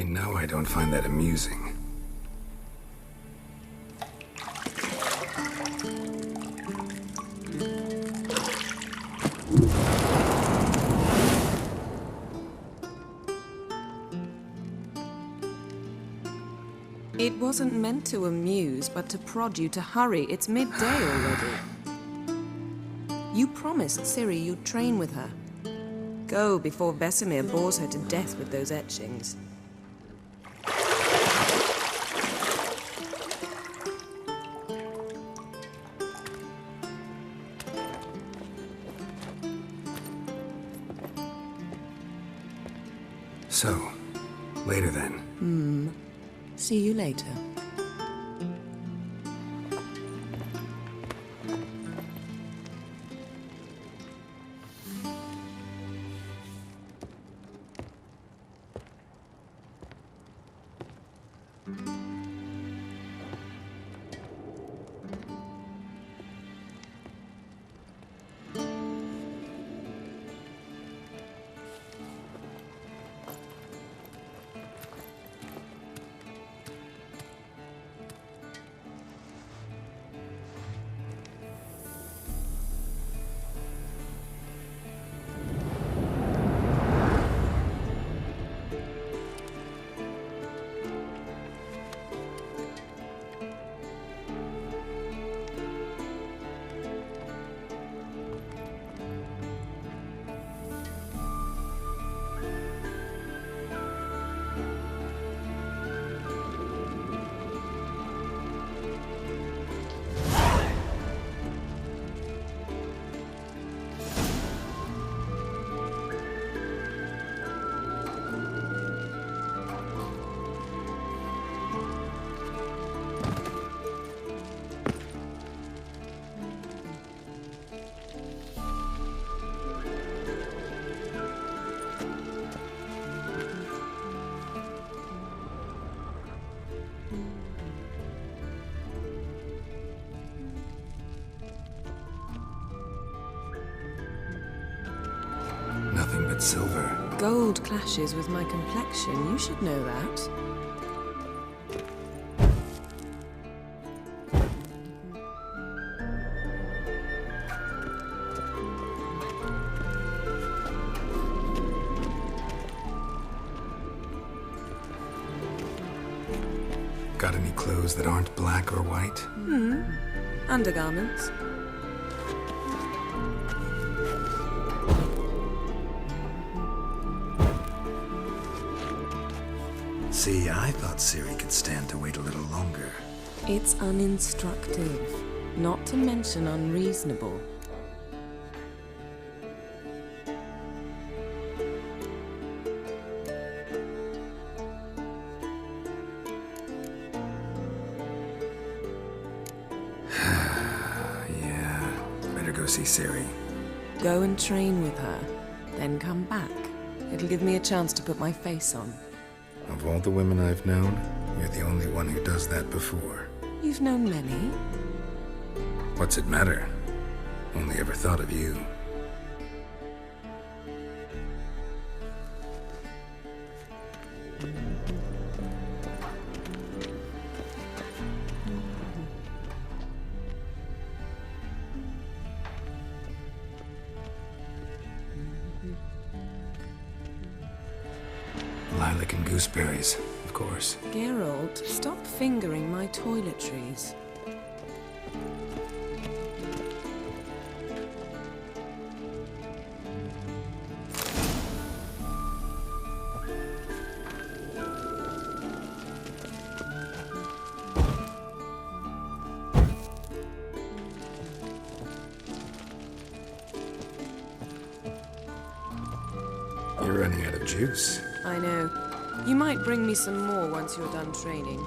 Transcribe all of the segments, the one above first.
You know I don't find that amusing. It wasn't meant to amuse, but to prod you to hurry. It's midday already. You promised Ciri you'd train with her. Go before Vesemir bores her to death with those etchings. So, later then. See you later. Nothing but silver. Gold clashes with my complexion. You should know that. Got any clothes that aren't black or white? Undergarments. See, I thought Ciri could stand to wait a little longer. It's uninstructive, not to mention unreasonable. Yeah, better go see Ciri. Go and train with her, then come back. It'll give me a chance to put my face on. Of all the women I've known, you're the only one who does that before. You've known many. What's it matter? Only ever thought of you. Lilac and gooseberries, of course. Geralt, stop fingering my toiletries. You're running out of juice. I know. You might bring me some more once you're done training.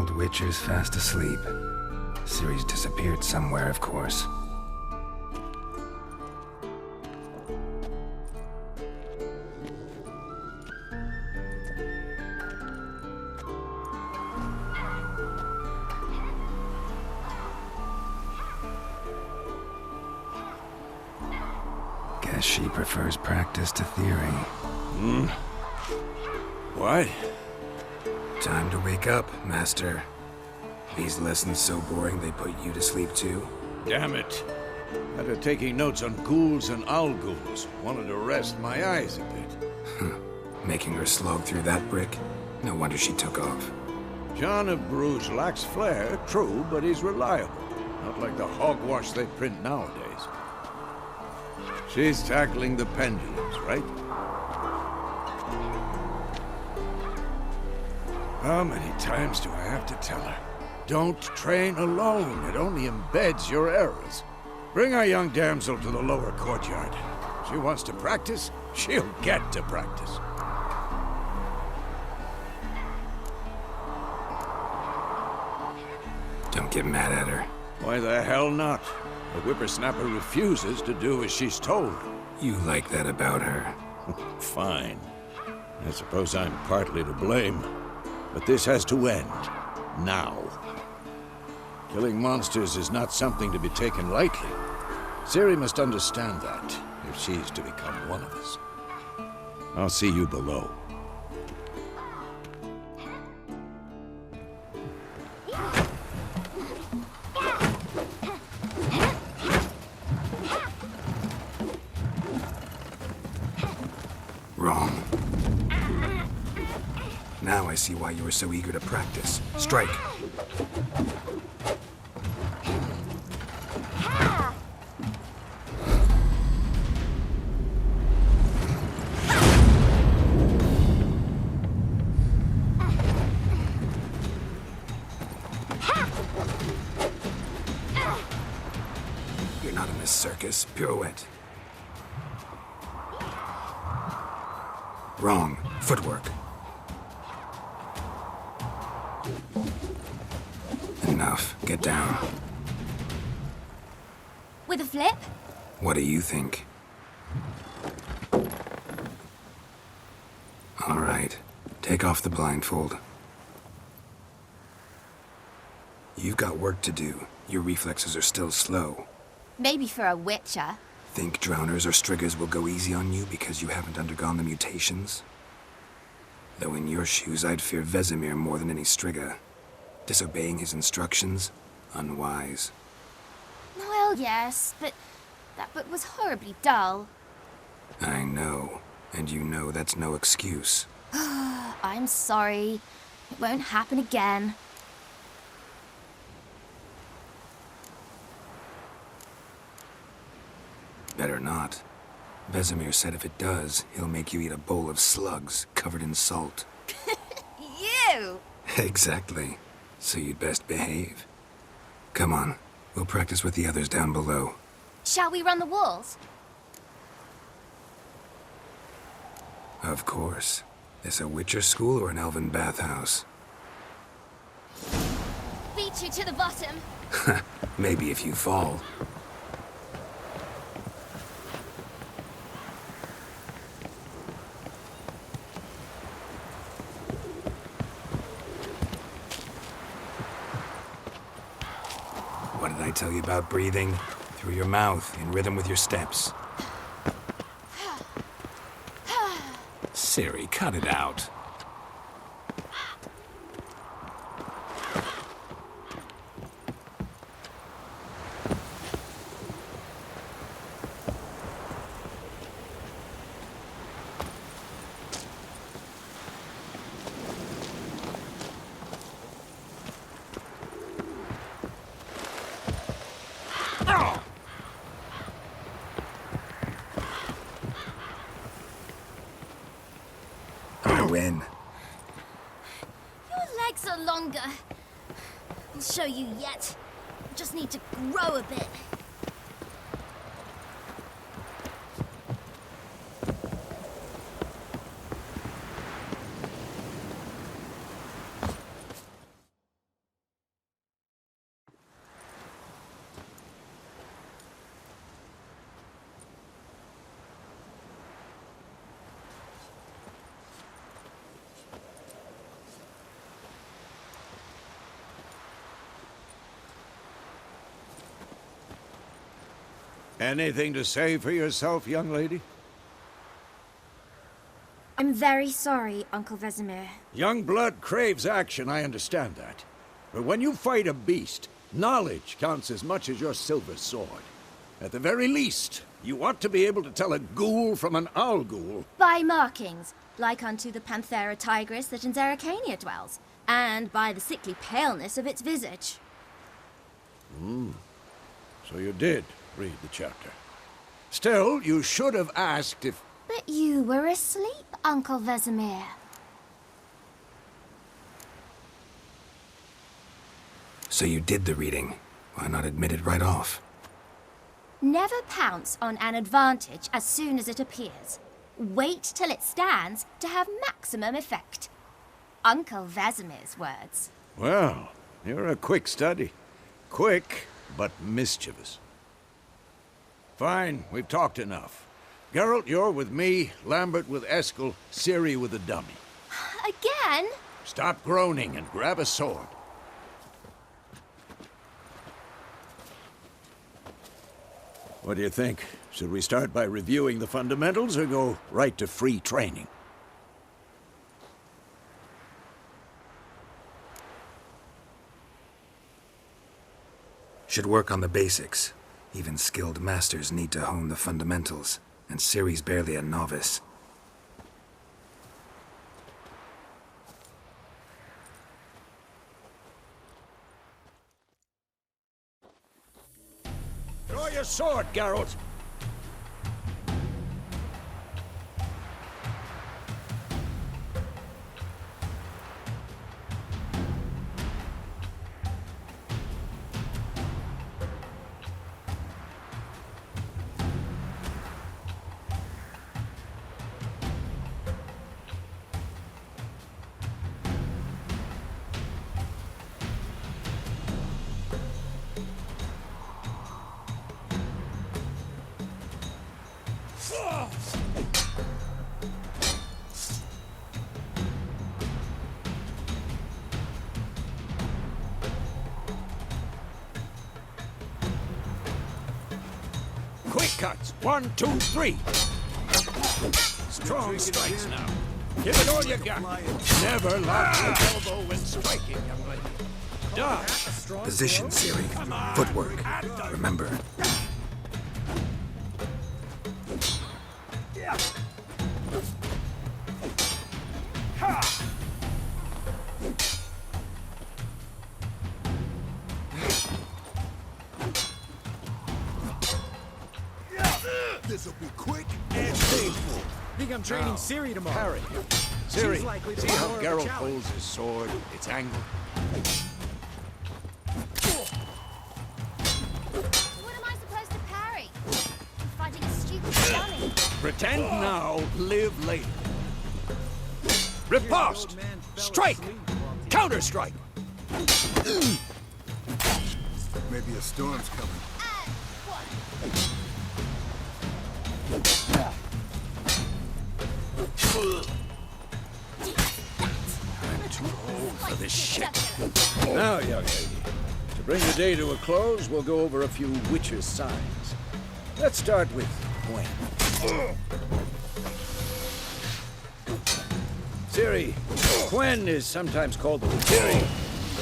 old Witcher's fast asleep. Ciri's disappeared somewhere, of course. Guess she prefers practice to theory. What? Time to wake up, Master. These lessons so boring they put you to sleep too? Damn it. After taking notes on ghouls and owl-ghouls, wanted to rest my eyes a bit. Making her slog through that brick? No wonder she took off. John of Bruges lacks flair, true, but he's reliable. Not like the hogwash they print nowadays. She's tackling the pendulums, right? How many times do I have to tell her? Don't train alone. It only embeds your errors. Bring our young damsel to the lower courtyard. She wants to practice, she'll get to practice. Don't get mad at her. Why the hell not? The whippersnapper refuses to do as she's told. You like that about her. Fine. I suppose I'm partly to blame. But this has to end. Now. Killing monsters is not something to be taken lightly. Ciri must understand that, if she's to become one of us. I'll see you below. Wrong. Now I see why you were so eager to practice. Strike. You're not in this circus. Pirouette. Wrong. Footwork. Enough. Get down. With a flip? What do you think? All right. Take off the blindfold. You've got work to do. Your reflexes are still slow. Maybe for a witcher. Think drowners or striggers will go easy on you because you haven't undergone the mutations? Though in your shoes, I'd fear Vesemir more than any strigger. Disobeying his instructions? Unwise. Well, yes, but that book was horribly dull. I know. And you know that's no excuse. I'm sorry. It won't happen again. Better not. Vesemir said if it does, he'll make you eat a bowl of slugs covered in salt. You! Exactly. So you'd best behave. Come on. We'll practice with the others down below. Shall we run the walls? Of course. This a Witcher school or an elven bathhouse? Beat you to the bottom. Maybe if you fall. What did I tell you about breathing? Through your mouth, in rhythm with your steps. Ciri, cut it out. Win. Your legs are longer. I'll show you yet. Just need to grow a bit. Anything to say for yourself, young lady? I'm very sorry, Uncle Vesemir. Young blood craves action, I understand that. But when you fight a beast, knowledge counts as much as your silver sword. At the very least, you ought to be able to tell a ghoul from an owl ghoul. By markings, like unto the Panthera tigris that in Zeracania dwells, and by the sickly paleness of its visage. So you did read the chapter. Still, you should have asked if... But you were asleep, Uncle Vesemir. So you did the reading. Why not admit it right off? Never pounce on an advantage as soon as it appears. Wait till it stands to have maximum effect. Uncle Vesemir's words. Well, you're a quick study. Quick, but mischievous. Fine, we've talked enough. Geralt, you're with me, Lambert with Eskel, Ciri with the dummy. Again? Stop groaning and grab a sword. What do you think? Should we start by reviewing the fundamentals or go right to free training? Should work on the basics. Even skilled masters need to hone the fundamentals, and Ciri's barely a novice. Draw your sword, Geralt! Quick cuts! 1, 2, 3! Strong strikes now. Give it all you got. Never lock your elbow when striking, young lady. Dodge! Position, Ciri. Footwork. Remember. This'll be quick and painful. Think I'm training Ciri tomorrow. Parry. Ciri, She's likely to see be how more of a Geralt challenge. holds his sword, its angle? What am I supposed to parry? I'm fighting a stupid dummy. Pretend now, live later. Riposte! Strike! Counter-strike! Maybe a storm's coming. I'm too old for this shit. Now, young lady, to bring the day to a close, we'll go over a few witches' signs. Let's start with Gwen. Ciri, Gwen is sometimes called the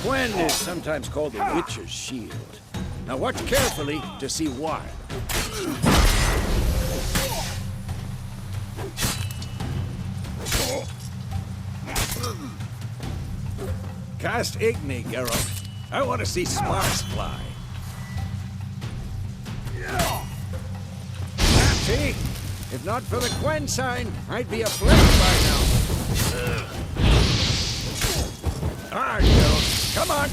Gwen is sometimes called the Witcher's Shield. Now watch carefully to see why. Cast Igni, Geralt. I want to see sparks fly. See? If not for the Gwen sign, I'd be aflame by now. Ah, Geralt. Come on.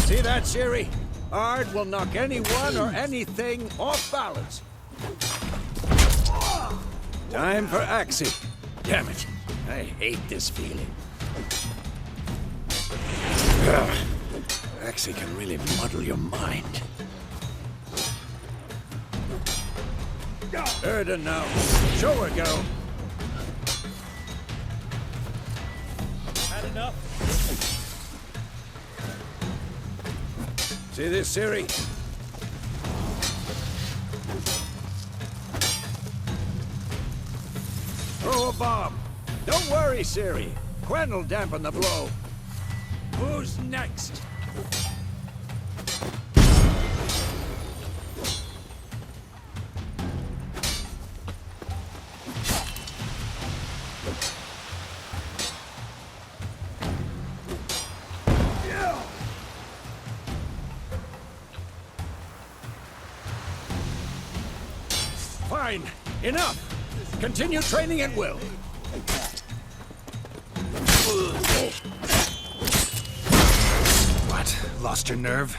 See that, Ciri? Ard will knock anyone or anything off balance. Time for Axie. Damn it. I hate this feeling. Axie can really muddle your mind. Erden now. Show her, girl. Had enough? See this, Siri? Throw a bomb. Don't worry, Siri. Quen will dampen the blow. Who's next? Fine. Enough. Continue training at will. What? Lost your nerve?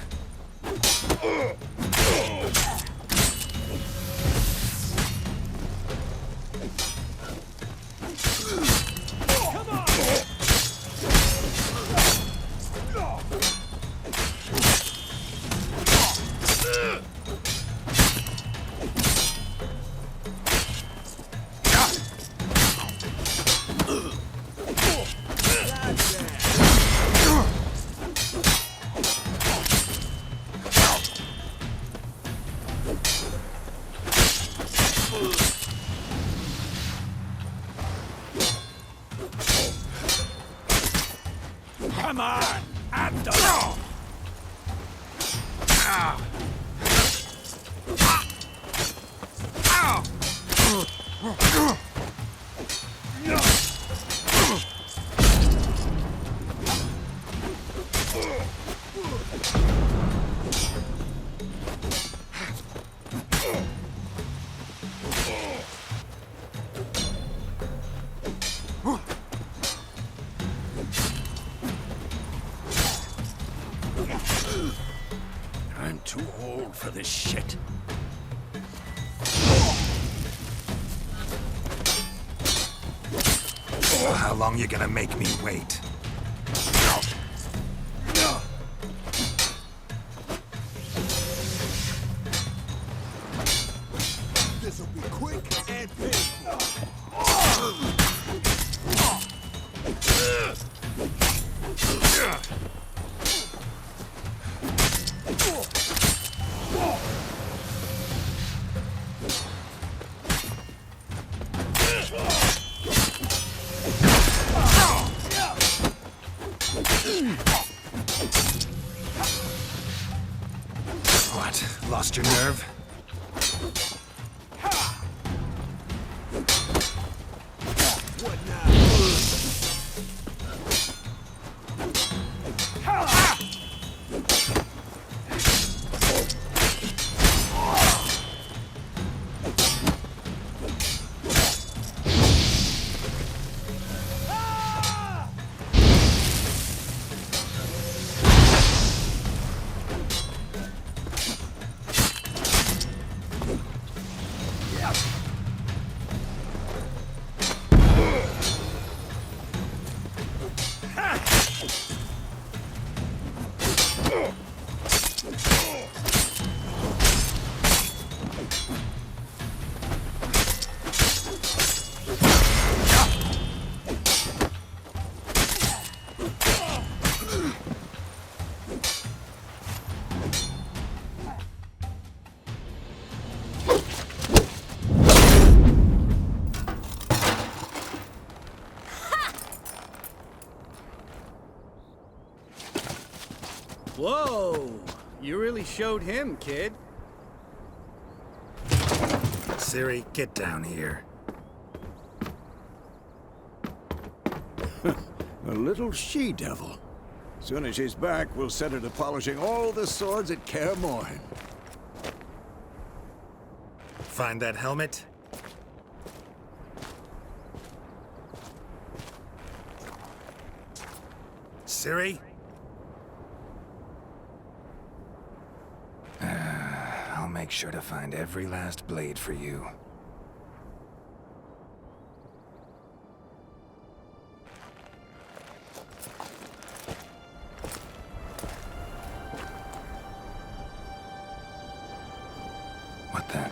Come on! At the law! I'm too old for this shit. Well, how long you gonna make me wait? This'll be quick and painful. What? Lost your nerve? What now? Whoa! You really showed him, kid. Siri, get down here. A little she-devil. Soon as she's back, we'll set her to polishing all the swords at KAER MORHEN. Find that helmet? Siri? I'll make sure to find every last blade for you. What the?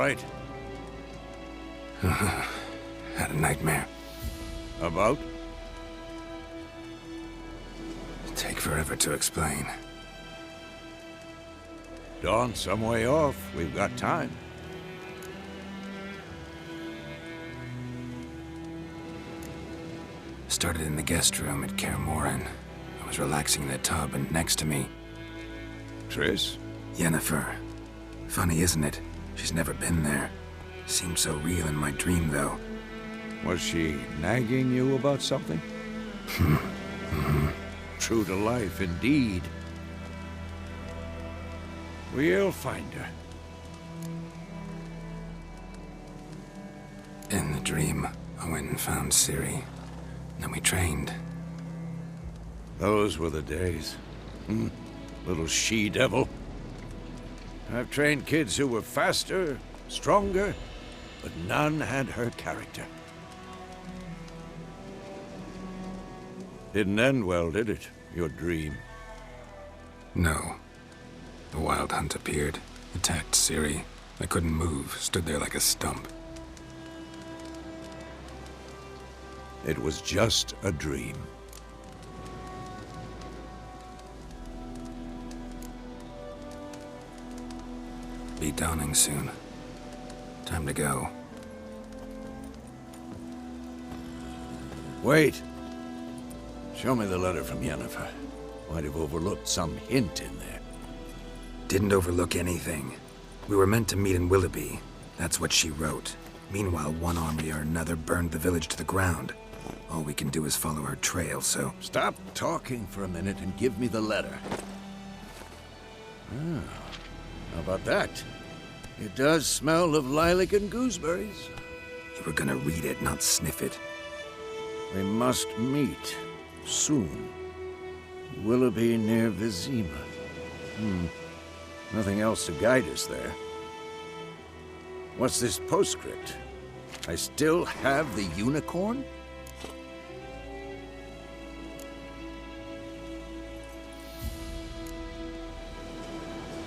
right? Had a nightmare. About? Take forever to explain. Dawn's some way off. We've got time. Started in the guest room at KAER. I was relaxing in the tub, and next to me, Triss? Yennefer. Funny, isn't it? She's never been there. Seemed so real in my dream, though. Was she nagging you about something? True to life, indeed. We'll find her. In the dream, I went and found Ciri. Then we trained. Those were the days. Little she-devil. I've trained kids who were faster, stronger, but none had her character. Didn't end well, did it? Your dream? No. The Wild Hunt appeared, attacked Ciri. I couldn't move, stood there like a stump. It was just a dream. Be dawning soon. Time to go. Wait. Show me the letter from Yennefer. Might have overlooked some hint in there. Didn't overlook anything. We were meant to meet in Willoughby. That's what she wrote. Meanwhile, one army or another burned the village to the ground. All we can do is follow her trail, so... Stop talking for a minute and give me the letter. How about that? It does smell of lilac and gooseberries. You were gonna read it, not sniff it. We must meet soon. Willoughby near Vizima. Nothing else to guide us there. What's this postscript? I still have the unicorn?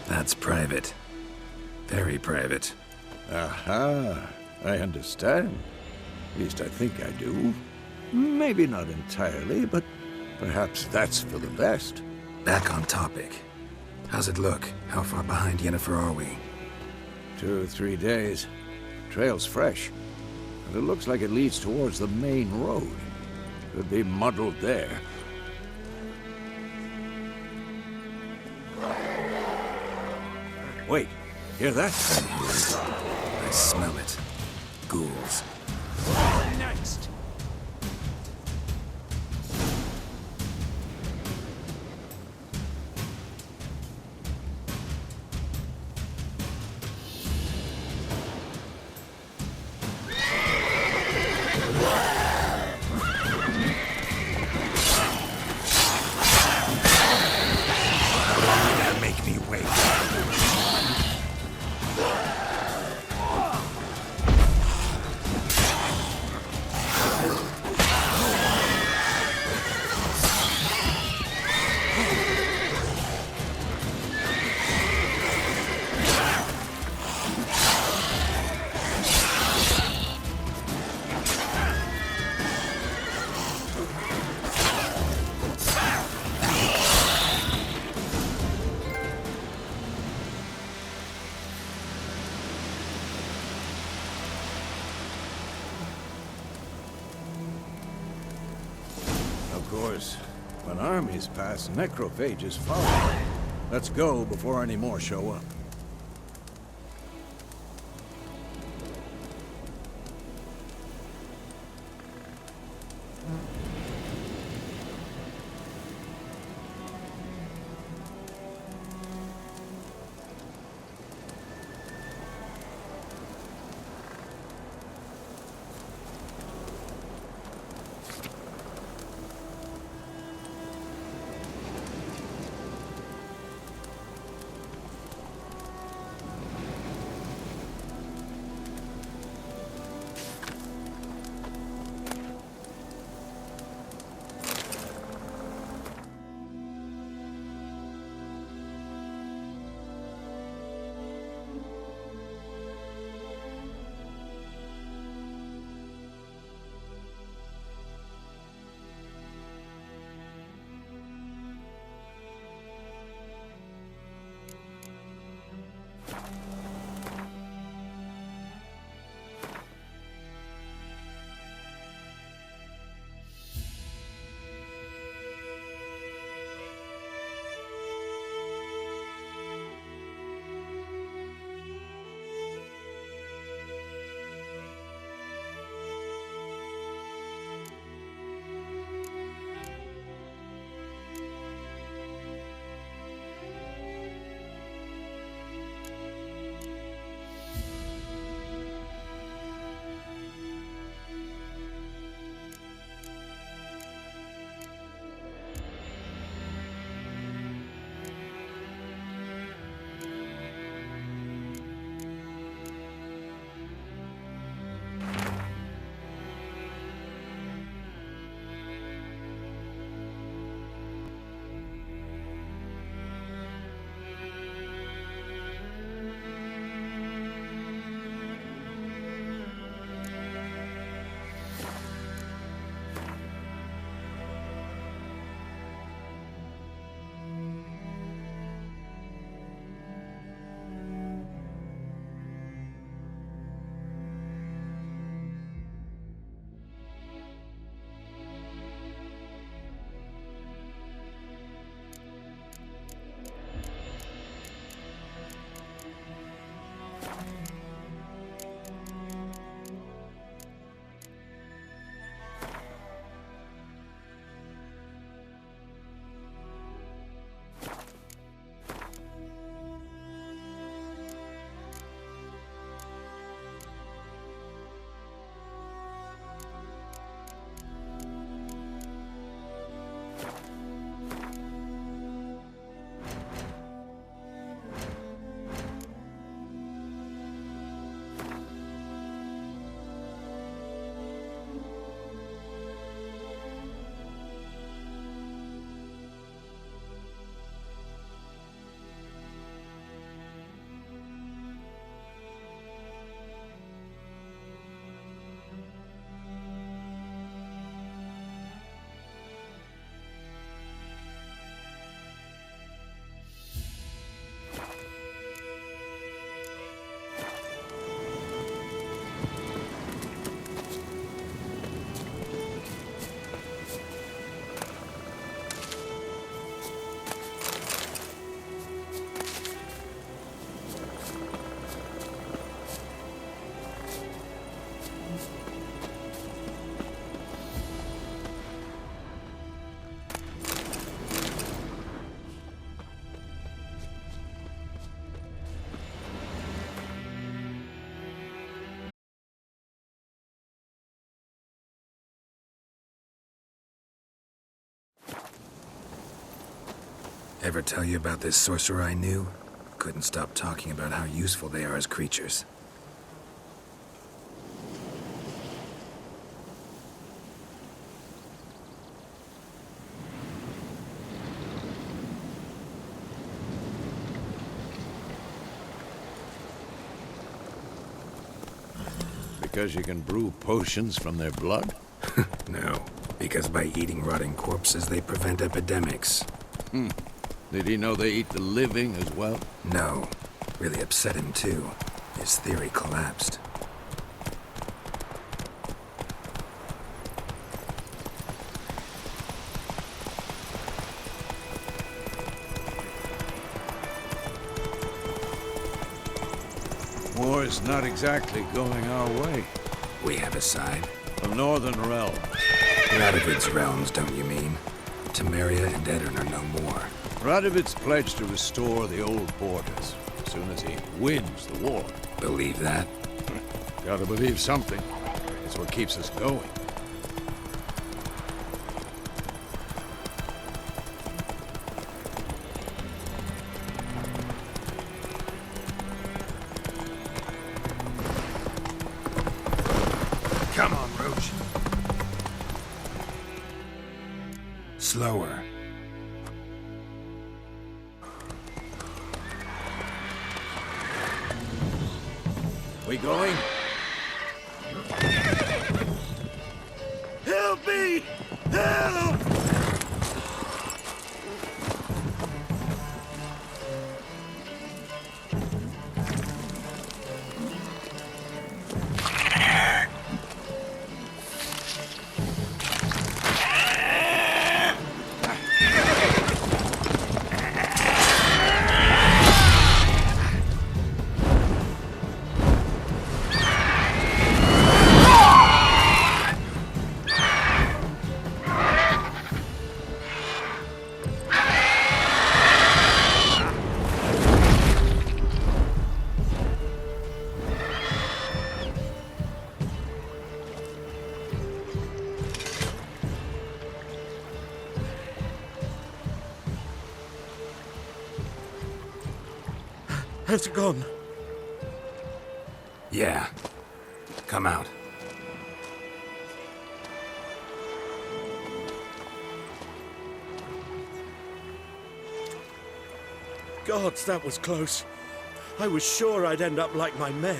That's private. Very private. Aha, I understand. At least I think I do. Maybe not entirely, but perhaps that's for the best. Back on topic. How's it look? How far behind Yennefer are we? 2 or 3 days. Trail's fresh. And it looks like it leads towards the main road. Could be muddled there. Wait, hear that? I smell it. Ghouls. Next! Make me wait. Of course, when armies pass, necrophages follow. Let's go before any more show up. Ever tell you about this sorcerer I knew? Couldn't stop talking about how useful they are as creatures. Because you can brew potions from their blood? No, because by eating rotting corpses, they prevent epidemics. Did he know they eat the living as well? No. Really upset him, too. His theory collapsed. War's not exactly going our way. We have a side. The Northern Realm. Radovid's realms, don't you mean? Temeria and Edirn are no more. Radovid's pledged to restore the old borders as soon as he wins the war. Believe that? Gotta believe something. It's what keeps us going. Come on, Roach. Slower. We going? Help me! Help! Has it gone? Yeah. Come out. Gods, that was close. I was sure I'd end up like my mare.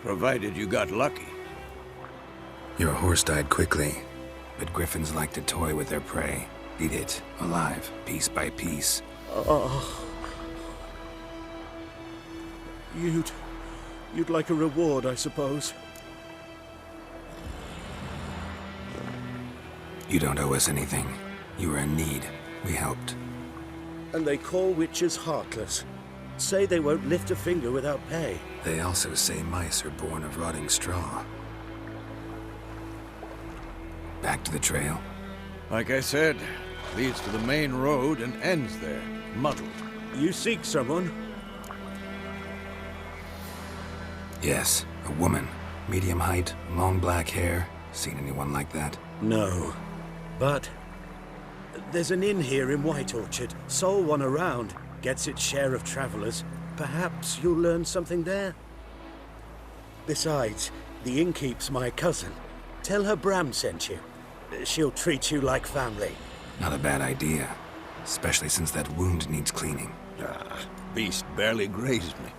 Provided you got lucky. Your horse died quickly, but griffins like to toy with their prey. Eat it, alive, piece by piece. Oh. You'd like a reward, I suppose. You don't owe us anything. You were in need. We helped. And they call witches heartless. Say they won't lift a finger without pay. They also say mice are born of rotting straw. Back to the trail? Like I said, leads to the main road and ends there, muddled. You seek someone? Yes, a woman. Medium height, long black hair. Seen anyone like that? No. But there's an inn here in White Orchard. Sole one around. Gets its share of travelers. Perhaps you'll learn something there? Besides, the innkeep's my cousin. Tell her Bram sent you. She'll treat you like family. Not a bad idea. Especially since that wound needs cleaning. Beast barely grazed me.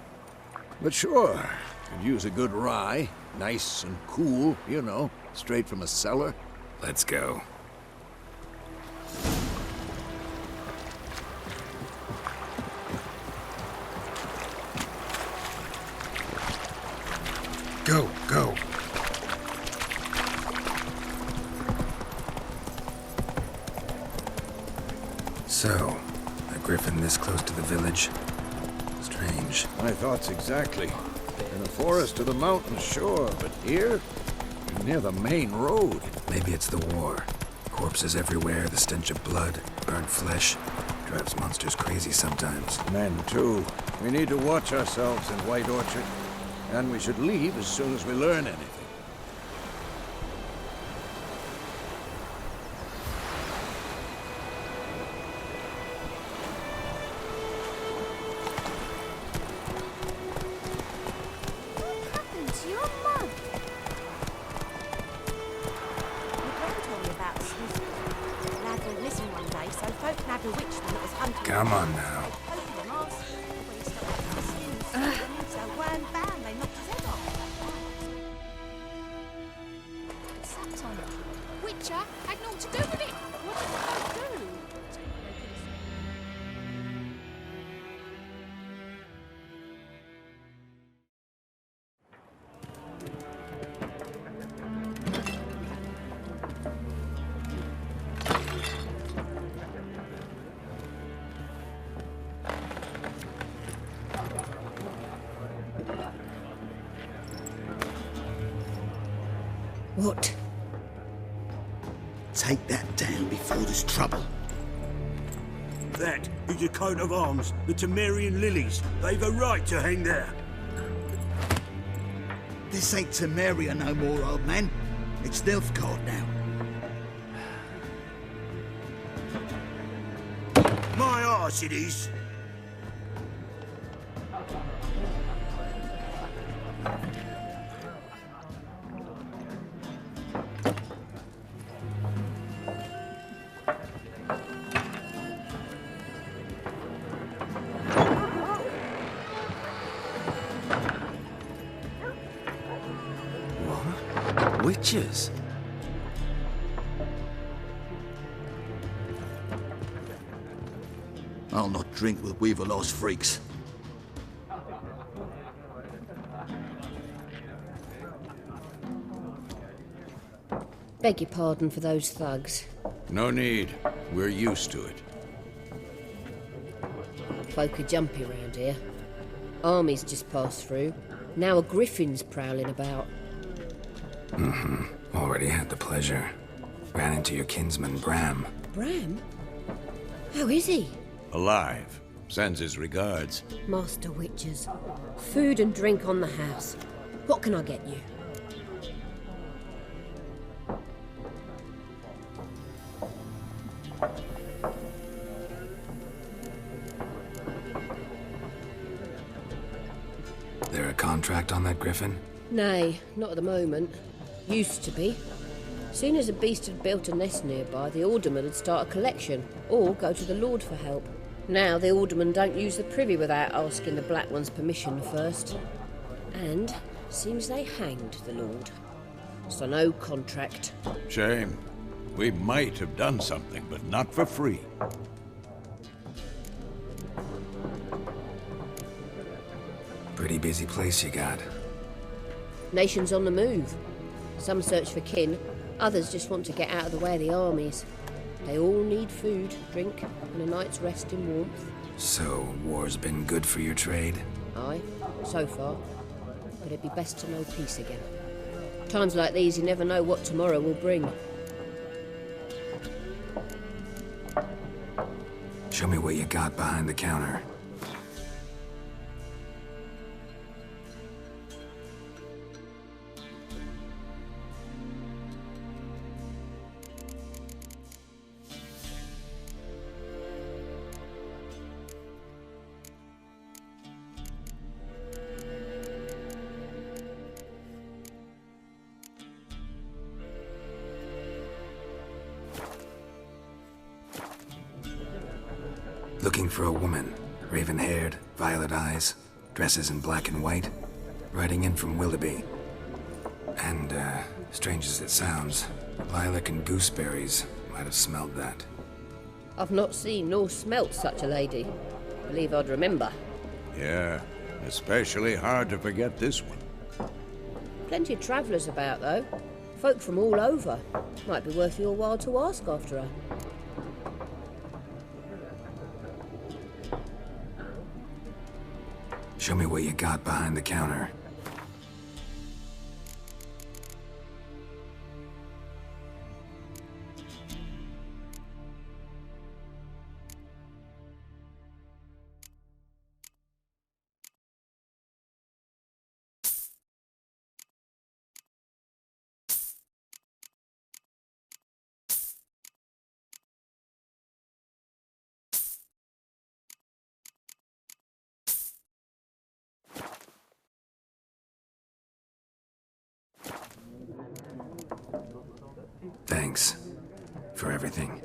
But sure, could use a good rye. Nice and cool, you know, straight from a cellar. Let's go. Go, go. So, a griffin this close to the village? Strange. My thoughts exactly. In the forest or the mountains, sure, but here? Near the main road. Maybe it's the war. Corpses everywhere, the stench of blood, burnt flesh. Drives monsters crazy sometimes. Men, too. We need to watch ourselves in White Orchard. And we should leave as soon as we learn anything. bewitched them that was hunting. Come on now. Open them arse. When he started cussing, so wham bam, they knocked his head off. Sat on it. Witcher had naught to do with it. What did the folk do? What? Take that down before there's trouble. That is a coat of arms, the Temerian lilies. They've a right to hang there. This ain't Temeria no more, old man. It's Nilfgaard now. My arse it is. Witches? I'll not drink with Weaverlost freaks. Beg your pardon for those thugs. No need. We're used to it. Folk are jumpy round here. Armies just passed through. Now a griffin's prowling about. Already had the pleasure. Ran into your kinsman, Bram. Bram? How is he? Alive. Sends his regards. Master Witchers. Food and drink on the house. What can I get you? There a contract on that griffin? Nay, not at the moment. Used to be. Soon as a beast had built a nest nearby, the alderman would start a collection, or go to the Lord for help. Now the aldermen don't use the privy without asking the Black One's permission first. And seems they hanged the Lord. So no contract. Shame. We might have done something, but not for free. Pretty busy place you got. Nations on the move. Some search for kin, others just want to get out of the way of the armies. They all need food, drink, and a night's rest in warmth. So, war's been good for your trade? Aye, so far. But it'd be best to know peace again. Times like these, you never know what tomorrow will bring. Show me what you got behind the counter. Looking for a woman. Raven-haired, violet eyes, dresses in black and white. Riding in from Willoughby. And, strange as it sounds, lilac and gooseberries might have smelled that. I've not seen nor smelt such a lady. Believe I'd remember. Yeah, especially hard to forget this one. Plenty of travellers about, though. Folk from all over. Might be worth your while to ask after her. Show me what you got behind the counter. Thanks for everything.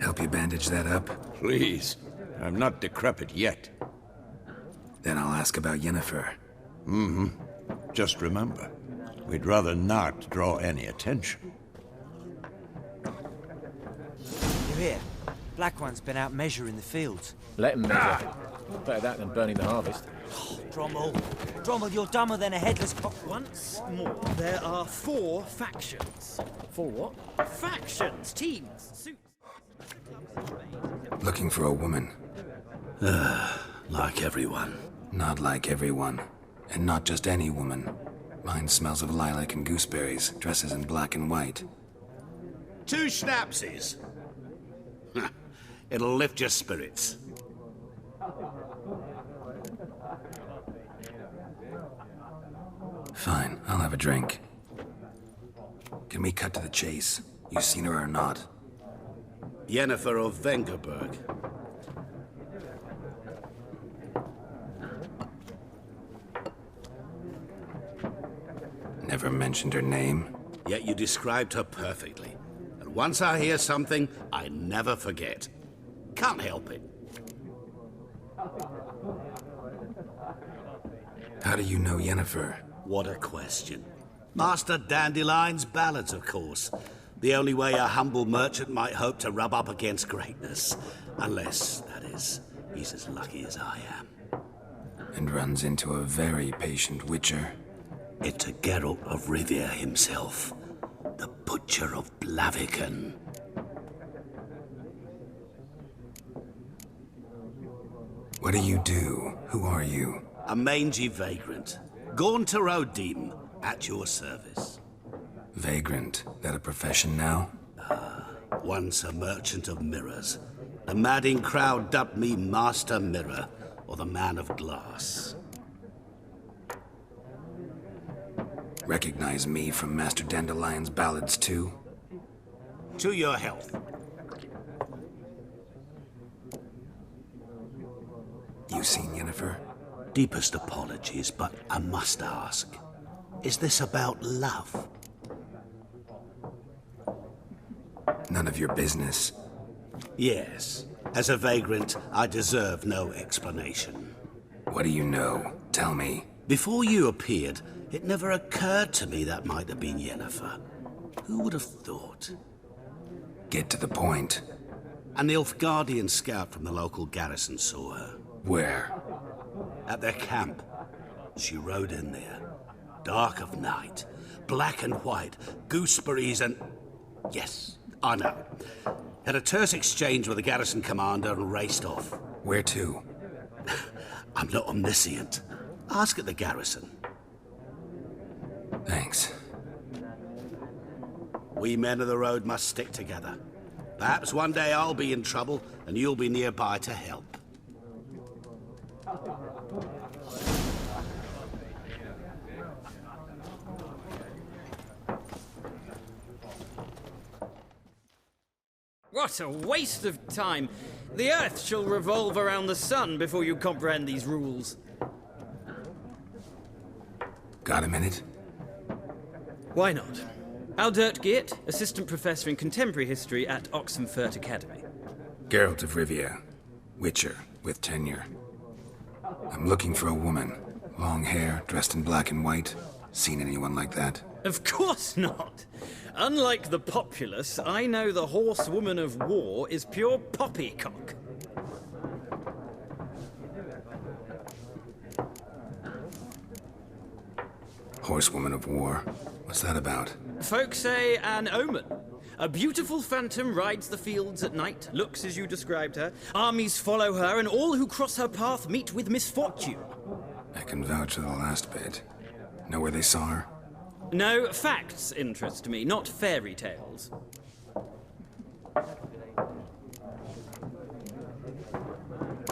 Help you bandage that up? Please. I'm not decrepit yet. Then I'll ask about Yennefer. Just remember, we'd rather not draw any attention. You're here. Black One's been out measuring the fields. Let him measure. Better that than burning the harvest. Drommel. Drommel, you're dumber than a headless cock. Once more, there are 4 factions. 4 what? Factions, teams, suits. Looking for a woman. Like everyone. Not like everyone. And not just any woman. Mine smells of lilac and gooseberries, dresses in black and white. 2 schnapsies. It'll lift your spirits. Fine, I'll have a drink. Can we cut to the chase? You seen her or not? Yennefer of Vengerberg. Never mentioned her name. Yet you described her perfectly. And once I hear something, I never forget. Can't help it. How do you know Yennefer? What a question. Master Dandelion's ballads, of course. The only way a humble merchant might hope to rub up against greatness. Unless, that is, he's as lucky as I am. And runs into a very patient witcher. It's Geralt of Rivia himself. The Butcher of Blaviken. What do you do? Who are you? A mangy vagrant. Gaunter Odim, at your service. Vagrant. That a profession now? Once a merchant of mirrors. The madding crowd dubbed me Master Mirror, or the Man of Glass. Recognize me from Master Dandelion's ballads too? To your health. You seen Yennefer? Deepest apologies, but I must ask. Is this about love? None of your business. Yes. As a vagrant, I deserve no explanation. What do you know? Tell me. Before you appeared, it never occurred to me that might have been Yennefer. Who would have thought? Get to the point. A Nilfgaardian scout from the local garrison saw her. Where? At their camp. She rode in there. Dark of night. Black and white. Gooseberries and... Yes, I know. Had a terse exchange with the garrison commander and raced off. Where to? I'm not omniscient. Ask at the garrison. Thanks. We men of the road must stick together. Perhaps one day I'll be in trouble and you'll be nearby to help. What a waste of time. The Earth shall revolve around the sun before you comprehend these rules. Got a minute? Why not? Aldert Geert, Assistant Professor in Contemporary History at Oxenfurt Academy. Geralt of Rivia. Witcher, with tenure. I'm looking for a woman. Long hair, dressed in black and white. Seen anyone like that? Of course not. Unlike the populace, I know the horsewoman of war is pure poppycock. Horsewoman of war? What's that about? Folk say an omen. A beautiful phantom rides the fields at night, looks as you described her. Armies follow her, and all who cross her path meet with misfortune. I can vouch for the last bit. Know where they saw her? No, facts interest me, not fairy tales.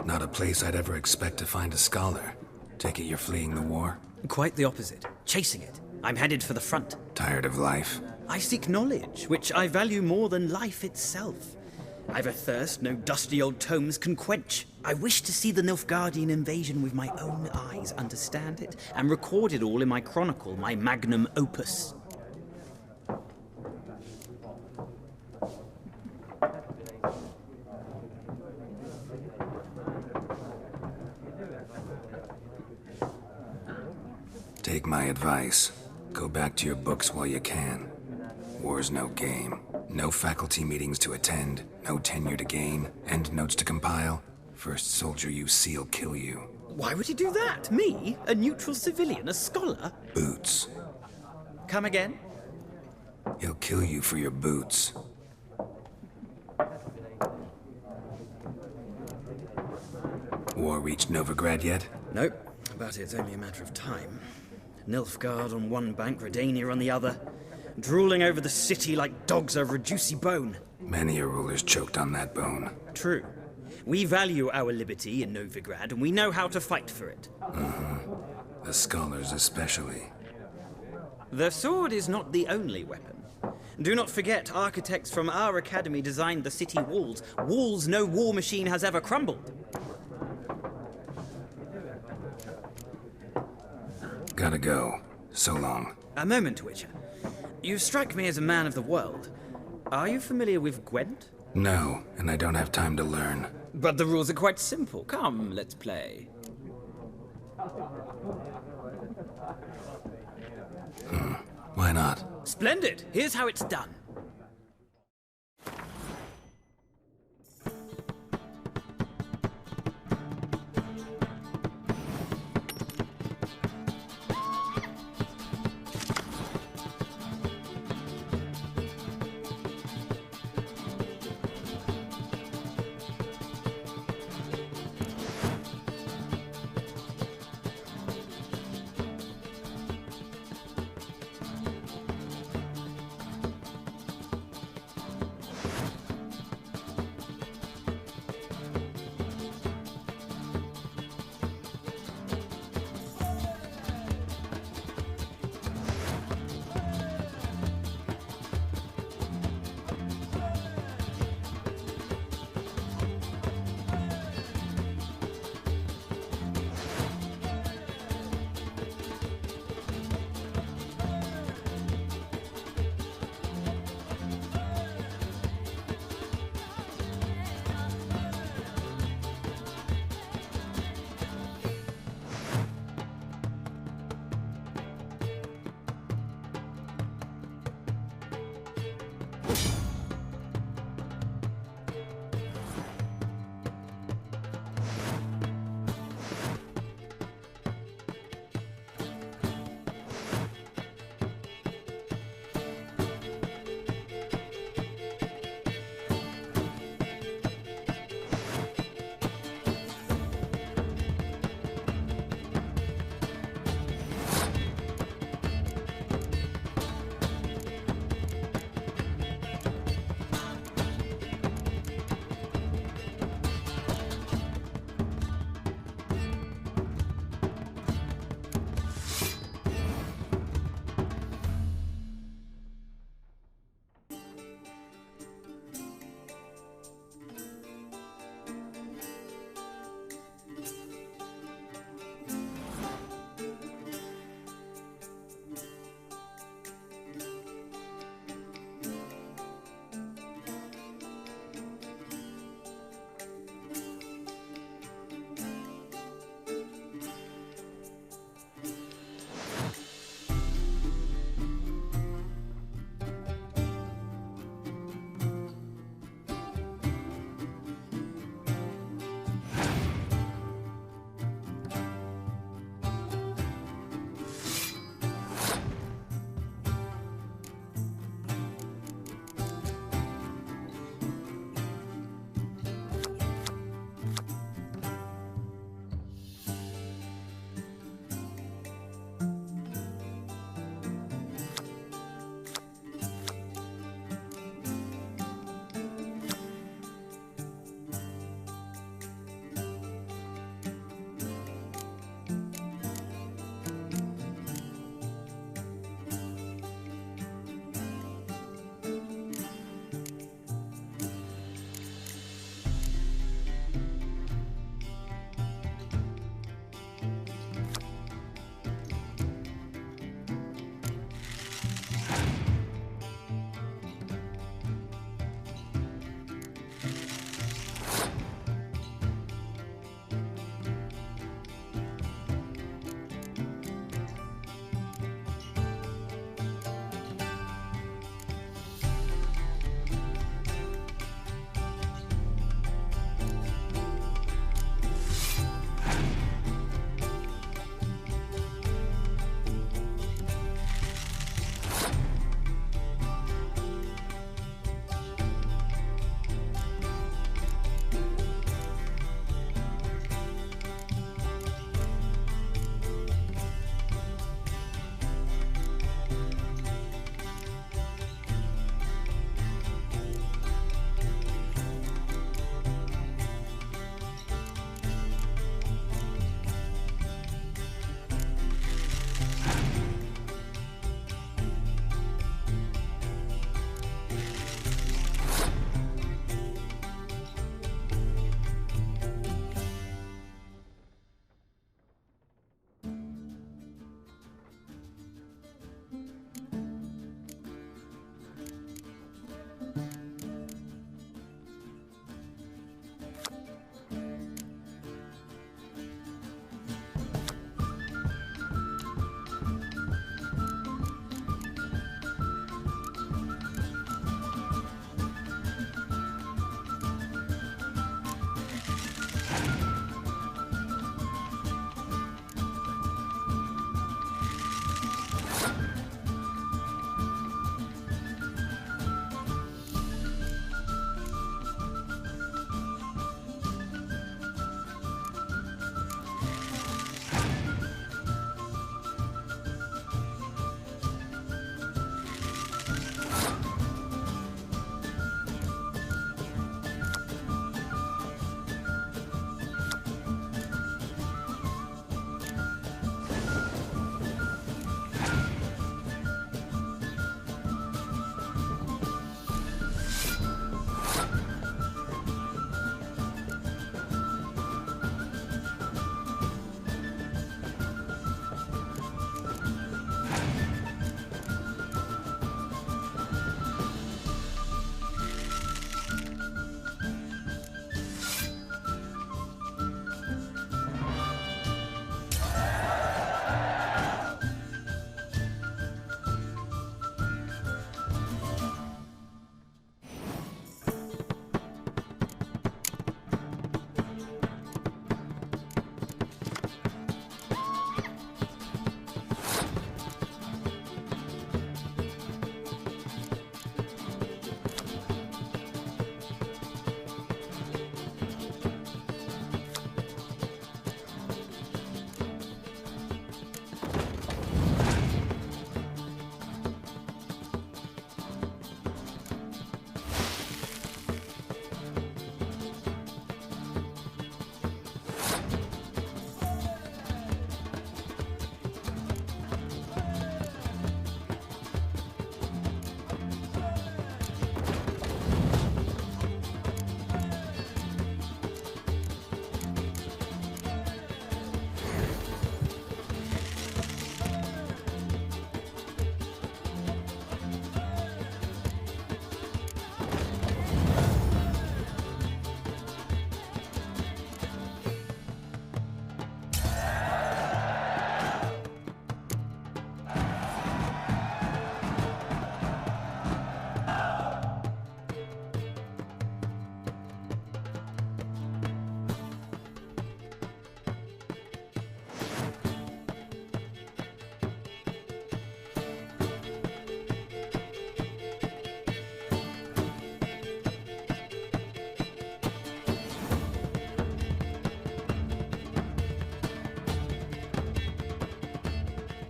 Not a place I'd ever expect to find a scholar. Take it you're fleeing the war? Quite the opposite. Chasing it. I'm headed for the front. Tired of life? I seek knowledge, which I value more than life itself. I've a thirst no dusty old tomes can quench. I wish to see the Nilfgaardian invasion with my own eyes, understand it, and record it all in my chronicle, my magnum opus. my advice. Go back to your books while you can. War's no game. No faculty meetings to attend, no tenure to gain, end notes to compile. First soldier you see'll kill you. Why would he do that? Me? A neutral civilian? A scholar? Boots. Come again? He'll kill you for your boots. War reached Novigrad yet? Nope, but it's only a matter of time. Nilfgaard on one bank, Redania on the other, drooling over the city like dogs over a juicy bone. Many a ruler's choked on that bone. True. We value our liberty in Novigrad, and we know how to fight for it. The scholars especially. The sword is not the only weapon. Do not forget, architects from our academy designed the city walls. Walls no war machine has ever crumbled. Gotta go. So long. A moment, Witcher. You strike me as a man of the world. Are you familiar with Gwent? No, and I don't have time to learn. But the rules are quite simple. Come, let's play. Why not? Splendid! Here's how it's done.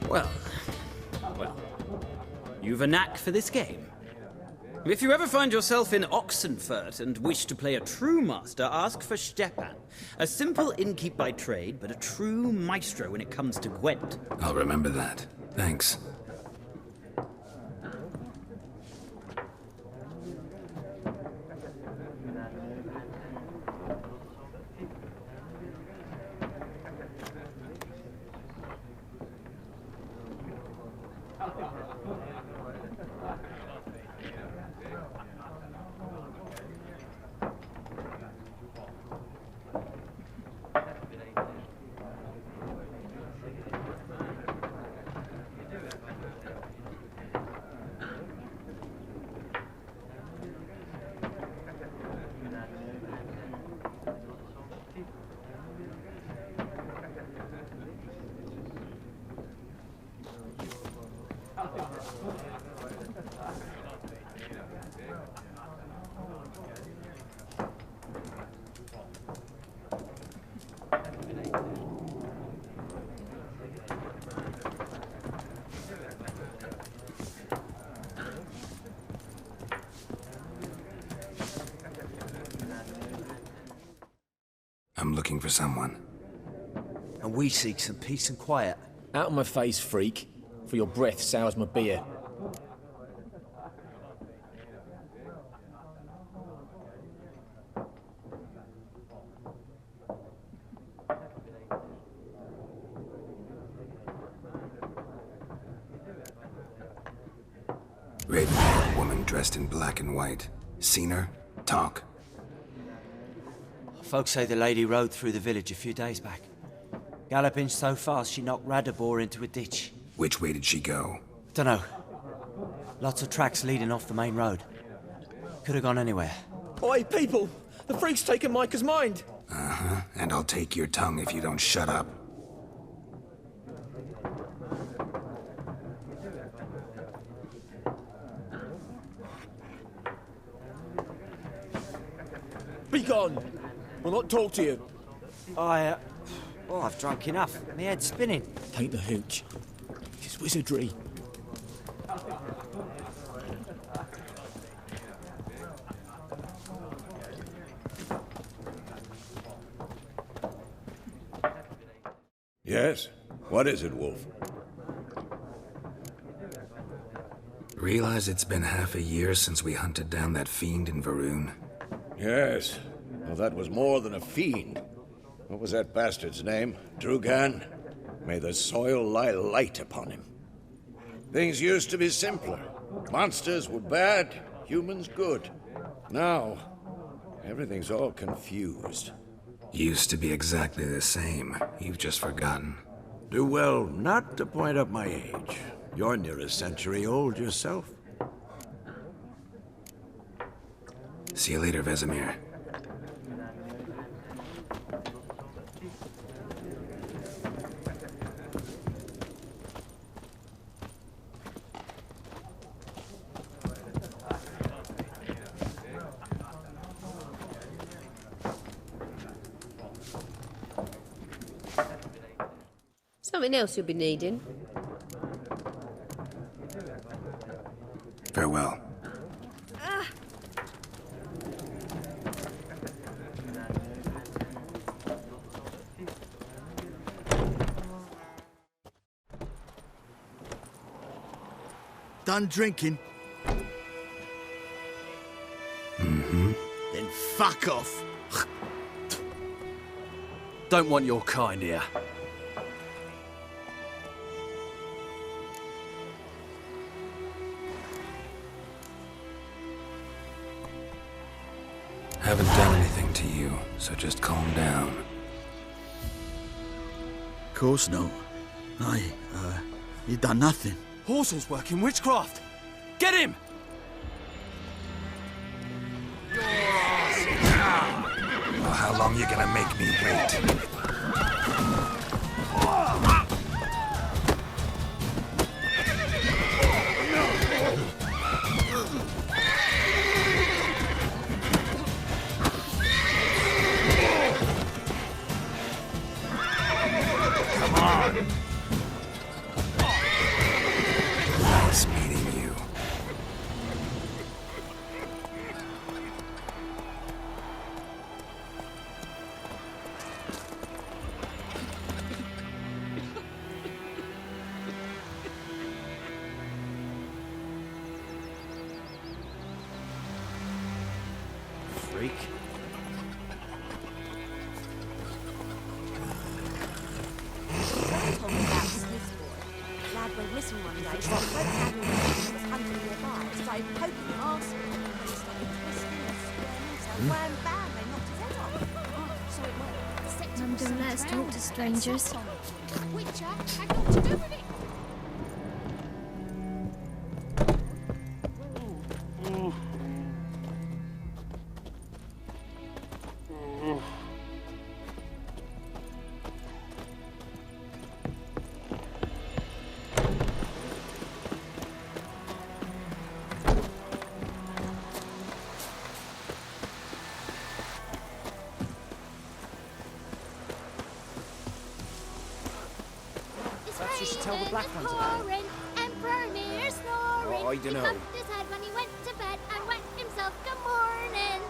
Well, you've a knack for this game. If you ever find yourself in Oxenfurt and wish to play a true master, ask for Stepan. A simple innkeep by trade, but a true maestro when it comes to Gwent. I'll remember that. Thanks. I'm looking for someone. And we seek some peace and quiet. Out of my face, freak. For your breath sours my beer. Raven-haired woman dressed in black and white. Seen her? Talk. Folks say the lady rode through the village a few days back. Galloping so fast she knocked Radabor into a ditch. Which way did she go? Dunno. Lots of tracks leading off the main road. Could have gone anywhere. Oi, people! The freak's taken Micah's mind! Uh-huh. And I'll take your tongue if you don't shut up. Be gone! We'll not talk to you. I've drunk enough. My head's spinning. Take the hooch. It's wizardry. Yes? What is it, Wolf? Realize it's been half a year since we hunted down that fiend in Varun? Yes. Well, that was more than a fiend. What was that bastard's name? Drugan? May the soil lie light upon him. Things used to be simpler. Monsters were bad, humans good. Now, everything's all confused. Used to be exactly the same. You've just forgotten. Do well not to point up my age. You're near a century old yourself. See you later, Vesemir. Something else you'll be needing. Farewell. Done drinking? Mm-hmm. Then fuck off. Don't want your kind here. Haven't done anything to you, so just calm down. Course no. You done nothing. Horsel's working witchcraft. Get him! Well, how long you gonna make me wait? freak. Told me about this boy. Lad went missing one day, so I went down the road and was hunting nearby. Started poking him arsehole, and he started twisting and squirming, so wham bam, they knocked his head off. Oh, so it went. The septum Mum, was don't let us so talk drowned, to they strangers. sat on it. Witcher had naught to do with it. Perhaps you should tell the black ones about it. Emperor near snoring. Oh, I dunno. He bumped his head when he went to bed and wet himself good morning.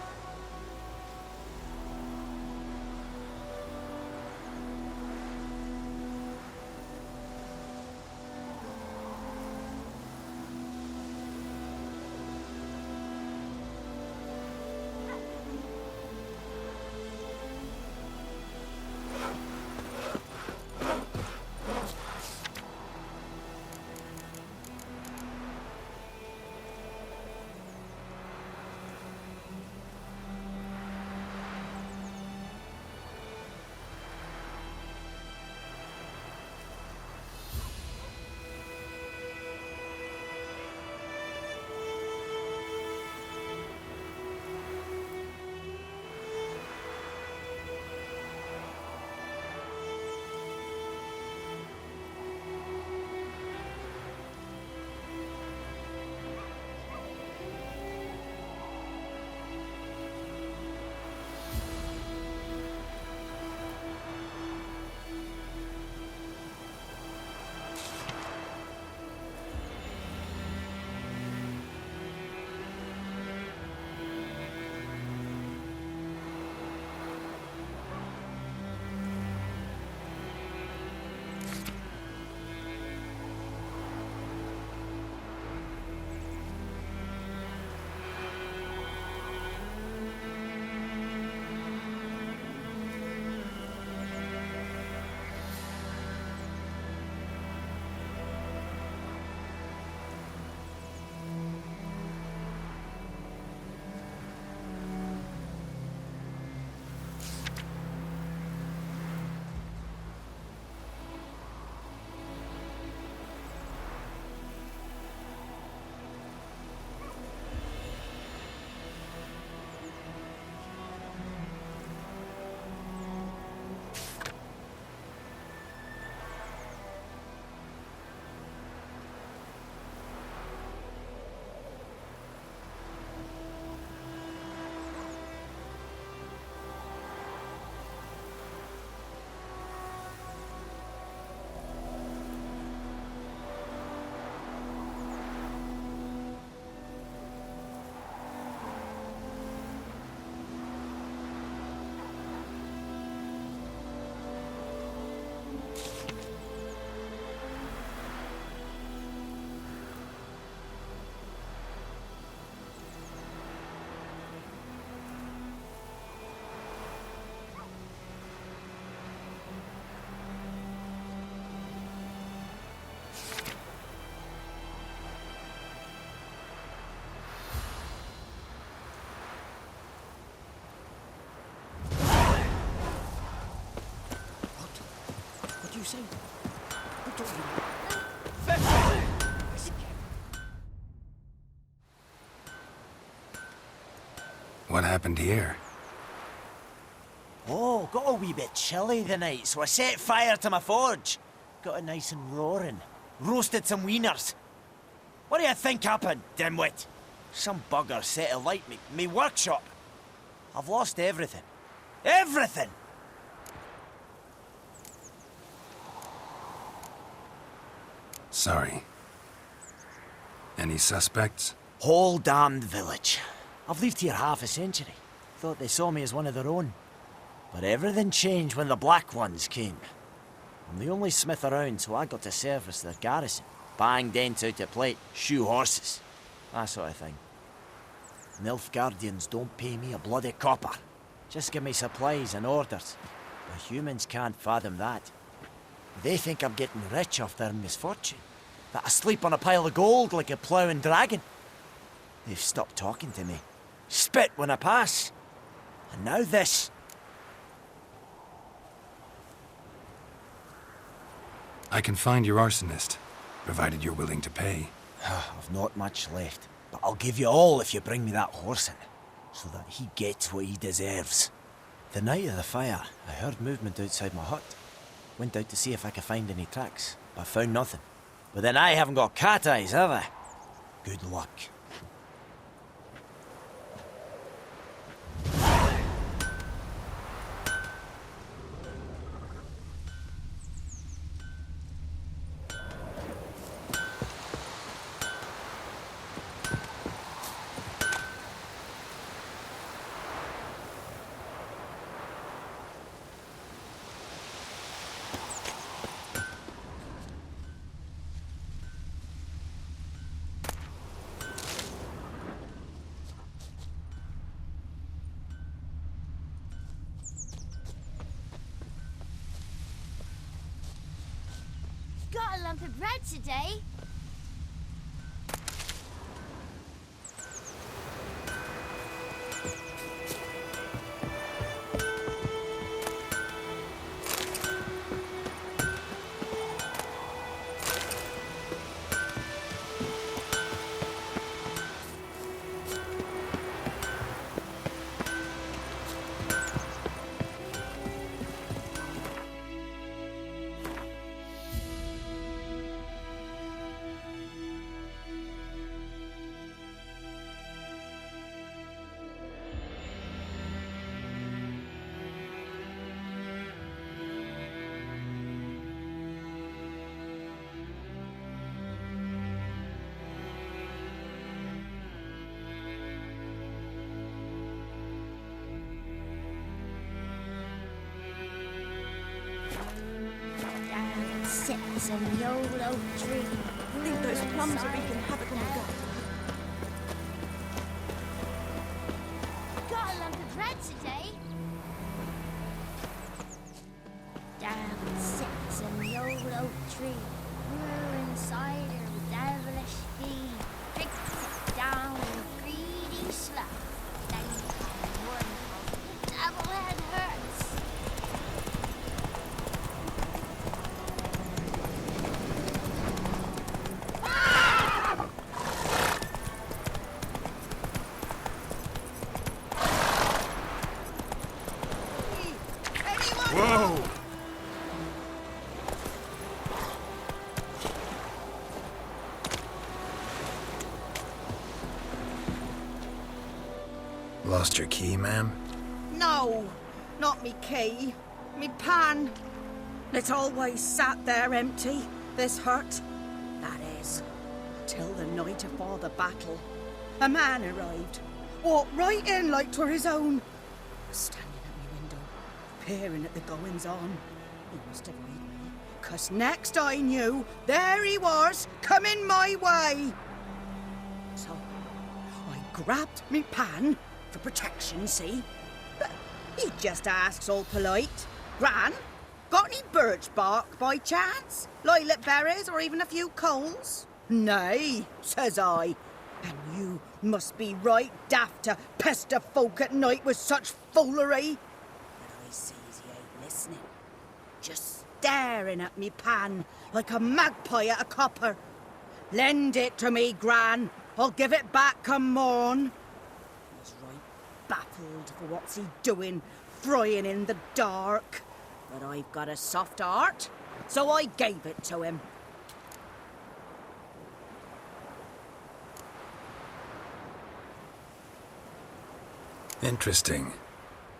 you say? What told you? What happened here? Oh, got a wee bit chilly the night, so I set fire to my forge. Got it nice and roaring. Roasted some wieners. What do you think happened, dimwit? Some bugger set alight me workshop. I've lost everything. Everything! Sorry. Any suspects? Whole damned village. I've lived here half a century. Thought they saw me as one of their own. But everything changed when the Black Ones came. I'm the only smith around, so I got to service their garrison. Bang dents out of plate, shoe horses. That sort of thing. Nilfgaardians don't pay me a bloody copper. Just give me supplies and orders. The humans can't fathom that. They think I'm getting rich off their misfortune. That I sleep on a pile of gold like a ploughing dragon. They've stopped talking to me. Spit when I pass. And now this. I can find your arsonist, provided you're willing to pay. I've not much left, but I'll give you all if you bring me that horse in, so that he gets what he deserves. The night of the fire, I heard movement outside my hut. Went out to see if I could find any tracks, but found nothing. But then I haven't got cat eyes, have I? Good luck. Got a lump of bread today? Sits in the old oak tree. I think those plums are wreaking havoc on the garden. Got a lump of bread today? Down sits in the old oak tree, brewing cider with devilish speed. Drinks it down with greedy slough. Then comes one called the devil head hurts. Whoa! Lost your key, ma'am? No, not me key. Me pan. It's always sat there empty, this hut. That is, till the night afore the battle. A man arrived, walked right in like 'twere his own. Was standing at me window, peering at the goings-on. He must have read me, 'cause next I knew, there he was, coming my way. So, I grabbed me pan, for protection, see? But he just asks all polite, Gran, got any birch bark by chance? Lilac berries or even a few coals? Nay, says I. And you must be right daft to pester folk at night with such foolery. But I sees he ain't listening. Just staring at me pan like a magpie at a copper. Lend it to me, Gran. I'll give it back come morn. I was right baffled for what's he doing, frying in the dark. But I've got a soft heart, so I gave it to him. Interesting.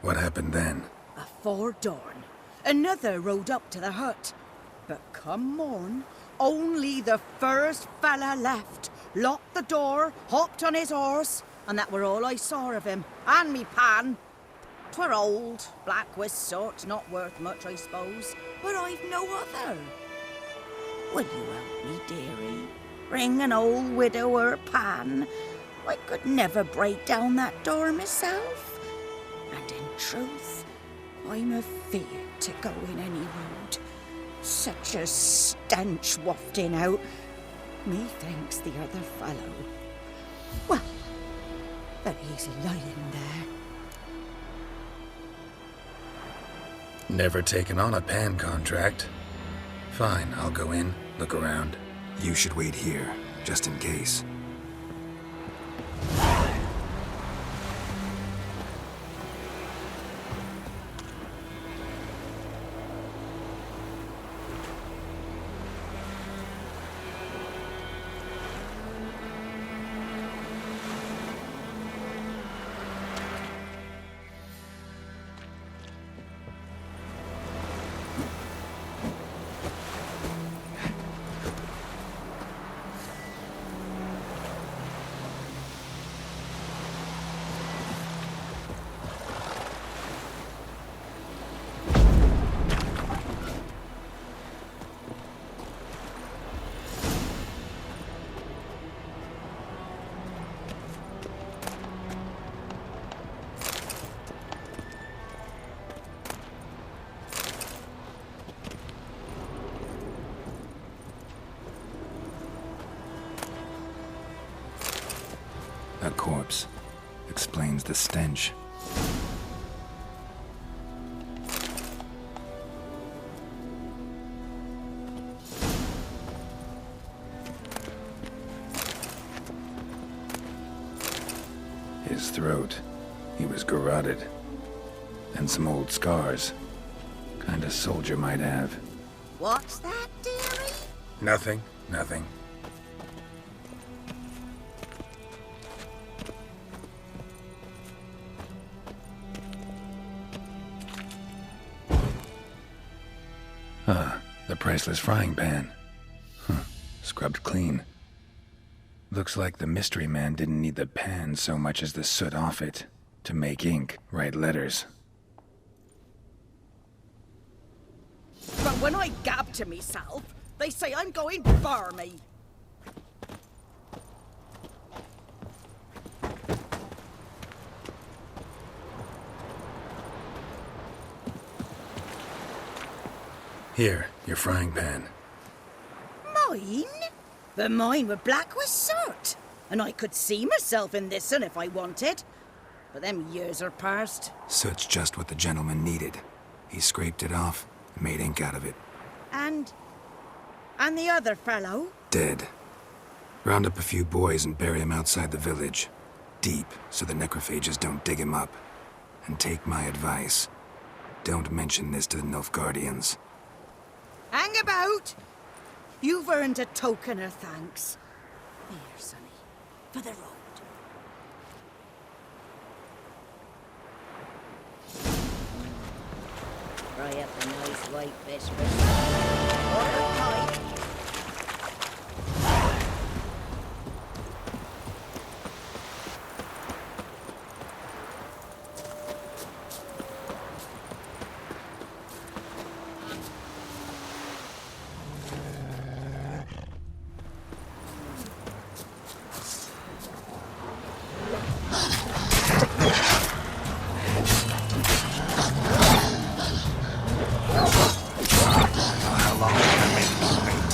What happened then? Afore dawn, another rode up to the hut. But come morn, only the first fella left, locked the door, hopped on his horse, and that were all I saw of him, and me pan. 'Twere old, black with sort, not worth much, I suppose, but I've no other. Will you help me, dearie? Bring an old widower pan, I could never break down that door myself. And in truth, I'm afeard to go in any road. Such a stench wafting out. Methinks the other fellow. Well, that he's lying there. Never taken on a pan contract. Fine, I'll go in, look around. You should wait here, just in case. A corpse. Explains the stench. His throat. He was garroted. And some old scars. Kind of soldier might have. What's that, dearie? Nothing. Nothing. The priceless frying pan. Scrubbed clean. Looks like the mystery man didn't need the pan so much as the soot off it to make ink, write letters. But when I gab to myself, they say I'm going barmy. Here, your frying pan. Mine? But mine were black with soot. And I could see myself in this one if I wanted. But them years are past. Soot's just what the gentleman needed. He scraped it off, made ink out of it. And the other fellow? Dead. Round up a few boys and bury him outside the village. Deep, so the necrophages don't dig him up. And take my advice. Don't mention this to the Nilfgaardians. Hang about! You've earned a token of thanks. Here, sonny, for the road. Fry up a nice white fish for Order pie. How long can I make this thing?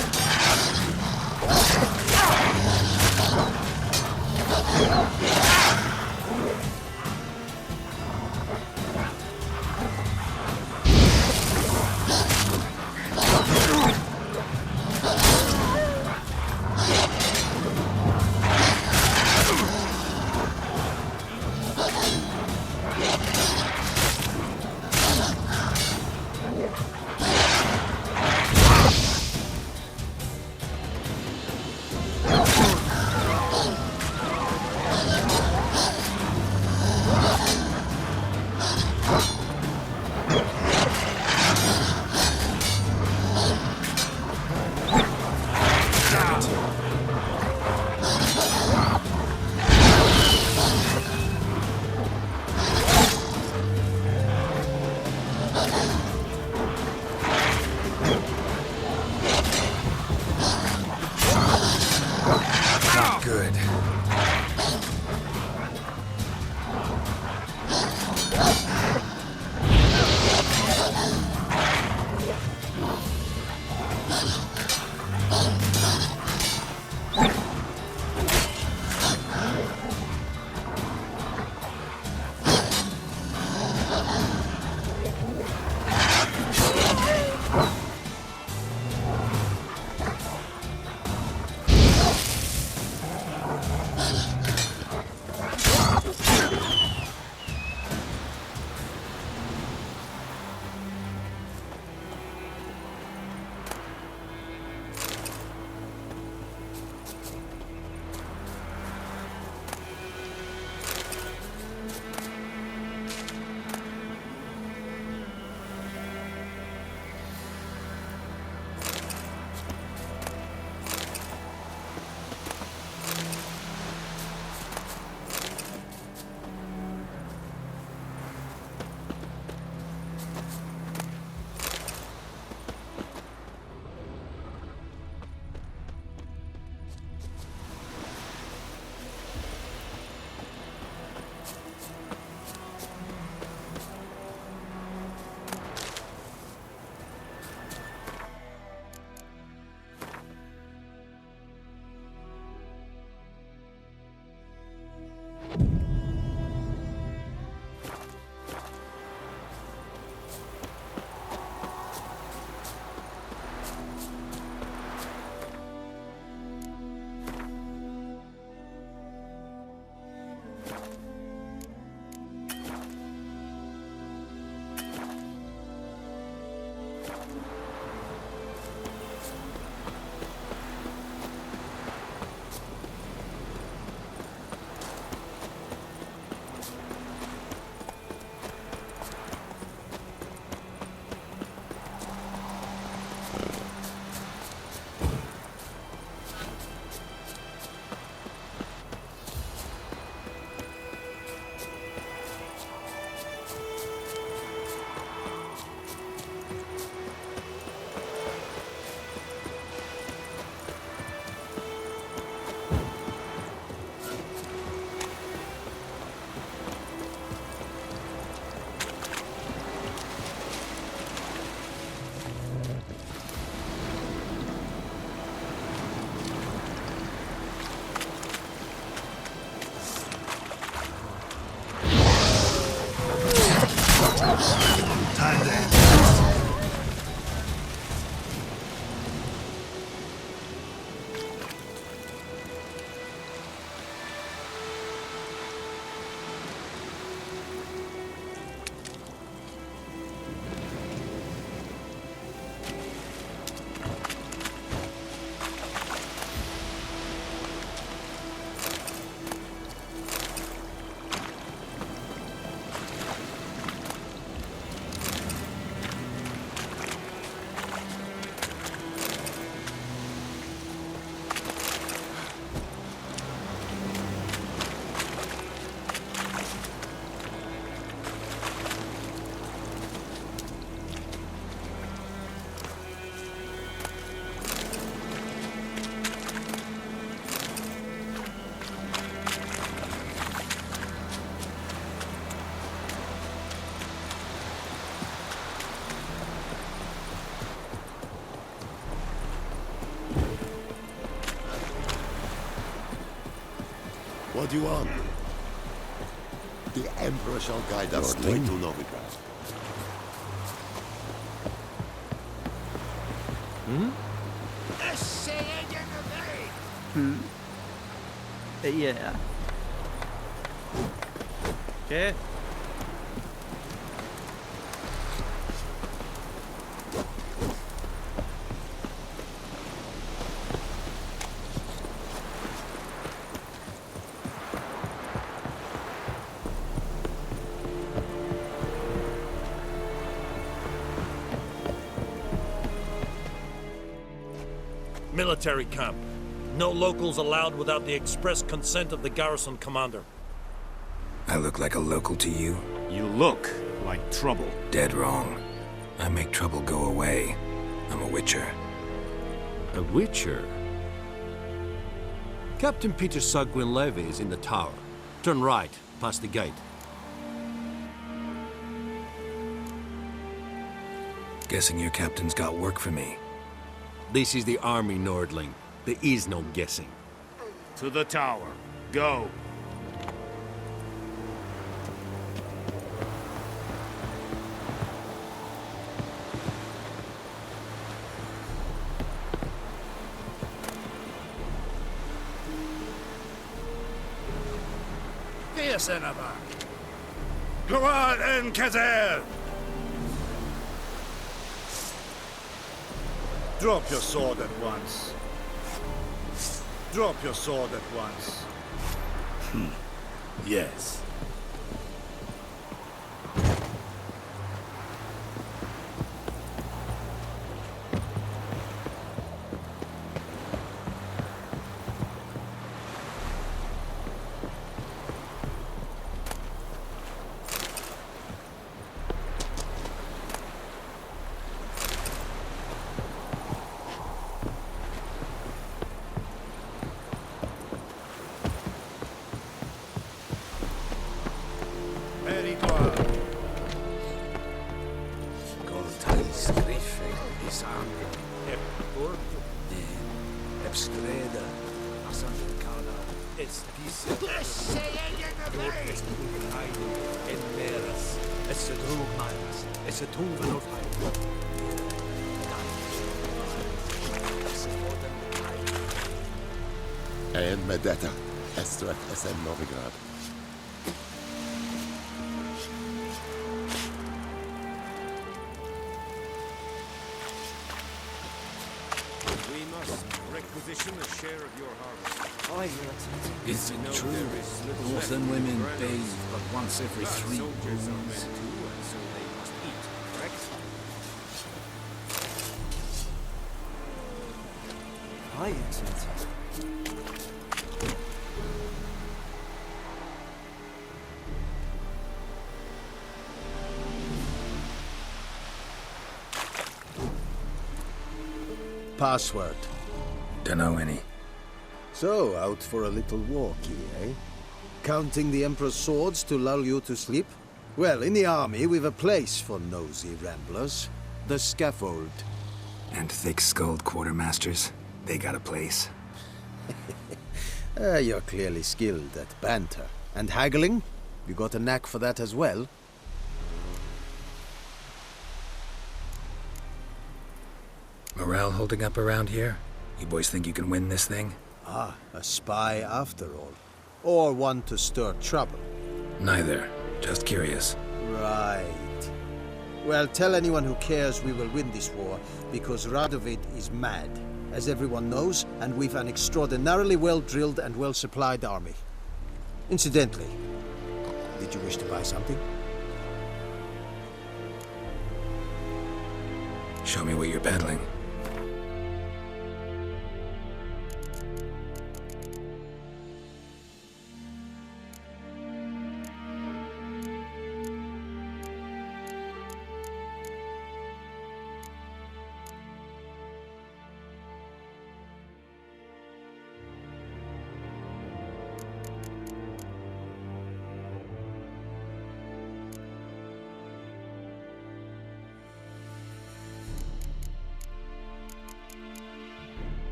Time to end. What do you want? The Emperor shall guide us straight to Novigrad. Yeah. Okay. Military camp. No locals allowed without the express consent of the garrison commander. I look like a local to you? You look like trouble. Dead wrong. I make trouble go away. I'm a witcher. A witcher? Captain Peter Sagwin Levy is in the tower. Turn right, past the gate. Guessing your captain's got work for me. This is the army, Nordling. There is no guessing. To the tower. Go. Go on, Enkazer! Drop your sword at once. Drop your sword at once. Yes. En med detta, Estret SM Novigrad. We must requisition a share of your harvest. Is it true? Northern women bathe but once every 3 moons. Hi, Excellency. Password. Dunno any. So, out for a little walkie, eh? Counting the Emperor's swords to lull you to sleep? Well, in the army, we've a place for nosy ramblers. The scaffold. And thick-skulled quartermasters. They got a place. You're clearly skilled at banter. And haggling? You got a knack for that as well? Morale holding up around here? You boys think you can win this thing? Ah, a spy after all. Or one to stir trouble. Neither. Just curious. Right. Well, tell anyone who cares we will win this war, because Radovid is mad, as everyone knows, and we've an extraordinarily well-drilled and well-supplied army. Incidentally, did you wish to buy something? Show me what you're peddling.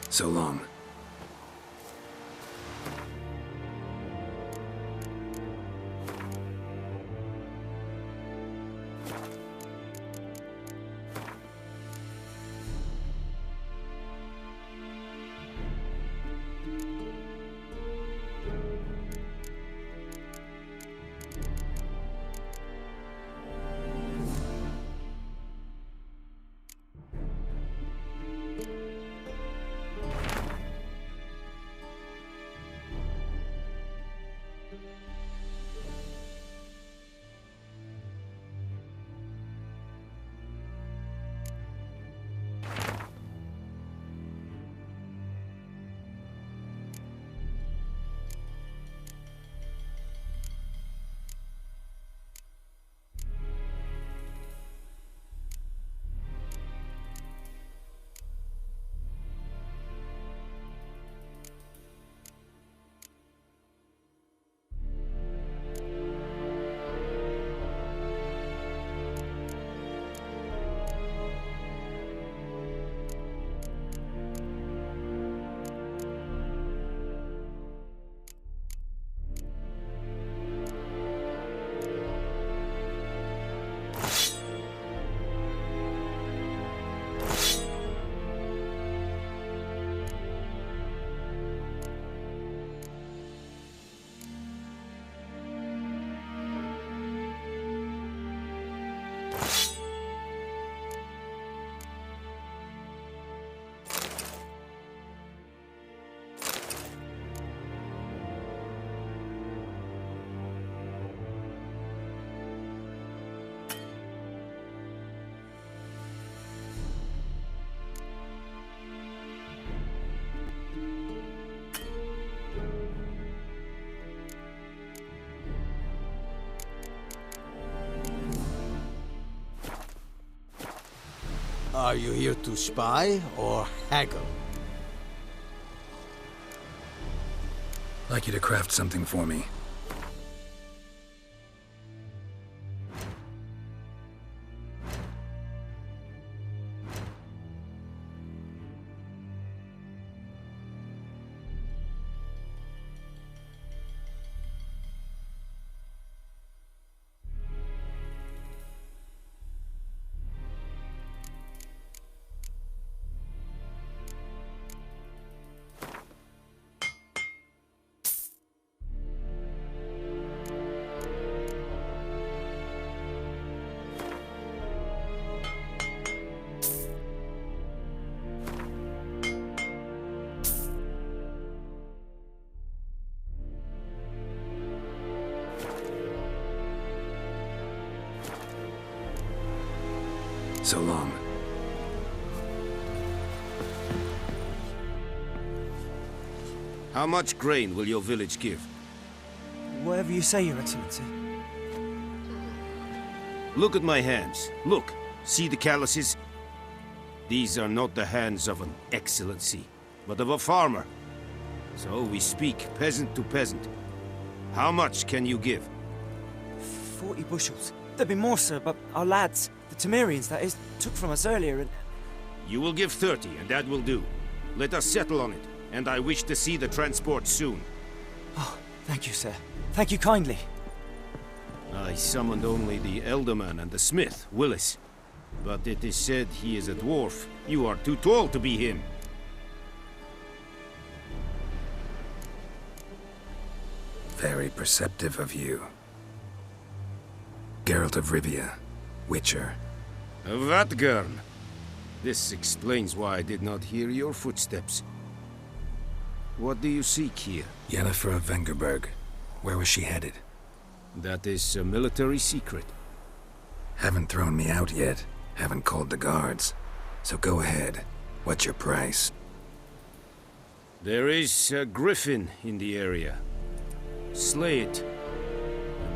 So long. Are you here to spy or haggle? I'd like you to craft something for me. So long. How much grain will your village give? Whatever you say, Your Excellency. Look at my hands. Look. See the calluses? These are not the hands of an excellency, but of a farmer. So we speak peasant to peasant. How much can you give? 40 bushels. There'd be more, sir, but our lads, the Temerians, that is, took from us earlier and... You will give 30, and that will do. Let us settle on it, and I wish to see the transport soon. Oh, thank you, sir. Thank you kindly. I summoned only the Elderman and the smith, Willis. But it is said he is a dwarf. You are too tall to be him. Very perceptive of you. Geralt of Rivia, Witcher. Vatgern. This explains why I did not hear your footsteps. What do you seek here? Yennefer of Vengerberg. Where was she headed? That is a military secret. Haven't thrown me out yet. Haven't called the guards. So go ahead. What's your price? There is a griffin in the area. Slay it.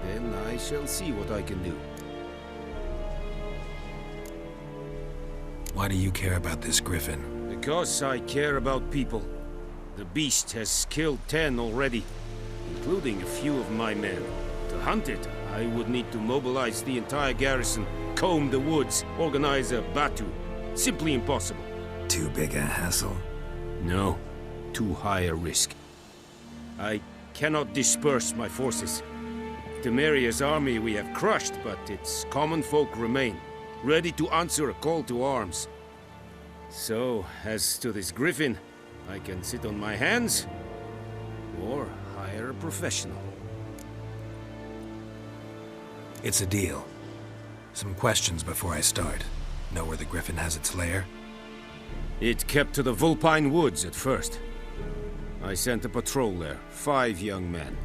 And then I shall see what I can do. Why do you care about this griffin? Because I care about people. The beast has killed 10 already, including a few of my men. To hunt it, I would need to mobilize the entire garrison, comb the woods, organize a batu. Simply impossible. Too big a hassle? No. Too high a risk. I cannot disperse my forces. Temeria's army we have crushed, but its common folk remain, ready to answer a call to arms. So, as to this griffin, I can sit on my hands, or hire a professional. It's a deal. Some questions before I start. Know where the griffin has its lair? It kept to the Vulpine Woods at first. I sent a patrol there, 5 young men.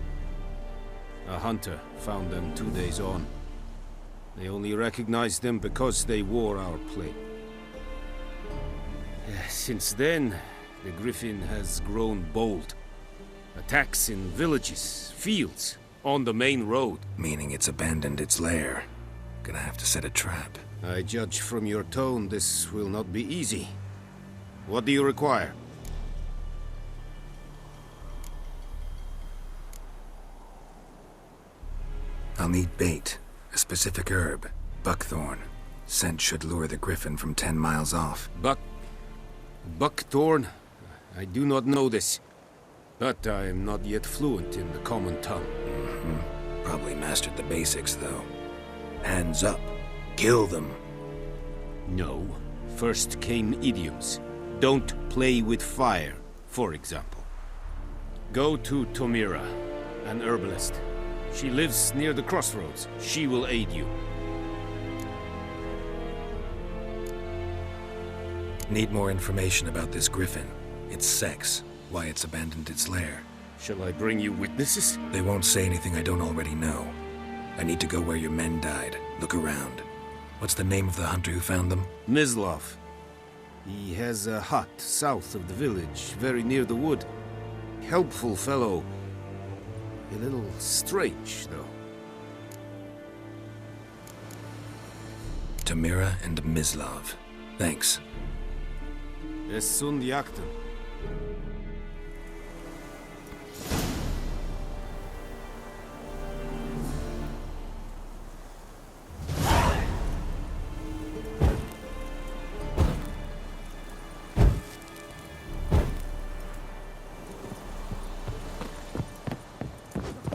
A hunter found them 2 days on. They only recognized them because they wore our plate. Since then, the griffin has grown bold. Attacks in villages, fields, on the main road. Meaning it's abandoned its lair. Gonna have to set a trap. I judge from your tone this will not be easy. What do you require? I'll need bait, a specific herb, buckthorn. Scent should lure the griffin from 10 miles off. Buckthorn? I do not know this. But I am not yet fluent in the common tongue. Probably mastered the basics, though. Hands up. Kill them. No. First came idioms. Don't play with fire, for example. Go to Tomira, an herbalist. She lives near the crossroads. She will aid you. Need more information about this griffin. Its sex, why it's abandoned its lair. Shall I bring you witnesses? They won't say anything I don't already know. I need to go where your men died. Look around. What's the name of the hunter who found them? Mislav. He has a hut south of the village, very near the wood. Helpful fellow. A little strange, though. Tamira and Mislav. Thanks. Es sunt jakten.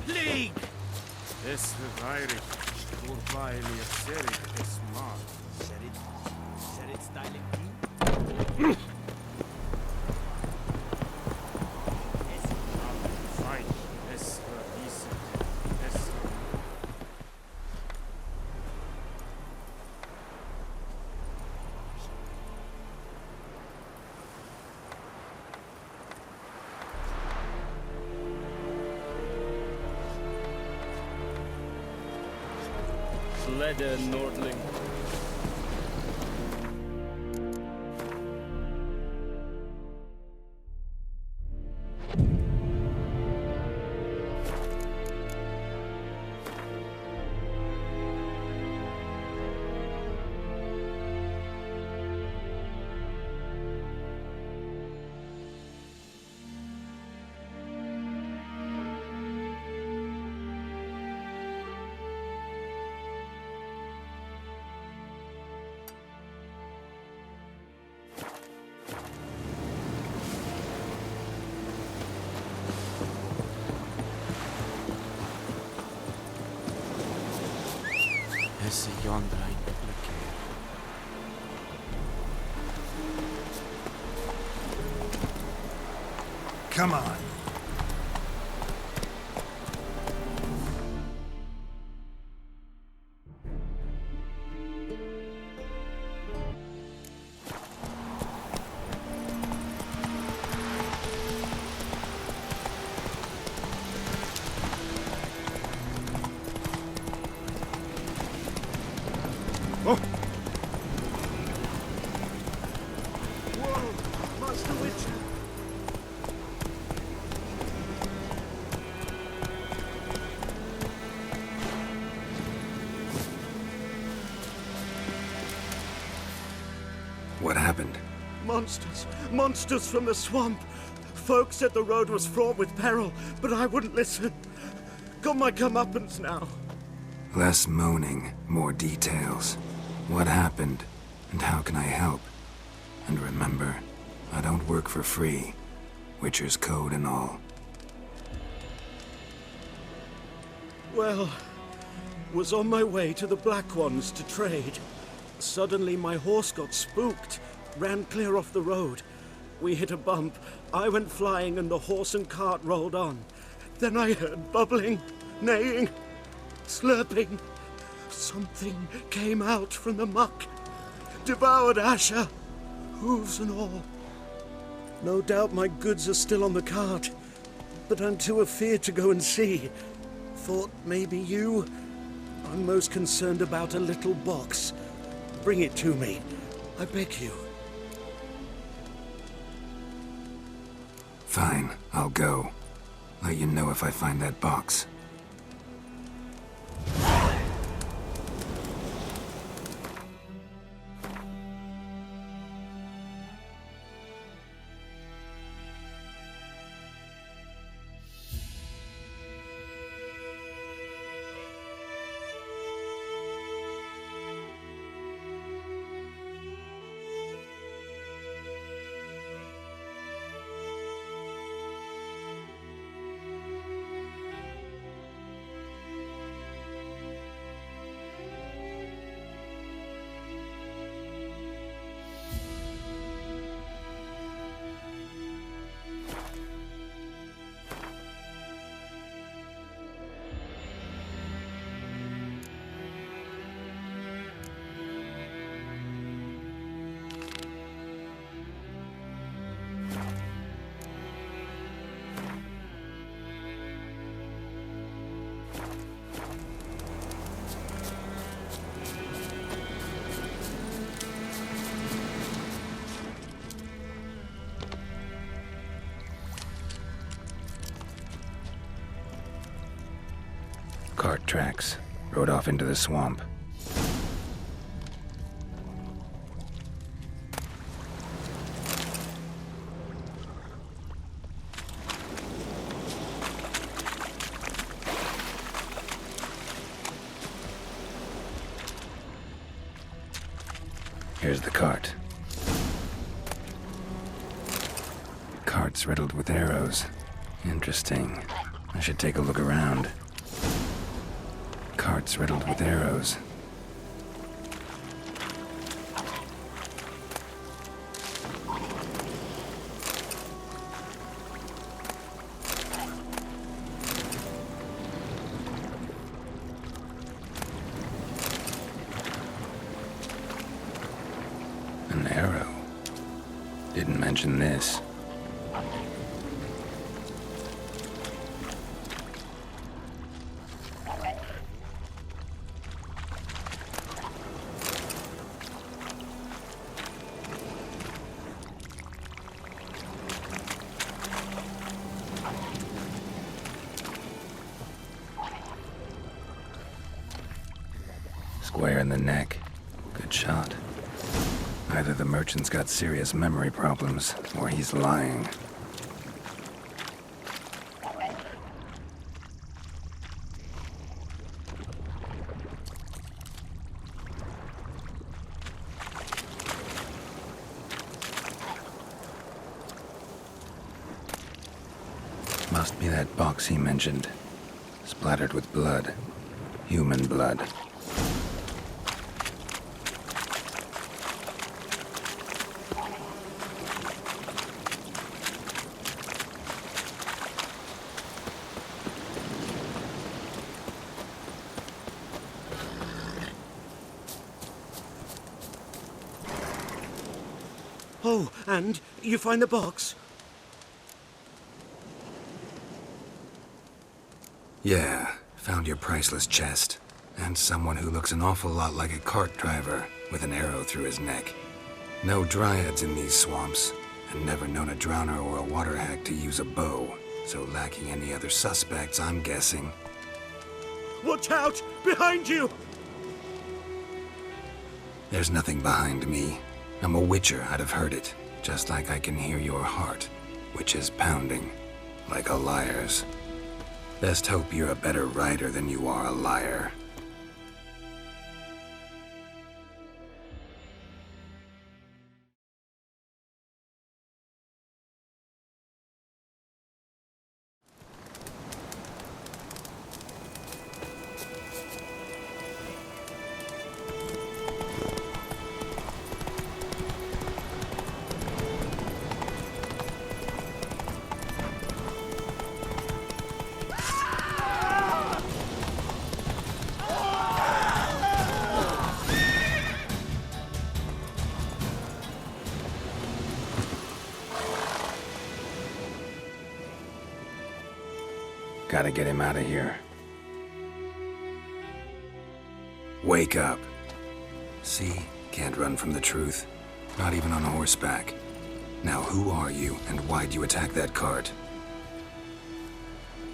League! Es veirig, voorbij serik es maat. Serit styling. Fine, es decent, es... Leder Nordling. se yonder ein blicke. Come on. What happened? Monsters! Monsters from the swamp! Folk said the road was fraught with peril, but I wouldn't listen. Got my comeuppance now. Less moaning, more details. What happened, and how can I help? And remember, I don't work for free. Witcher's code and all. Well, was on my way to the Black Ones to trade. Suddenly my horse got spooked, ran clear off the road. We hit a bump, I went flying and the horse and cart rolled on. Then I heard bubbling, neighing, slurping. Something came out from the muck, devoured Asher, hooves and all. No doubt my goods are still on the cart, but I'm too afeard to go and see. Thought maybe you? I'm most concerned about a little box. Bring it to me, I beg you. Fine, I'll go. Let you know if I find that box. Cart tracks. Rode off into the swamp. Here's the cart. Cart's riddled with arrows. Interesting. I should take a look around. Cart's riddled with arrows. An arrow. Didn't mention this. Square in the neck. Good shot. Either the merchant's got serious memory problems, or he's lying. Must be that box he mentioned. Splattered with blood. Human blood. Oh, and you find the box? Yeah, found your priceless chest. And someone who looks an awful lot like a cart driver with an arrow through his neck. No dryads in these swamps, and never known a drowner or a water hack to use a bow. So lacking any other suspects, I'm guessing. Watch out! Behind you! There's nothing behind me. I'm a witcher, I'd have heard it. Just like I can hear your heart, which is pounding, like a liar's. Best hope you're a better rider than you are a liar. Gotta get him out of here. Wake up. See? Can't run from the truth. Not even on horseback. Now who are you, and why'd you attack that cart?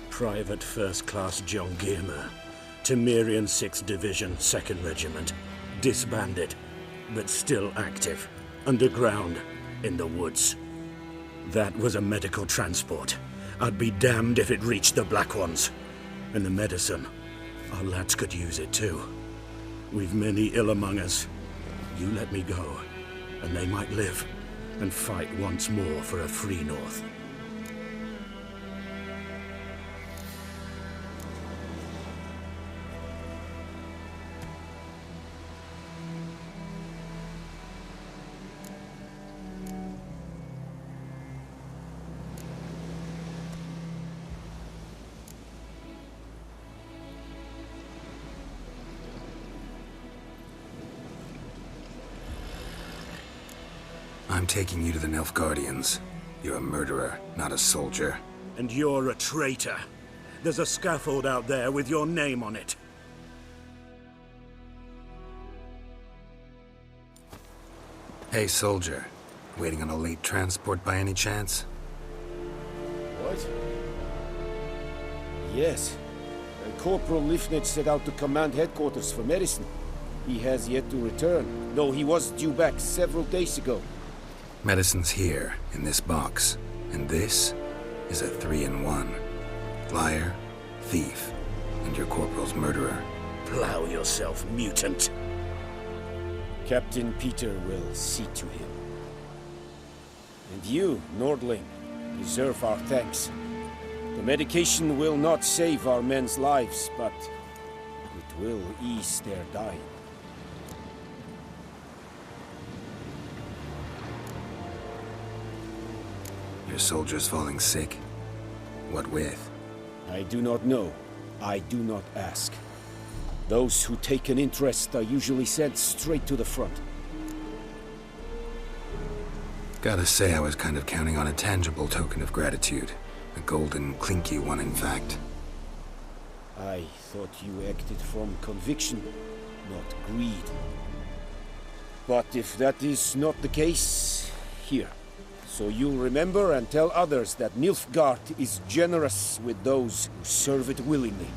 Private First Class John Giermer, Temerian 6th Division, 2nd Regiment. Disbanded, but still active. Underground, in the woods. That was a medical transport. I'd be damned if it reached the Black Ones. And the medicine, our lads could use it too. We've many ill among us. You let me go, and they might live, and fight once more for a free North. I'm taking you to the Nilfgaardians. You're a murderer, not a soldier. And you're a traitor. There's a scaffold out there with your name on it. Hey, soldier. Waiting on a late transport by any chance? What? Yes. Corporal Lifnitz set out to command headquarters for medicine. He has yet to return, though he was due back several days ago. Medicine's here, in this box. And this is a 3-in-1. Liar, thief, and your corporal's murderer. Plow yourself, mutant. Captain Peter will see to him. And you, Nordling, deserve our thanks. The medication will not save our men's lives, but it will ease their dying. Your soldiers falling sick? What with? I do not know. I do not ask. Those who take an interest are usually sent straight to the front. Gotta say, I was kind of counting on a tangible token of gratitude. A golden, clinky one, in fact. I thought you acted from conviction, not greed. But if that is not the case, here. So you'll remember and tell others that Nilfgaard is generous with those who serve it willingly.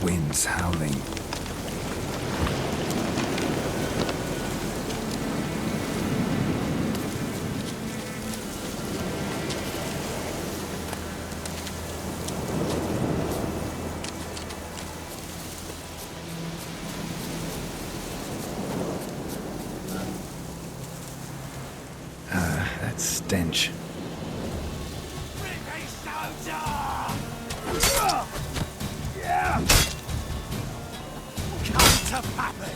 wind's howling. That stench. Come to Pappy!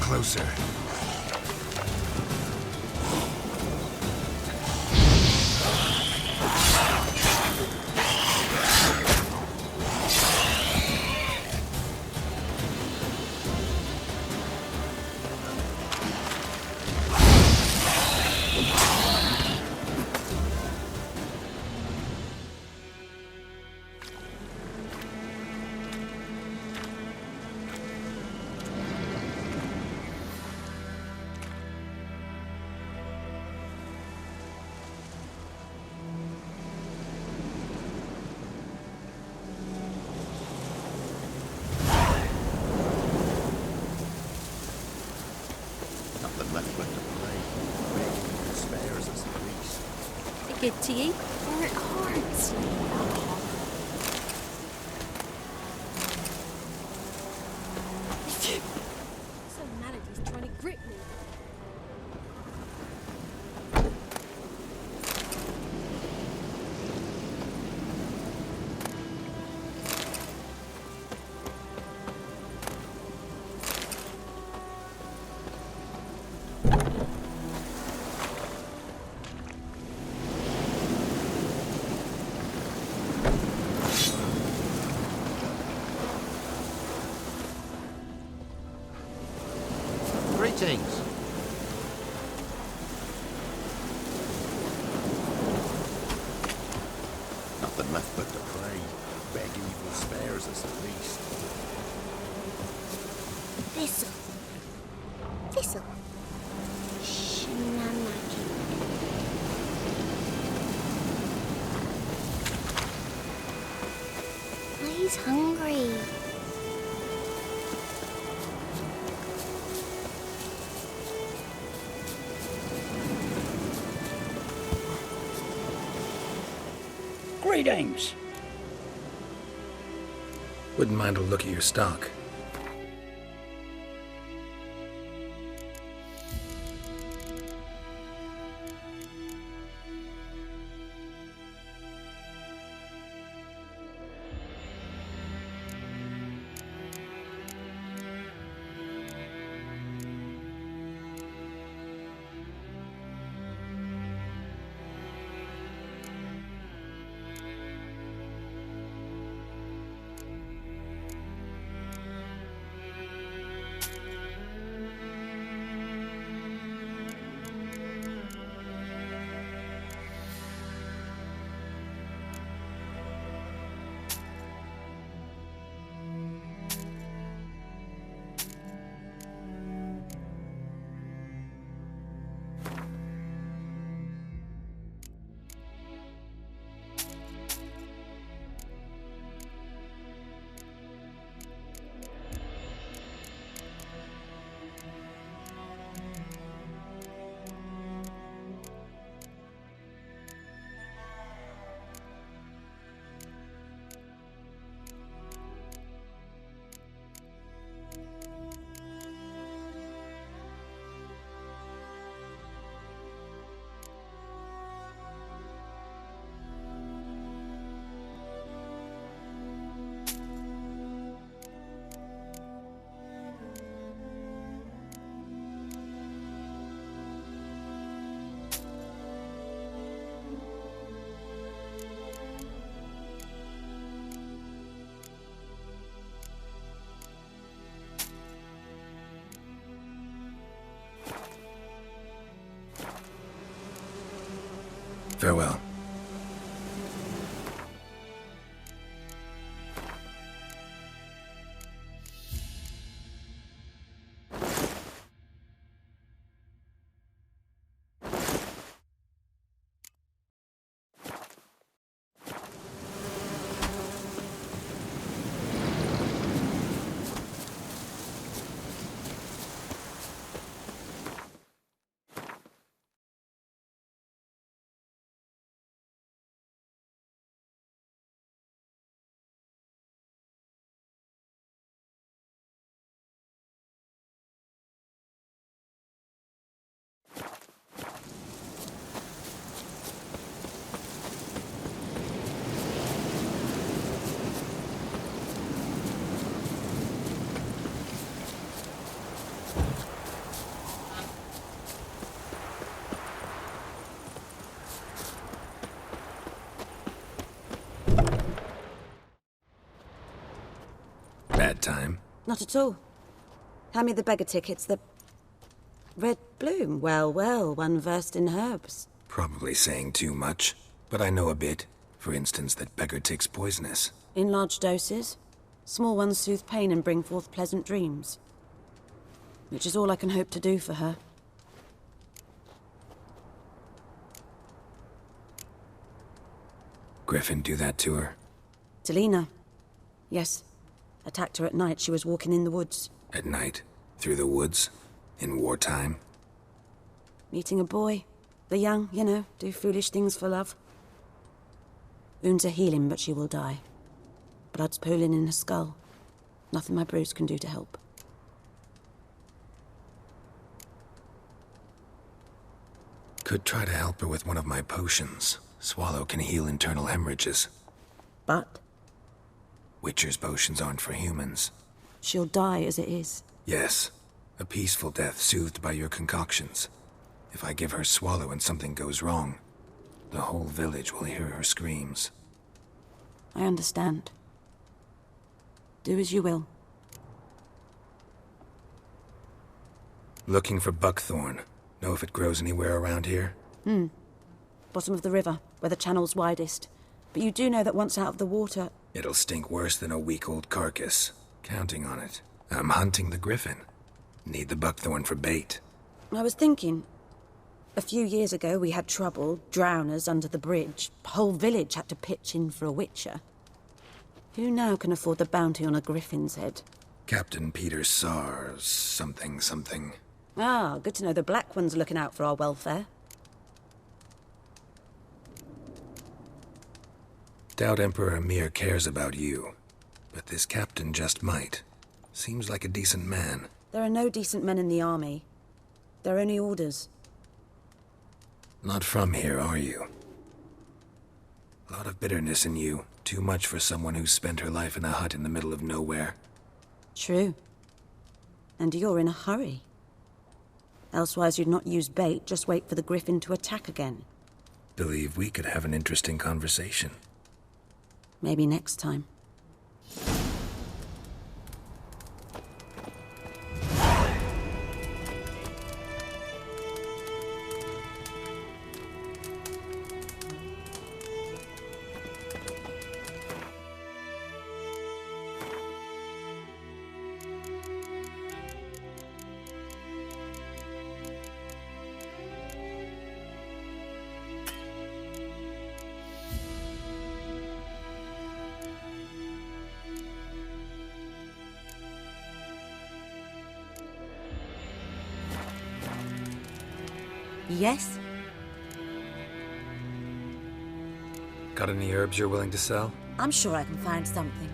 closer. left but to pray. Begging spares us at least. Good to you. Work hard, Slade. Some manager's trying to grip me. Greetings. Nothing left but to pray. Beg evil spares us at least. Thistle. Thistle. Shinamaki. He's hungry. Greetings. Wouldn't mind a look at your stock. Farewell. Bad time? Not at all. Hand me the beggar tickets, the red bloom. Well, well, one versed in herbs. Probably saying too much, but I know a bit. For instance, that beggar tick's poisonous. In large doses. Small ones soothe pain and bring forth pleasant dreams. Which is all I can hope to do for her. Griffin do that to her? Delina. Yes. Attacked her at night. She was walking in the woods. At night? Through the woods? In wartime? Meeting a boy. The young, you know, do foolish things for love. Wounds are healing, but she will die. Blood's pooling in her skull. Nothing my bruise can do to help. Could try to help her with one of my potions. Swallow can heal internal hemorrhages. But? Witcher's potions aren't for humans. She'll die as it is. Yes. A peaceful death soothed by your concoctions. If I give her Swallow and something goes wrong, the whole village will hear her screams. I understand. Do as you will. Looking for buckthorn. Know if it grows anywhere around here? Bottom of the river, where the channel's widest. But you do know that once out of the water... It'll stink worse than a week-old carcass. Counting on it. I'm hunting the griffin. Need the buckthorn for bait. I was thinking... A few years ago we had trouble, drowners under the bridge. Whole village had to pitch in for a witcher. Who now can afford the bounty on a griffin's head? Captain Peter Sars... something. Ah, good to know the Black One's looking out for our welfare. Doubt Emperor Emir cares about you. But this captain just might. Seems like a decent man. There are no decent men in the army. They're only orders. Not from here, are you? A lot of bitterness in you. Too much for someone who's spent her life in a hut in the middle of nowhere. True. And you're in a hurry. Elsewise you'd not use bait, just wait for the griffin to attack again. Believe we could have an interesting conversation. Maybe next time. Yes? Got any herbs you're willing to sell? I'm sure I can find something.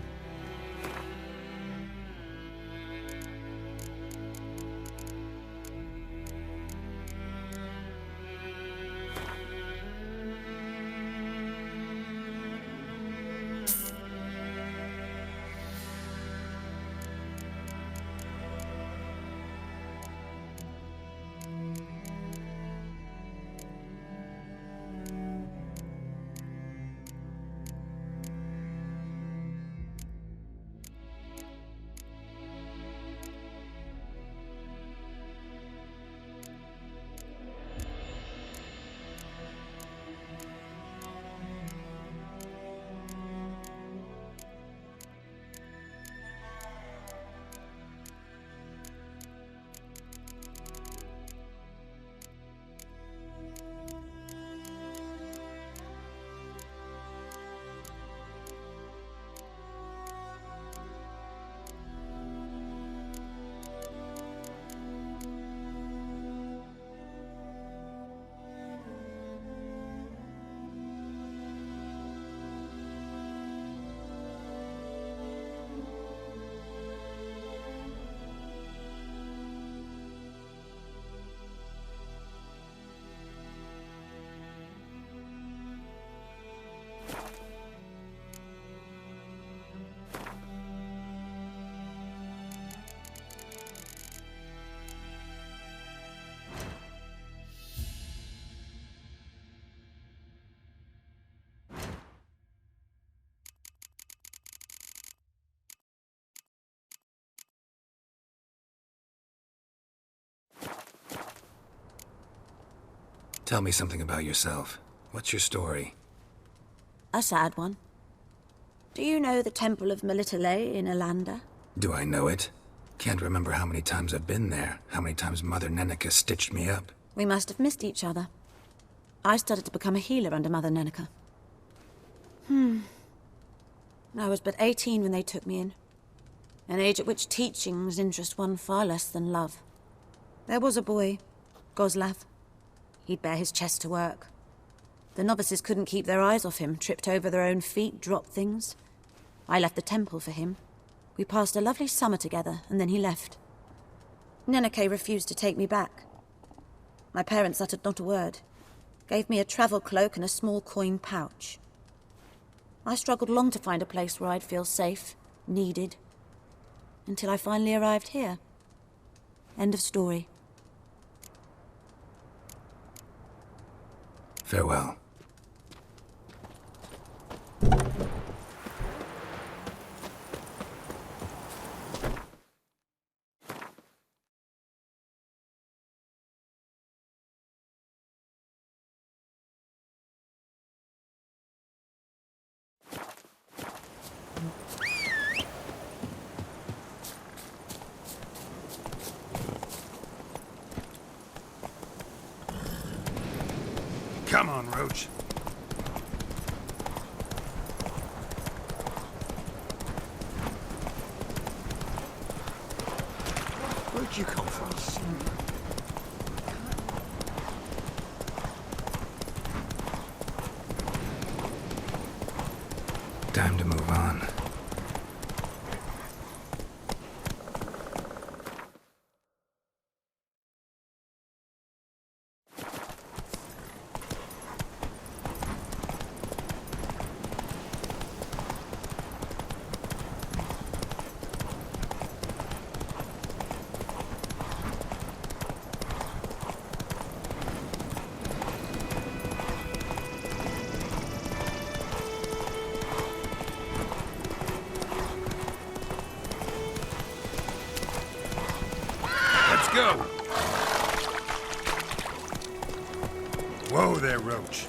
Tell me something about yourself. What's your story? A sad one. Do you know the Temple of Melitele in Alanda? Do I know it? Can't remember how many times I've been there, how many times Mother Neneka stitched me up. We must have missed each other. I started to become a healer under Mother Neneka. I was but 18 when they took me in. An age at which teachings interest one far less than love. There was a boy, Goslav. He'd bare his chest to work. The novices couldn't keep their eyes off him, tripped over their own feet, dropped things. I left the temple for him. We passed a lovely summer together, and then he left. Neneke refused to take me back. My parents uttered not a word. Gave me a travel cloak and a small coin pouch. I struggled long to find a place where I'd feel safe, needed, until I finally arrived here. End of story. Farewell. Come on, Roach. Where'd you come from? Time to move on. Go! Whoa there, Roach.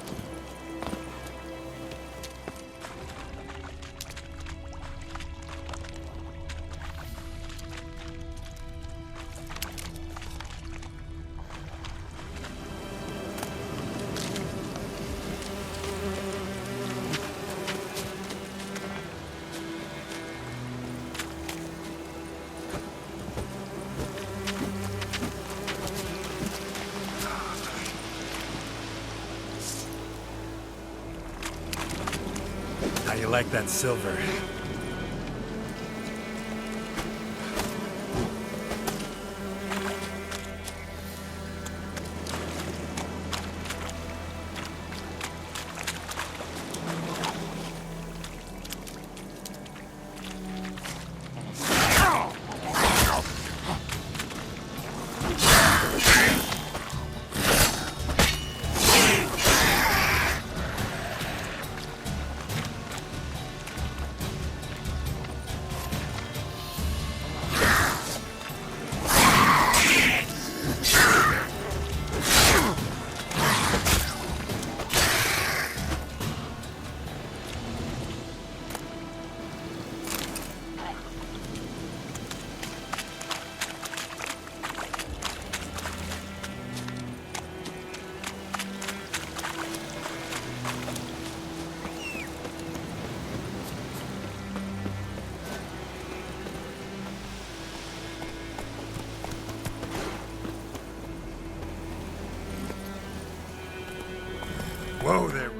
How you like that silver? Whoa there.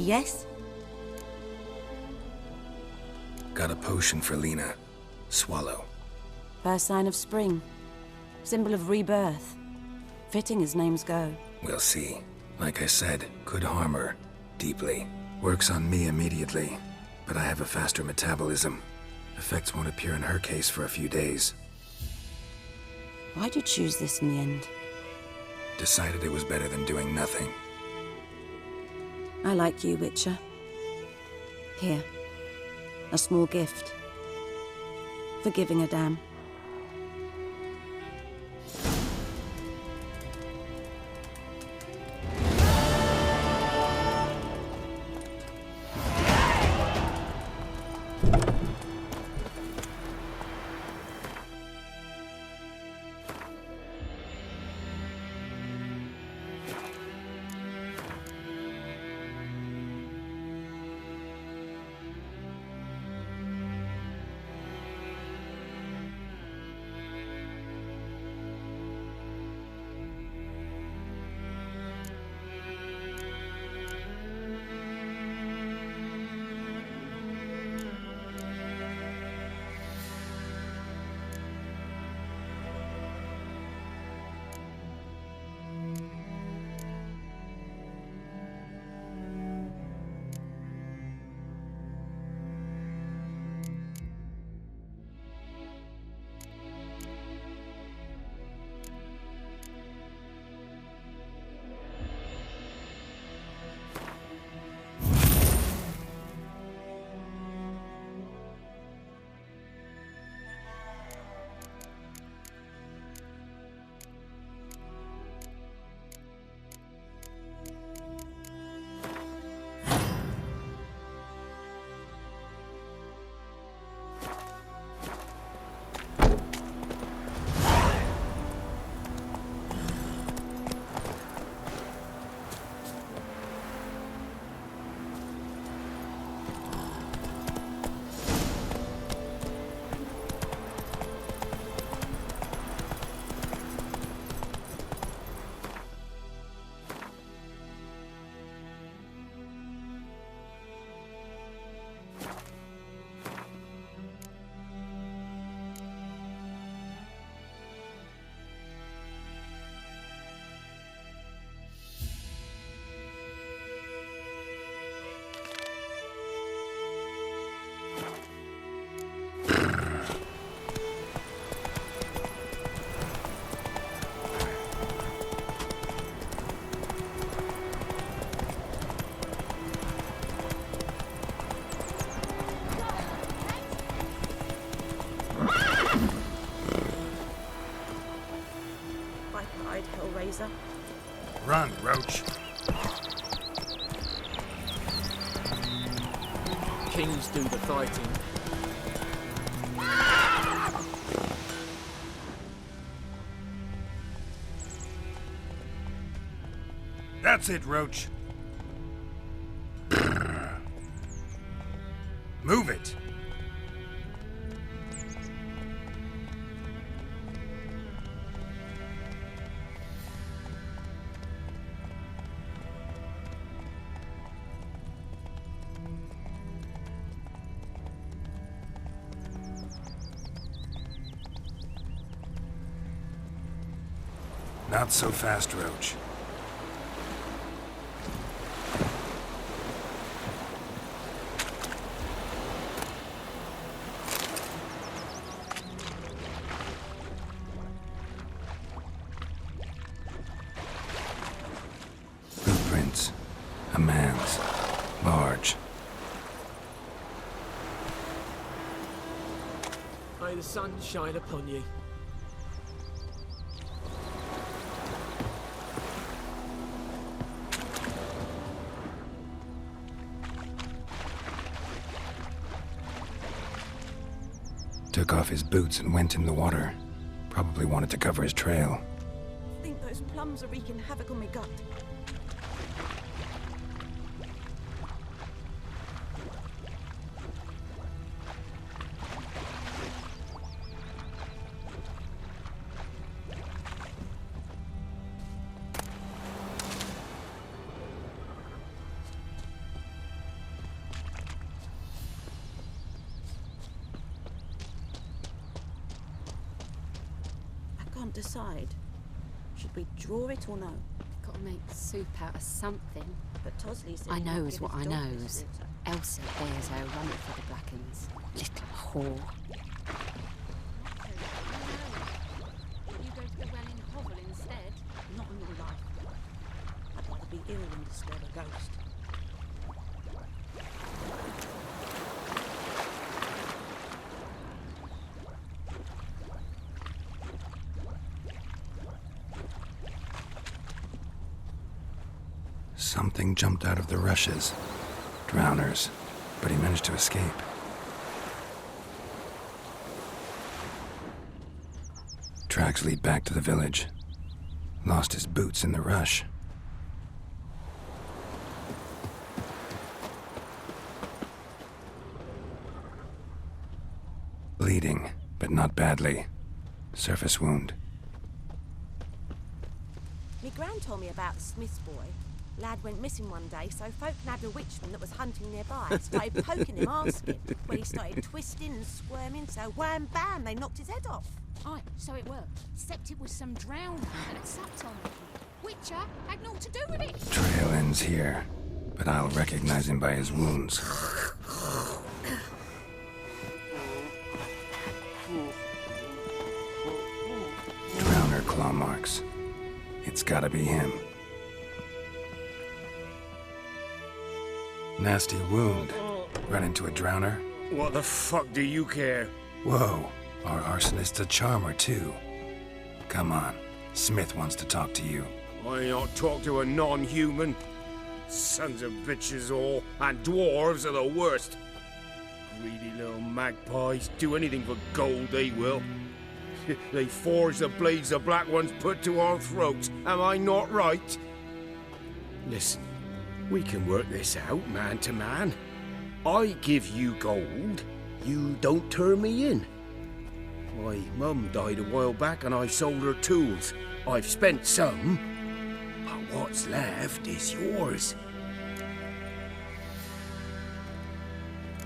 Yes? Got a potion for Lena. Swallow. First sign of spring. Symbol of rebirth. Fitting as names go. We'll see. Like I said, could harm her. Deeply. Works on me immediately, but I have a faster metabolism. Effects won't appear in her case for a few days. Why'd you choose this in the end? Decided it was better than doing nothing. I like you, Witcher. Here. A small gift. For giving a damn. Hellraiser. Run, Roach. Kings do the fighting. That's it, Roach. Move it. Not so fast, Roach. Footprints. A man's. Large. May the sun shine upon you. Took off his boots and went in the water. Probably wanted to cover his trail. I think those plums are wreaking havoc on my gut. can't decide. Should we draw it or no? Gotta make soup out of something. But Tosley said I he might knows knows give what his I dog knows. this water. Elsa bears her run for the Blackens. Little whore. You go to the well in Hovel instead. Not on your life. I'd rather be ill than disturb a ghost. Something jumped out of the rushes. Drowners. But he managed to escape. Tracks lead back to the village. Lost his boots in the rush. Bleeding, but not badly. Surface wound. Me gran told me about the Smith's boy. Lad went missing one day, so folk nabbed a witchman that was hunting nearby and started poking him, asking. Well, he started twisting and squirming, so wham bam, they knocked his head off. Aye, so it were. Except it was some drowned that had supped on him. Witcher had naught to do with it. Trail ends here, but I'll recognize him by his wounds. Drowner claw marks. It's gotta be him. Nasty wound. Run into a drowner? What the fuck do you care? Whoa, our arsonist's a charmer too. Come on, Smith wants to talk to you. I not talk to a non-human. Sons of bitches all, and dwarves are the worst. Greedy little magpies, do anything for gold, they will. They forge the blades the Black Ones put to our throats, am I not right? Listen, we can work this out, man to man. I give you gold, you don't turn me in. My mum died a while back and I sold her tools. I've spent some, but what's left is yours.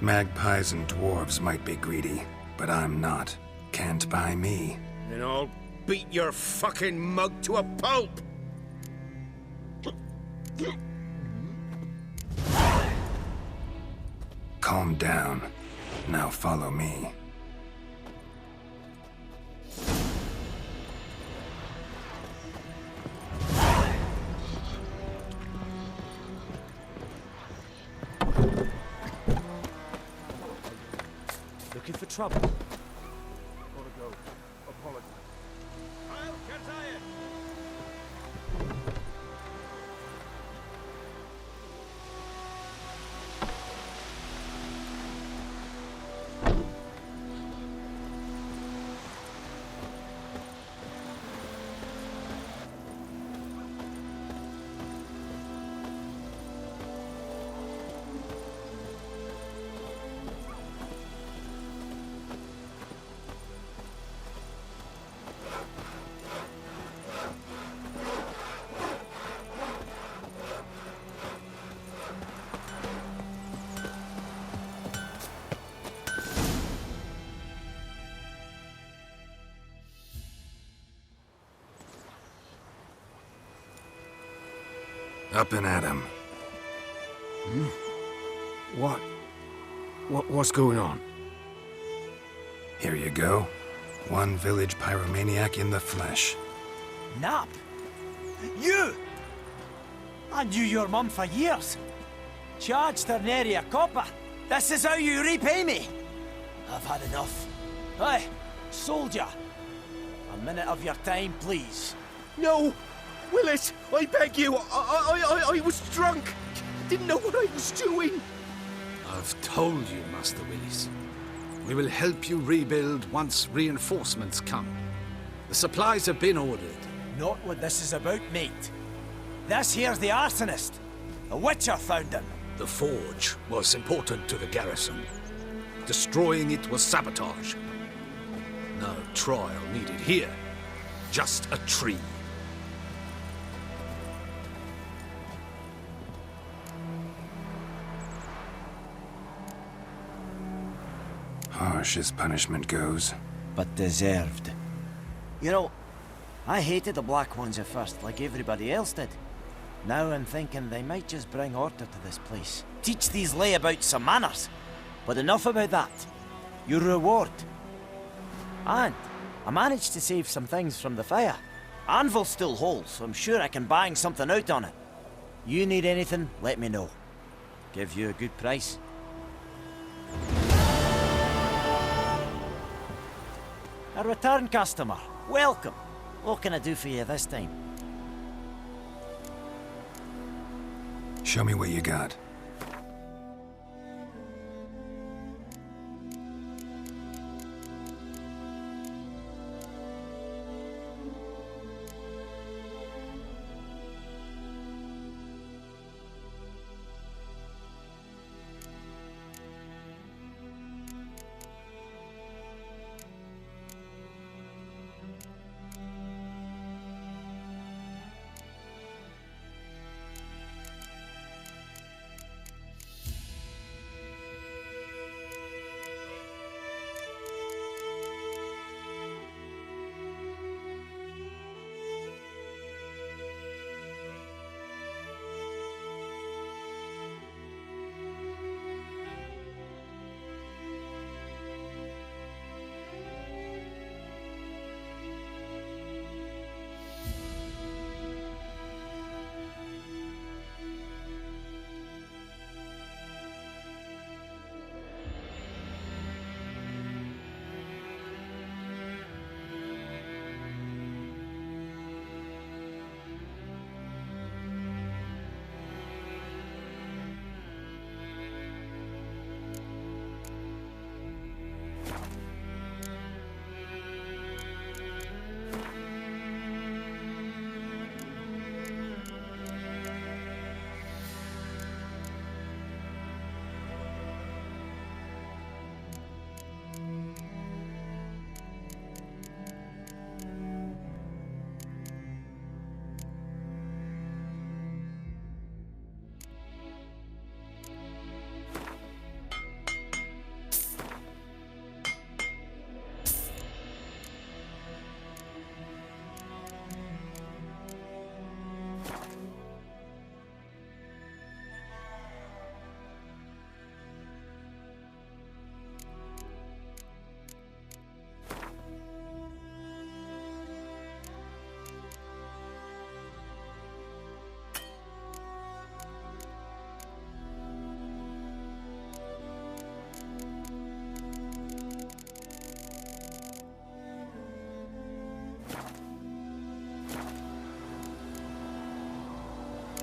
Magpies and dwarves might be greedy, but I'm not. Can't buy me. Then I'll beat your fucking mug to a pulp! Calm down. Now follow me. Looking for trouble? Gotta go. Apologize. Up and at him. What's going on? Here you go. One village pyromaniac in the flesh. Nap? You? I knew your mum for years. Charged her nary a copper. This is how you repay me. I've had enough. Hey, soldier. A minute of your time, please. No! Willis, I beg you, I was drunk. Didn't know what I was doing. I've told you, Master Willis. We will help you rebuild once reinforcements come. The supplies have been ordered. Not what this is about, mate. This here's the arsonist. A witcher found him. The forge was important to the garrison. Destroying it was sabotage. No trial needed here. Just a tree. Harsh as punishment goes. But deserved. You know, I hated the Black Ones at first, like everybody else did. Now I'm thinking they might just bring order to this place. Teach these layabouts some manners. But enough about that. Your reward. And I managed to save some things from the fire. Anvil still holds, so I'm sure I can bang something out on it. You need anything, let me know. Give you a good price. A return customer. Welcome. What can I do for you this time? Show me what you got.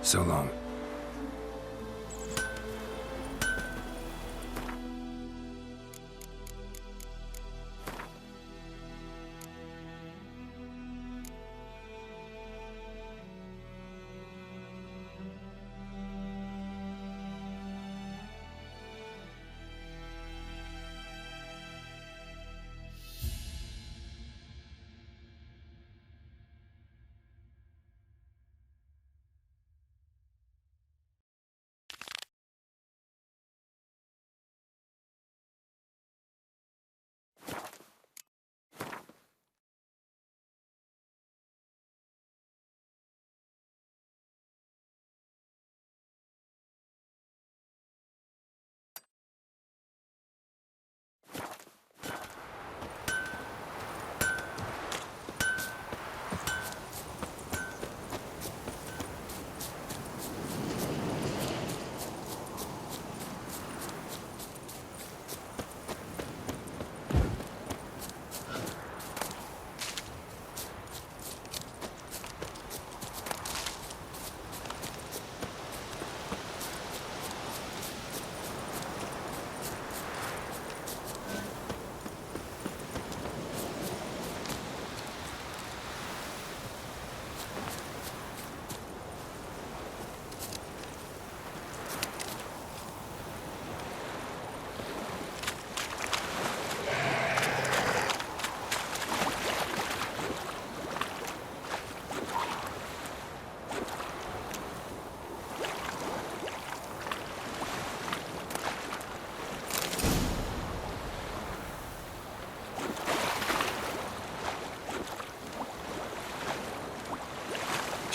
So long.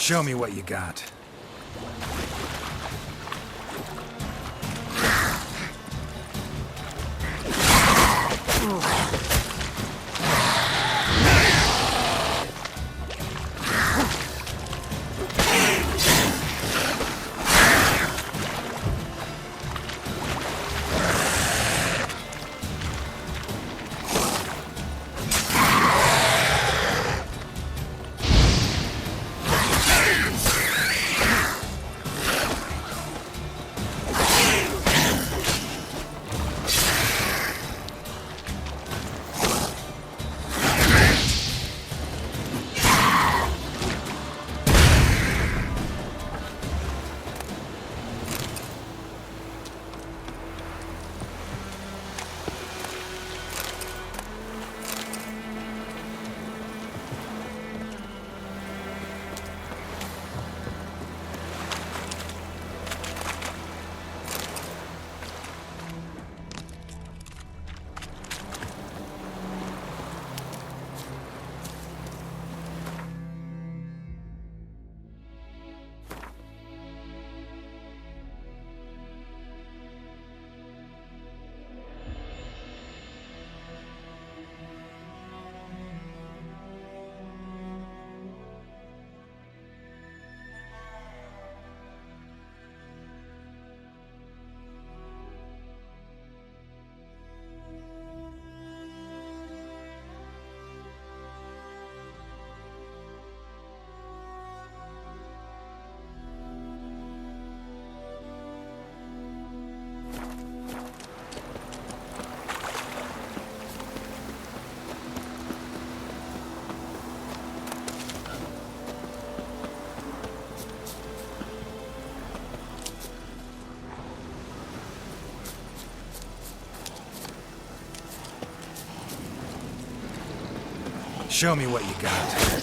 Show me what you got. Show me what you got.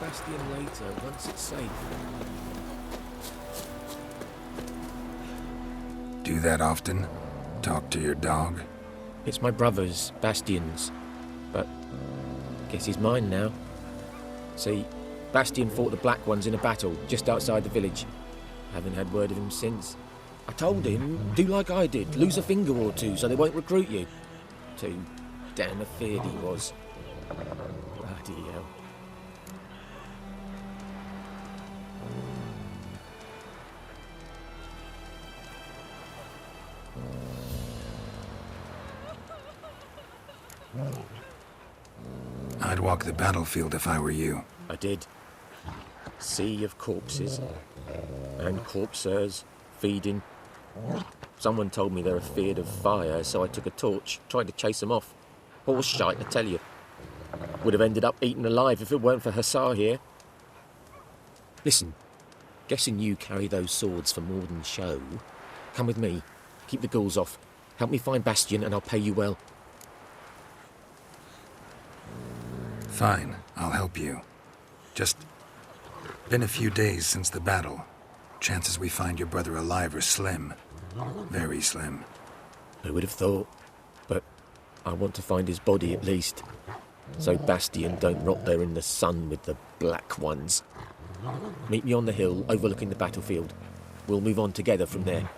Bastion later, once it's safe. Do that often? Talk to your dog? It's my brother's, Bastion's. But guess he's mine now. See, Bastion fought the Black Ones in a battle just outside the village. Haven't had word of him since. I told him, do like I did, lose a finger or two so they won't recruit you. Too damn afeard he was. Bloody hell. I'd walk the battlefield if I were you. I did. Sea of corpses. And corpsers feeding. Someone told me they're afeard of fire, so I took a torch, tried to chase them off. Horse shite, I tell you. Would have ended up eaten alive if it weren't for Hussar here. Listen, guessing you carry those swords for more than show. Come with me. Keep the ghouls off. Help me find Bastion and I'll pay you well. Fine, I'll help you. Just been a few days since the battle. Chances we find your brother alive are slim. Very slim. Who would have thought? But I want to find his body at least. So Bastion don't rot there in the sun with the Black Ones. Meet me on the hill overlooking the battlefield. We'll move on together from there.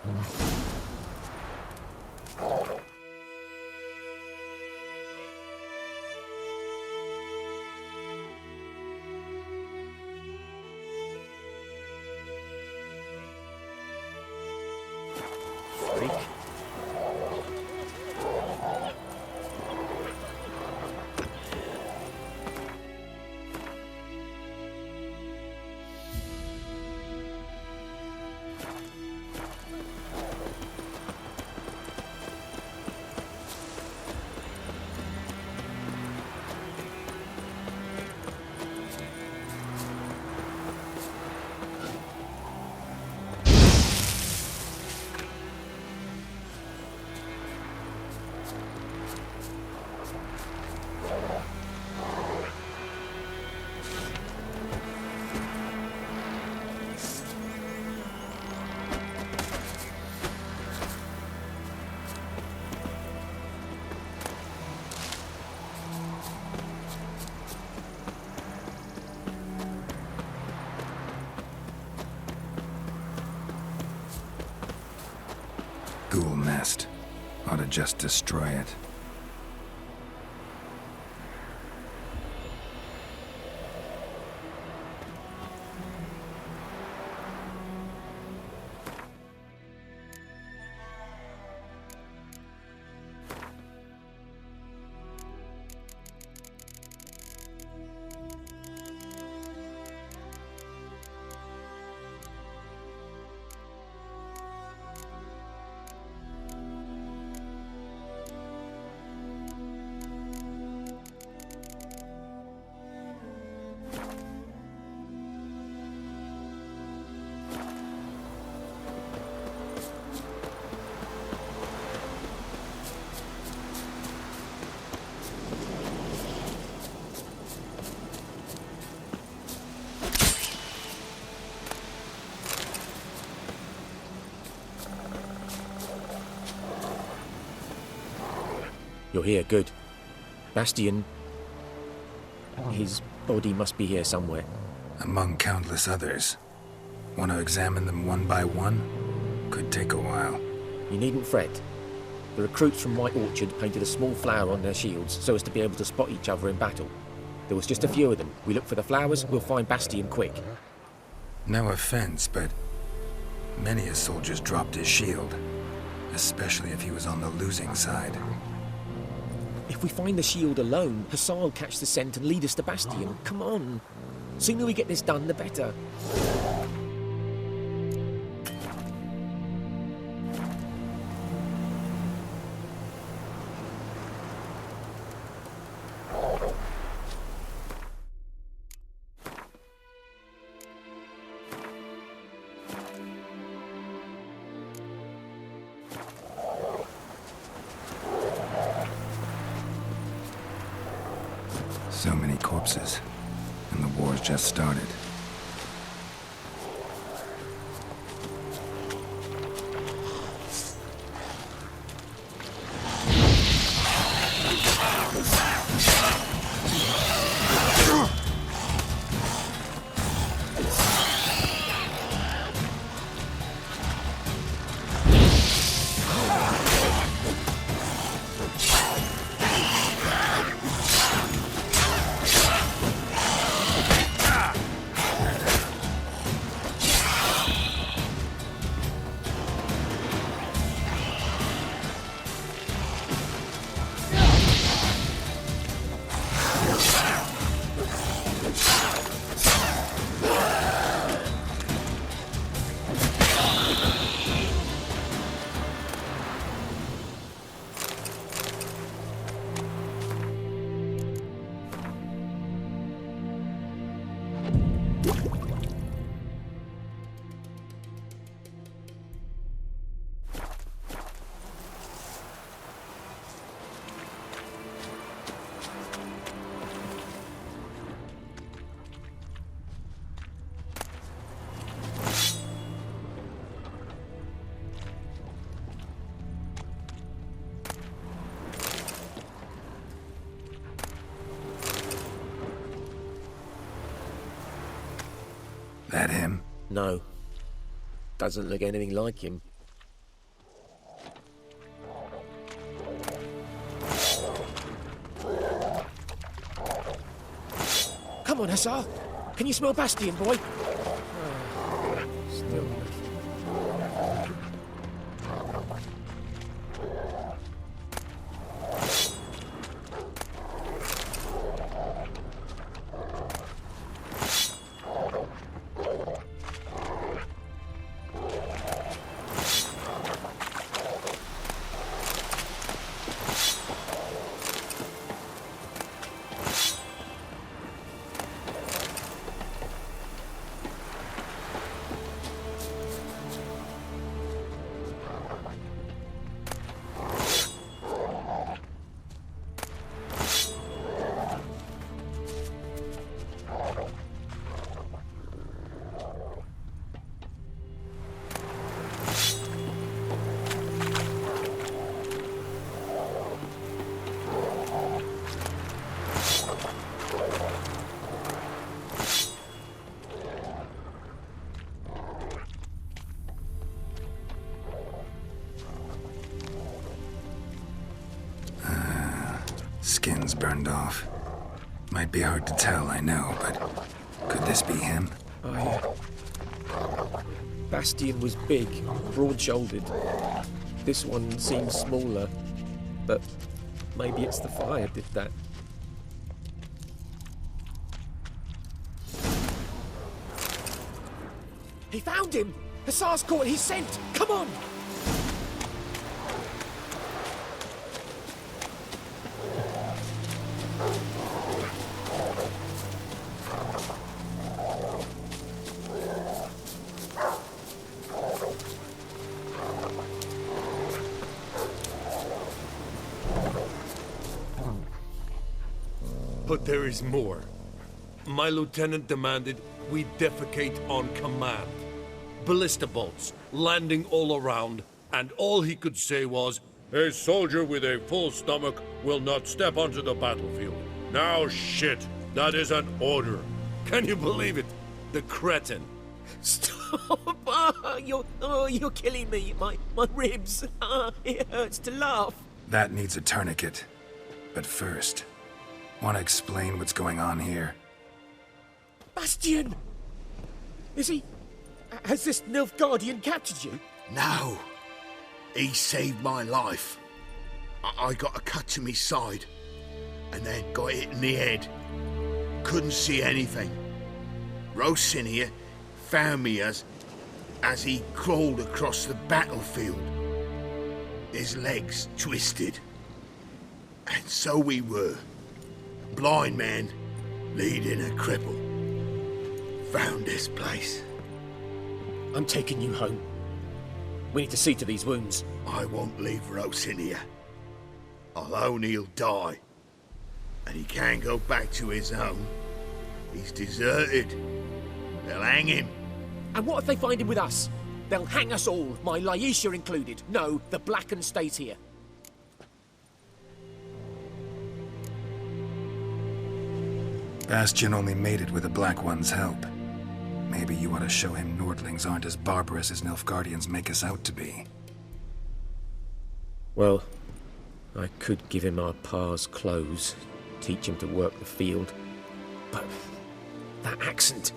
Ghoul nest. Ought to just destroy it. You're here, good. Bastion... his body must be here somewhere. Among countless others. Want to examine them one by one? Could take a while. You needn't fret. The recruits from White Orchard painted a small flower on their shields so as to be able to spot each other in battle. There was just a few of them. We look for the flowers, we'll find Bastion quick. No offense, but many a soldier's dropped his shield. Especially if he was on the losing side. If we find the shield alone, Hussar will catch the scent and lead us to Bastion. Come on. Sooner we get this done, the better. So many corpses. And the war's just started. That him? No. Doesn't look anything like him. Come on, Hussar. Can you smell Bastion, boy? Still. Skin's burned off. Might be hard to tell, I know, but could this be him? Oh, yeah. Bastion was big, broad-shouldered. This one seems smaller, but maybe it's the fire did that. He found him! Hussar's caught his scent! Come on! But there is more. My lieutenant demanded we defecate on command. Ballista bolts, landing all around, and all he could say was, "A soldier with a full stomach will not step onto the battlefield." Now shit, that is an order. Can you believe it? The cretin. Stop! You're killing me. My ribs. It hurts to laugh. That needs a tourniquet. But first, want to explain what's going on here? Bastion! Is he... Has this Nilfgaardian captured you? No. He saved my life. I got a cut to my side, and then got hit in the head. Couldn't see anything. Rosinia found me as he crawled across the battlefield. His legs twisted. And so we were. Blind man leading a cripple. Found this place. I'm taking you home. We need to see to these wounds. I won't leave Rosinia. I'll own he'll die. And he can go back to his own. He's deserted. They'll hang him. And what if they find him with us? They'll hang us all, my Laisha included. No, the Blacken stays here. Bastion only made it with the Black One's help. Maybe you ought to show him Nordlings aren't as barbarous as Nilfgaardians make us out to be. Well, I could give him our pa's clothes, teach him to work the field. But that accent...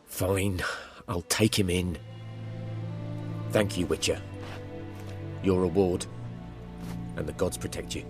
Fine, I'll take him in. Thank you, Witcher. Your reward, and the gods protect you.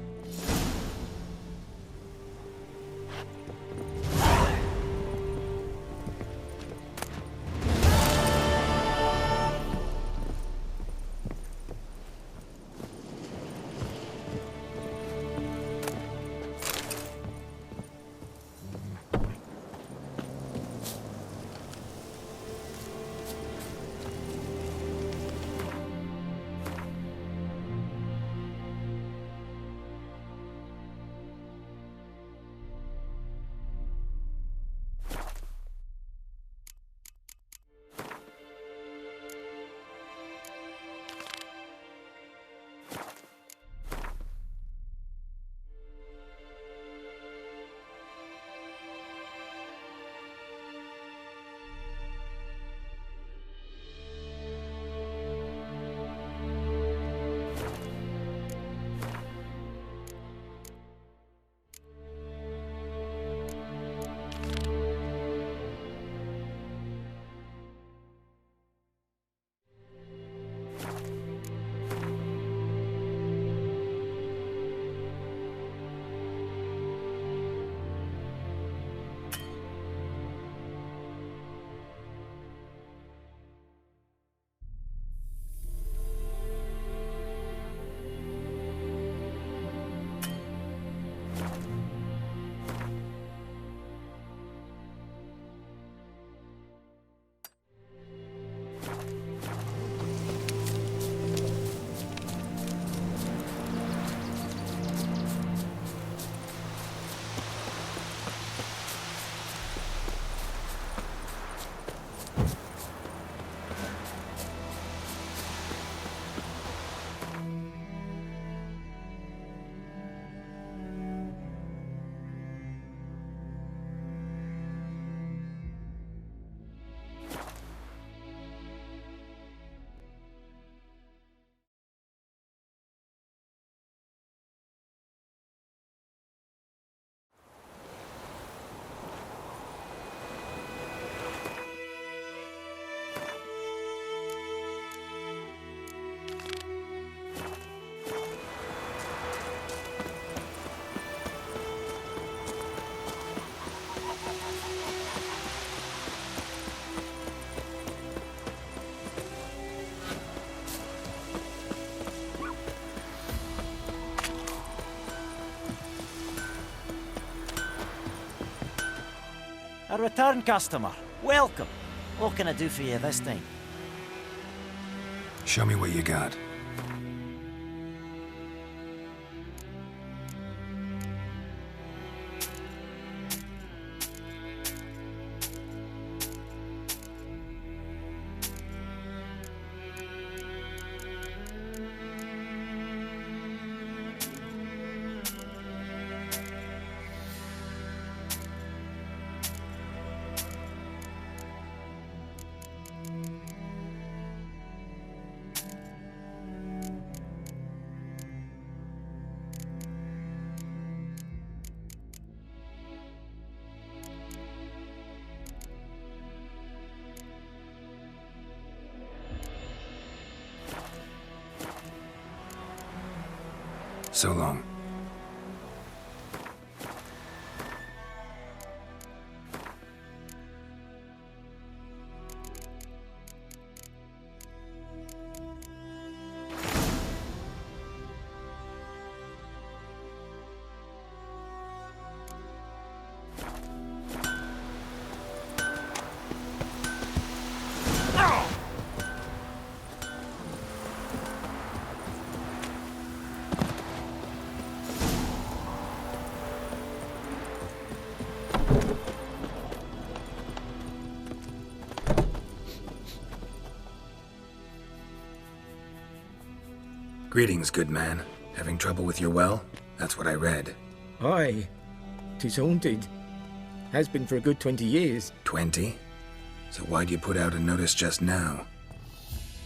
A return customer. Welcome. What can I do for you this time? Show me what you got. So long. Greetings, good man. Having trouble with your well? That's what I read. Aye. 'Tis haunted. Has been for a good 20 years. 20? So why'd you put out a notice just now?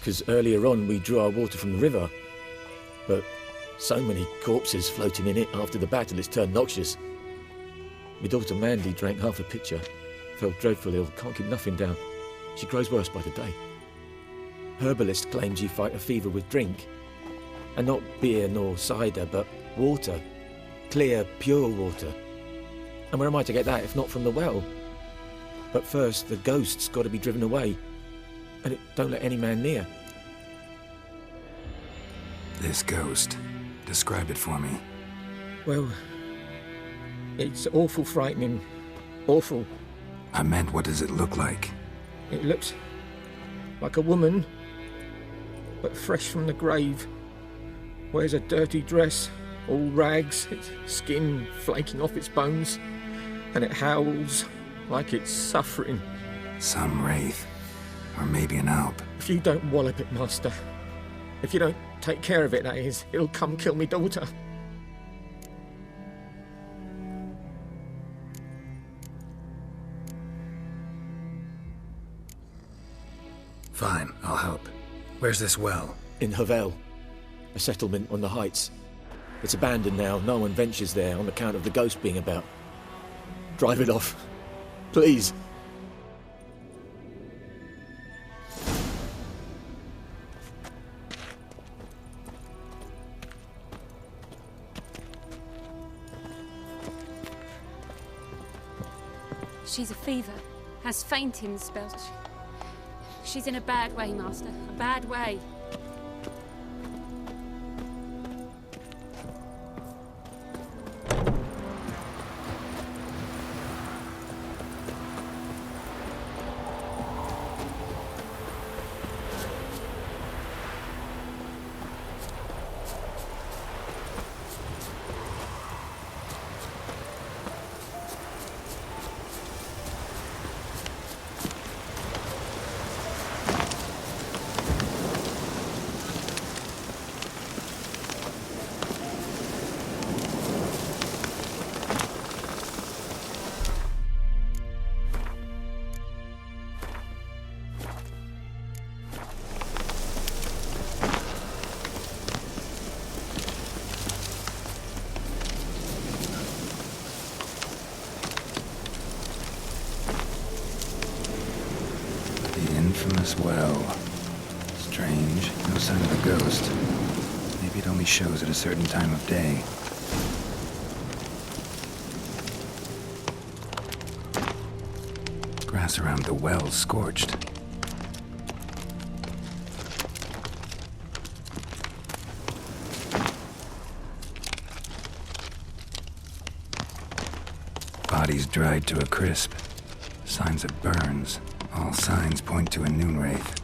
'Cause earlier on we drew our water from the river. But so many corpses floating in it after the battle it's turned noxious. My daughter Mandy drank half a pitcher. Felt dreadful ill, can't keep nothing down. She grows worse by the day. Herbalist claims you fight a fever with drink. And not beer nor cider, but water. Clear, pure water. And where am I to get that if not from the well? But first, the ghost's got to be driven away. And it don't let any man near. This ghost. Describe it for me. Well, it's awful frightening. Awful. I meant, what does it look like? It looks like a woman, but fresh from the grave. Wears a dirty dress, all rags, its skin flaking off its bones, and it howls like it's suffering. Some wraith. Or maybe an alp. If you don't wallop it, Master, if you don't take care of it, that is, it'll come kill me daughter. Fine, I'll help. Where's this well? In Havel, a settlement on the heights. It's abandoned now, no one ventures there on account of the ghost being about. Drive it off, please. She's a fever, has fainting spells. She's in a bad way, Master. A bad way. Infamous well. Strange, no sign of a ghost. Maybe it only shows at a certain time of day. Grass around the well scorched. Bodies dried to a crisp. Signs of burns. All signs point to a noon wraith.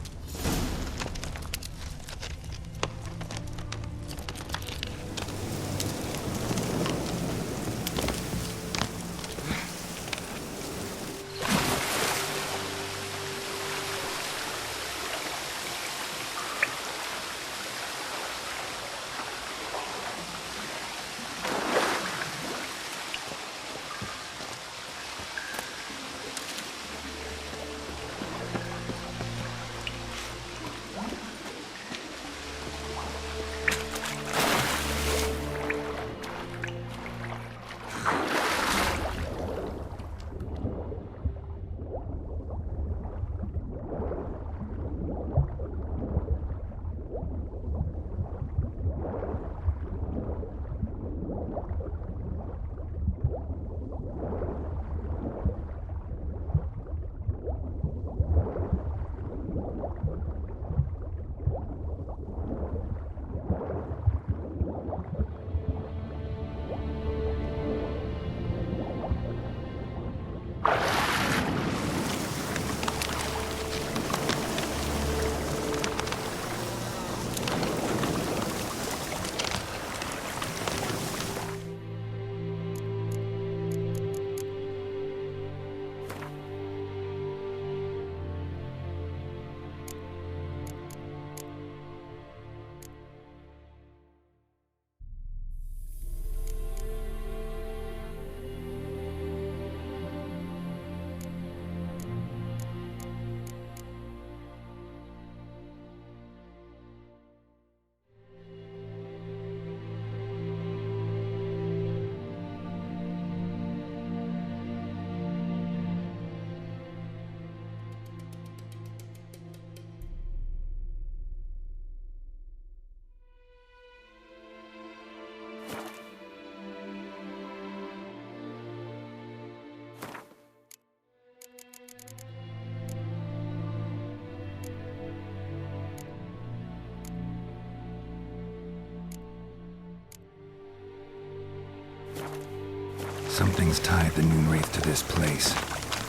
Something's tied the Noonwraith to this place.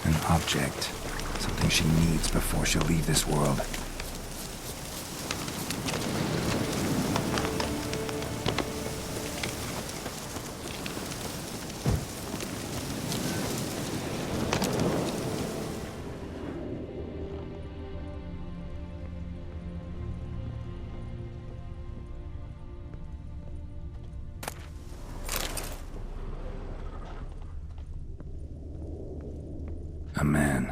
An object. Something she needs before she'll leave this world. A man,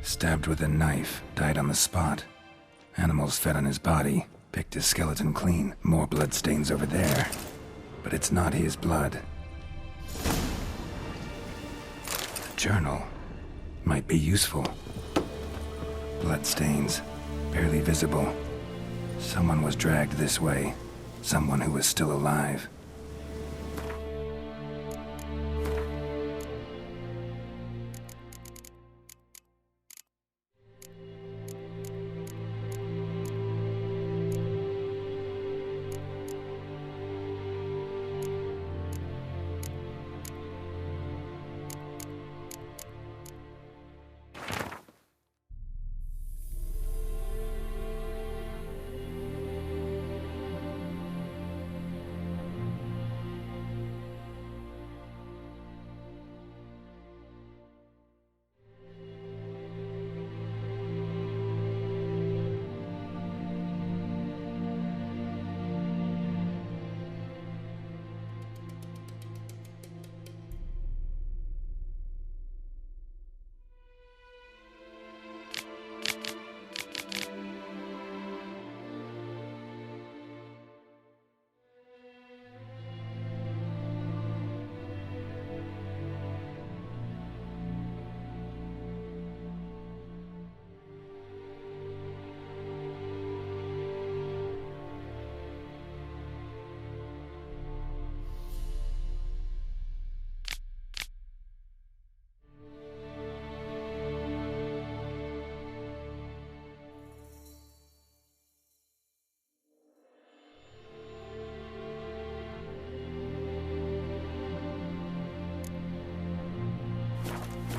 stabbed with a knife, died on the spot. Animals fed on his body, picked his skeleton clean. More bloodstains over there. But it's not his blood. A journal might be useful. Bloodstains, barely visible. Someone was dragged this way. Someone who was still alive.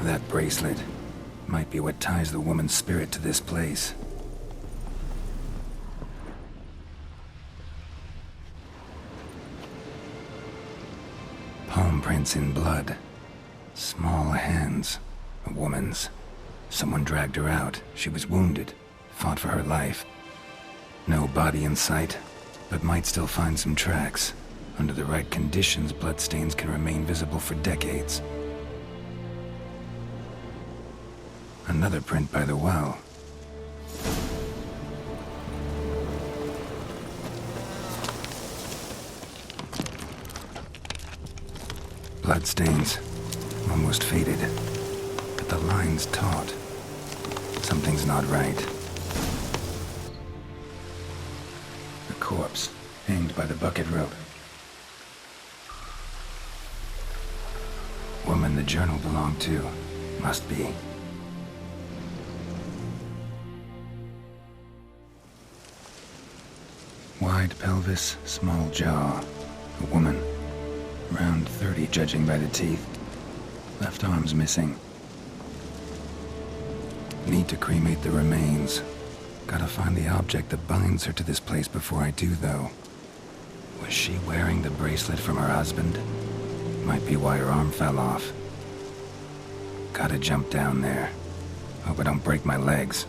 That bracelet might be what ties the woman's spirit to this place. Palm prints in blood. Small hands. A woman's. Someone dragged her out. She was wounded. Fought for her life. No body in sight, but might still find some tracks. Under the right conditions, bloodstains can remain visible for decades. Another print by the well. Bloodstains. Almost faded. But the line's taut. Something's not right. A corpse, hanged by the bucket rope. Woman the journal belonged to. Must be. Wide pelvis, small jaw. A woman. Around 30, judging by the teeth. Left arm's missing. Need to cremate the remains. Gotta find the object that binds her to this place before I do, though. Was she wearing the bracelet from her husband? Might be why her arm fell off. Gotta jump down there. Hope I don't break my legs.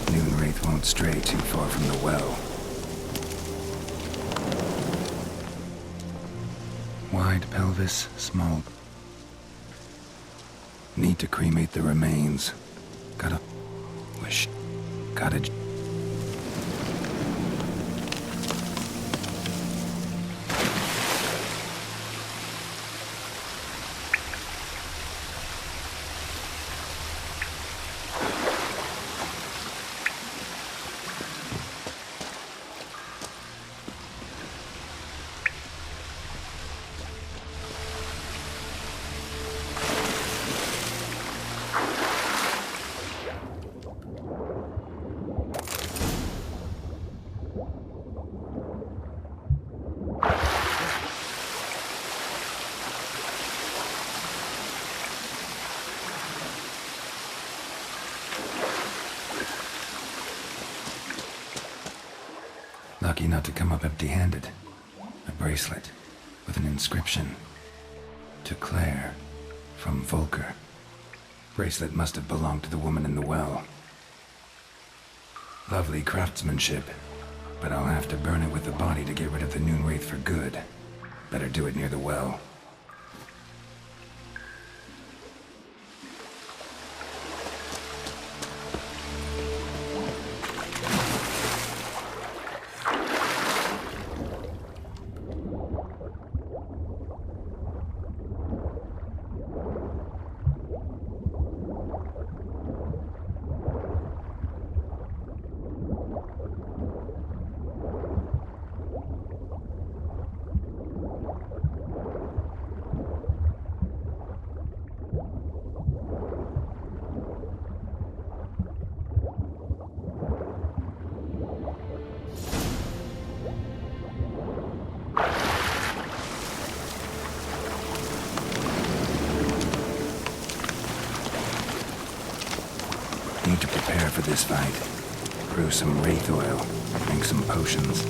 Noonwraith won't stray too far from the well. Wide pelvis, small. Need to cremate the remains. Gotta Lucky not to come up empty-handed. A bracelet with an inscription. To Claire, from Volker. Bracelet must have belonged to the woman in the well. Lovely craftsmanship, but I'll have to burn it with the body to get rid of the Noon Wraith for good. Better do it near the well. Need to prepare for this fight. Brew some wraith oil, drink some potions.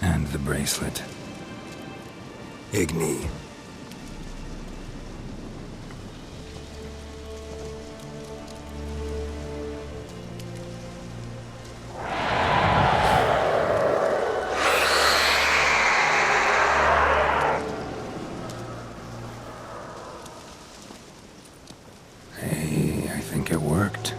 And the bracelet. Igni. Hey, I think it worked.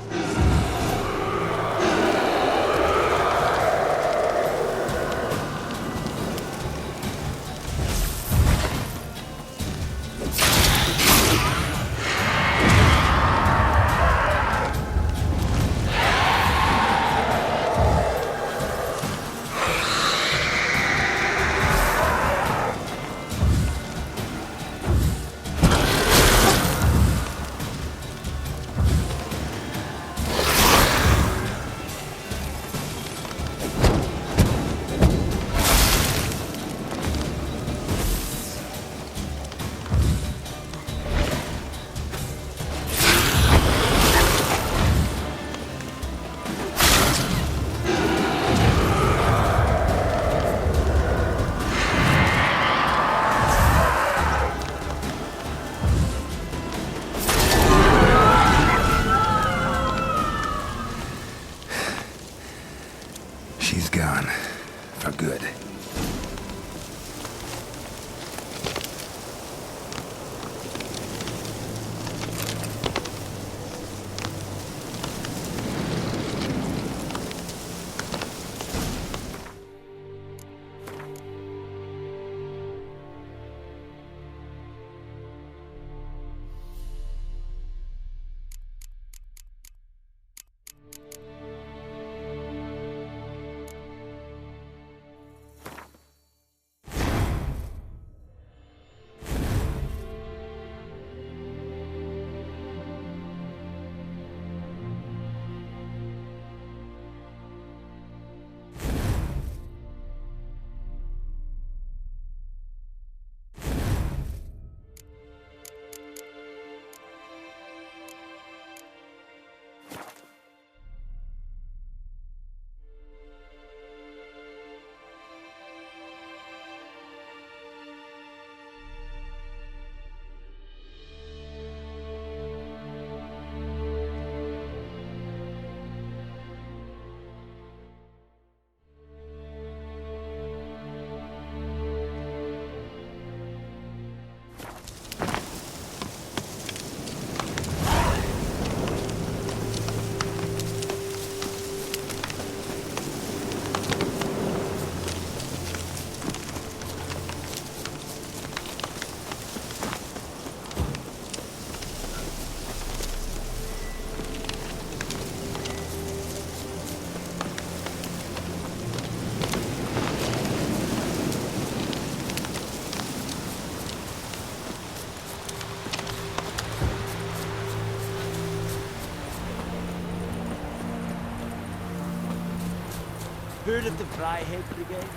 Heard of the Fryhead Brigade?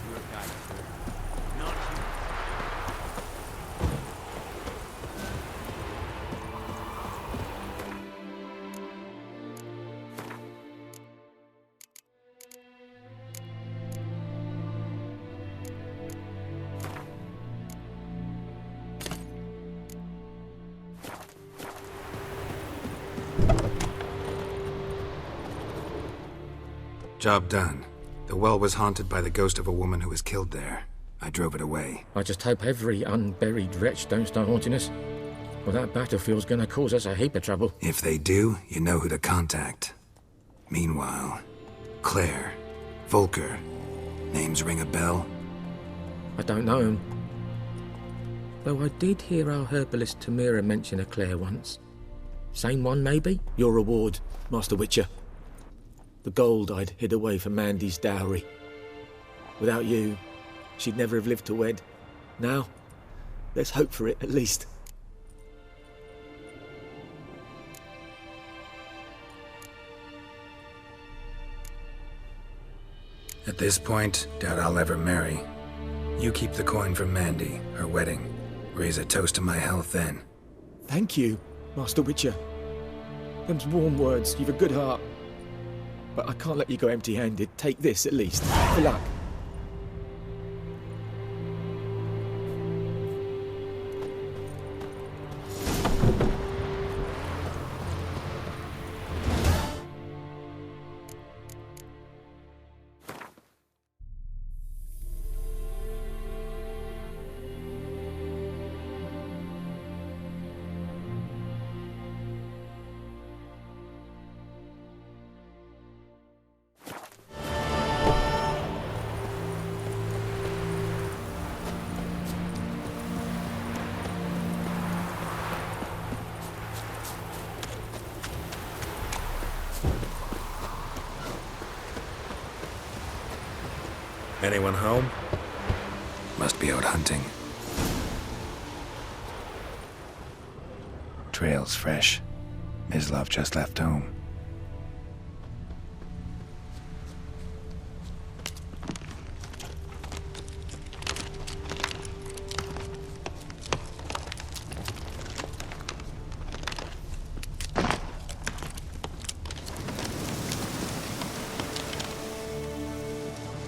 Your guy, sir. Not you. Job done. The well was haunted by the ghost of a woman who was killed there. I drove it away. I just hope every unburied wretch don't start haunting us. Well, that battlefield's gonna cause us a heap of trouble. If they do, you know who to contact. Meanwhile, Claire, Volker, names ring a bell? I don't know him. Though I did hear our herbalist Tamira mention a Claire once. Same one, maybe? Your reward, Master Witcher. The gold I'd hid away for Mandy's dowry. Without you, she'd never have lived to wed. Now, let's hope for it, at least. At this point, doubt I'll ever marry. You keep the coin from Mandy, her wedding. Raise a toast to my health then. Thank you, Master Witcher. Them's warm words, you've a good heart. But I can't let you go empty-handed. Take this, at least. For luck. Anyone home? Must be out hunting. Trail's fresh. Mislav just left home.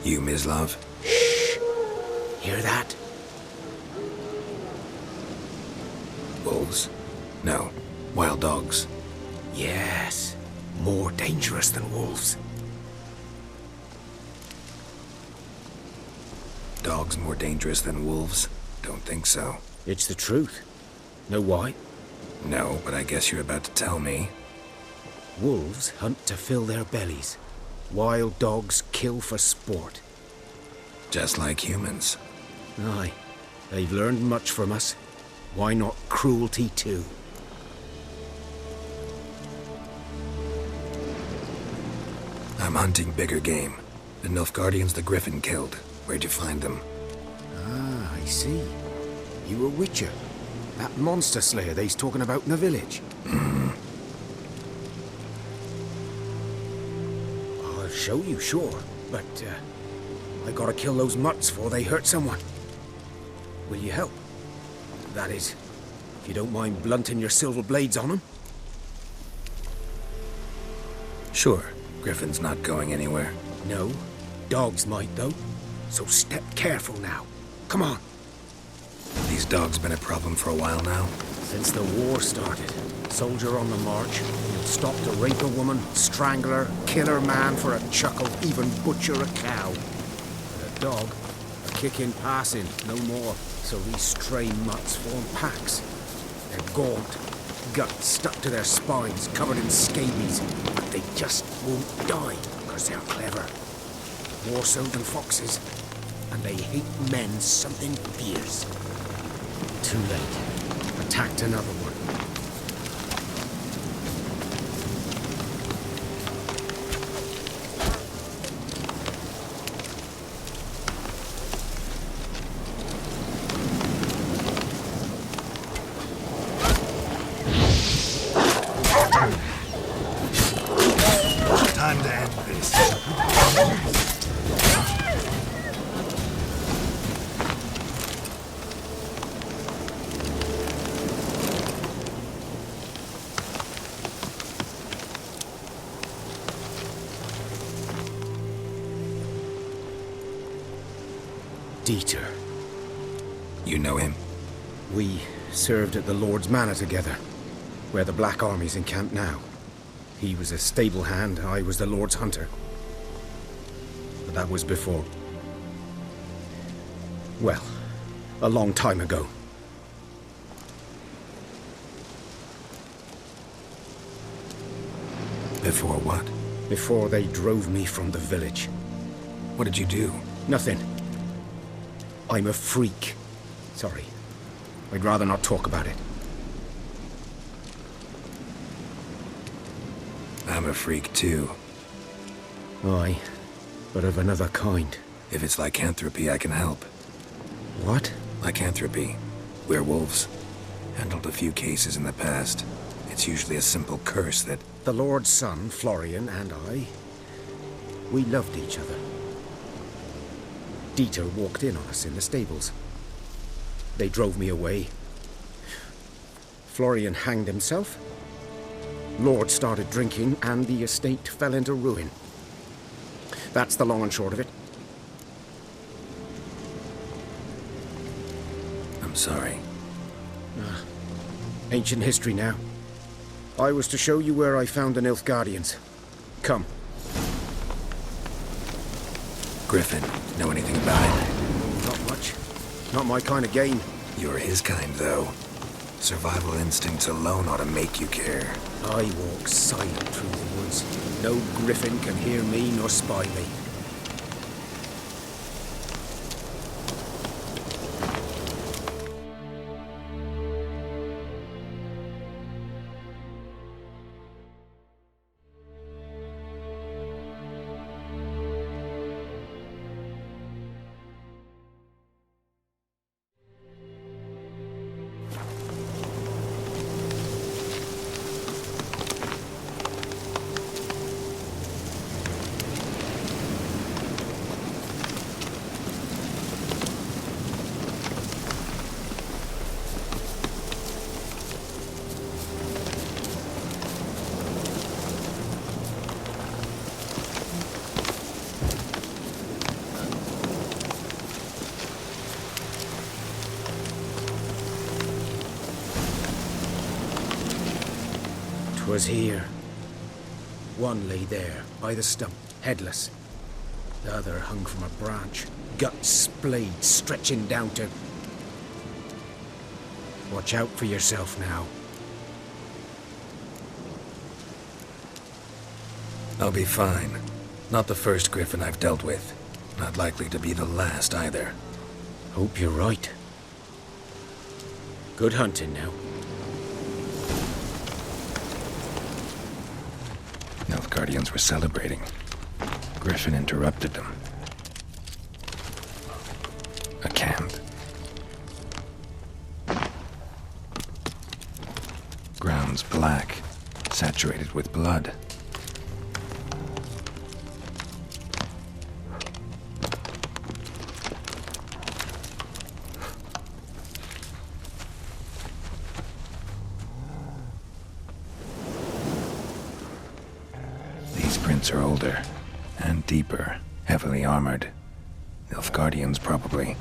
You, Mislav? Shh! Hear that? Wolves? No. Wild dogs. Yes. More dangerous than wolves. Dogs more dangerous than wolves? Don't think so. It's the truth. Know why? No, but I guess you're about to tell me. Wolves hunt to fill their bellies. Wild dogs kill for sport. Just like humans. Aye. They've learned much from us. Why not cruelty too? I'm hunting bigger game. The Nilfgaardians the Griffin killed. Where'd you find them? Ah, I see. You a witcher. That monster slayer they's talking about in the village. I'll show you, sure. But, I gotta kill those mutts before they hurt someone. Will you help? That is, if you don't mind blunting your silver blades on them. Sure. Griffin's not going anywhere. No. Dogs might, though. So step careful now. Come on. These dogs been a problem for a while now? Since the war started. Soldier on the march. He'll stop to rape a woman, strangle her, kill her man for a chuckle, even butcher a cow. But a dog, a kick in passing, no more. So these stray mutts form packs. They're gaunt, guts stuck to their spines, covered in scabies. But they just won't die, because they're clever. More so than foxes. And they hate men something fierce. Too late. Attacked another one. Time to end this. Dieter. You know him? We served at the Lord's Manor together, where the Black Army's encamped now. He was a stable hand, I was the Lord's hunter. But that was before. Well, a long time ago. Before what? Before they drove me from the village. What did you do? Nothing. I'm a freak. Sorry. I'd rather not talk about it. I'm a freak too. Aye, but of another kind. If it's lycanthropy, I can help. What? Lycanthropy. Werewolves. Handled a few cases in the past. It's usually a simple curse that... The Lord's son, Florian, and I, we loved each other. Dieter walked in on us in the stables. They drove me away. Florian hanged himself. Lord started drinking, and the estate fell into ruin. That's the long and short of it. I'm sorry. Ancient history now. I was to show you where I found the Nilfgaardians. Come. Griffin, know anything about it? Not much. Not my kind of game. You're his kind, though. Survival instincts alone ought to make you care. I walk silent through the woods. No griffin can hear me nor spy me. Was here. One lay there, by the stump, headless. The other hung from a branch, guts splayed, stretching down to... Watch out for yourself now. I'll be fine. Not the first griffin I've dealt with. Not likely to be the last either. Hope you're right. Good hunting now. Nilfgaardians were celebrating. Griffin interrupted them. A camp. Grounds black, saturated with blood. Are older and deeper, heavily armored. Nilfgaardians, probably.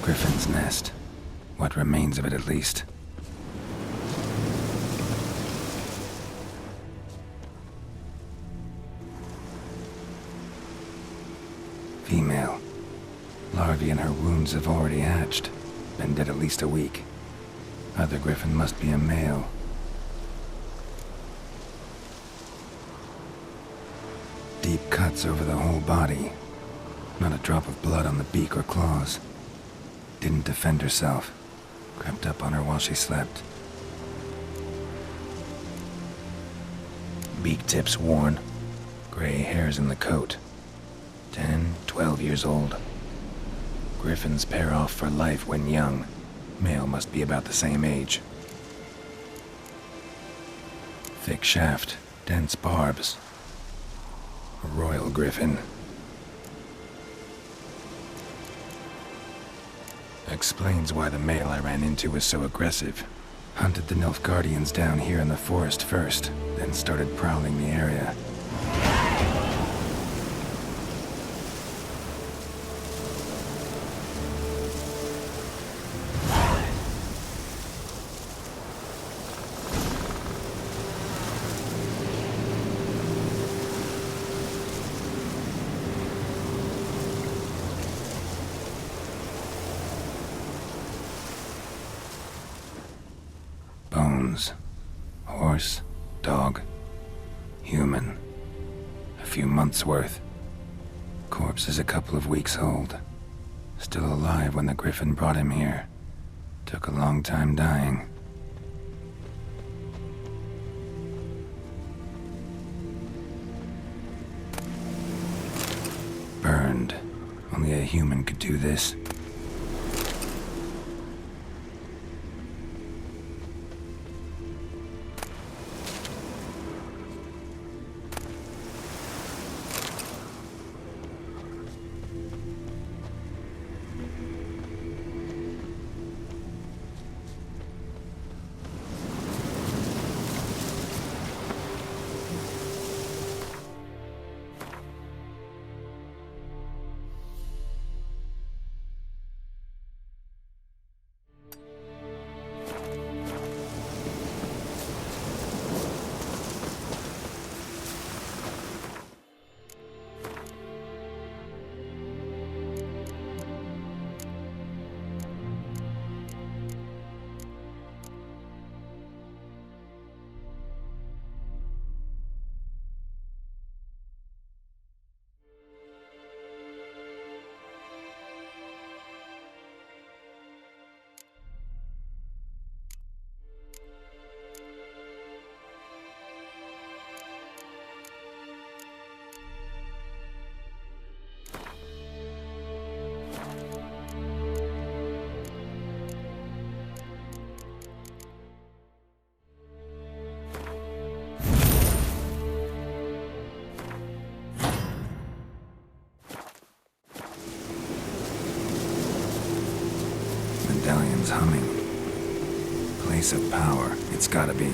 Griffin's nest. What remains of it, at least. Female. Larvae in her wounds have already hatched. Been dead at least a week. Other griffin must be a male. Deep cuts over the whole body. Not a drop of blood on the beak or claws. Didn't defend herself. Crept up on her while she slept. Beak tips worn. Gray hairs in the coat. 10, 12 years old. Griffins pair off for life when young. Male must be about the same age. Thick shaft, dense barbs. A royal griffin. Explains why the male I ran into was so aggressive. Hunted the Nilfgaardians down here in the forest first, then started prowling the area. Bones. Horse, dog, human. A few months' worth. Corpse is a couple of weeks old. Still alive when the griffin brought him here. Took a long time dying. Burned. Only a human could do this. Medallion's humming. Place of power, it's gotta be.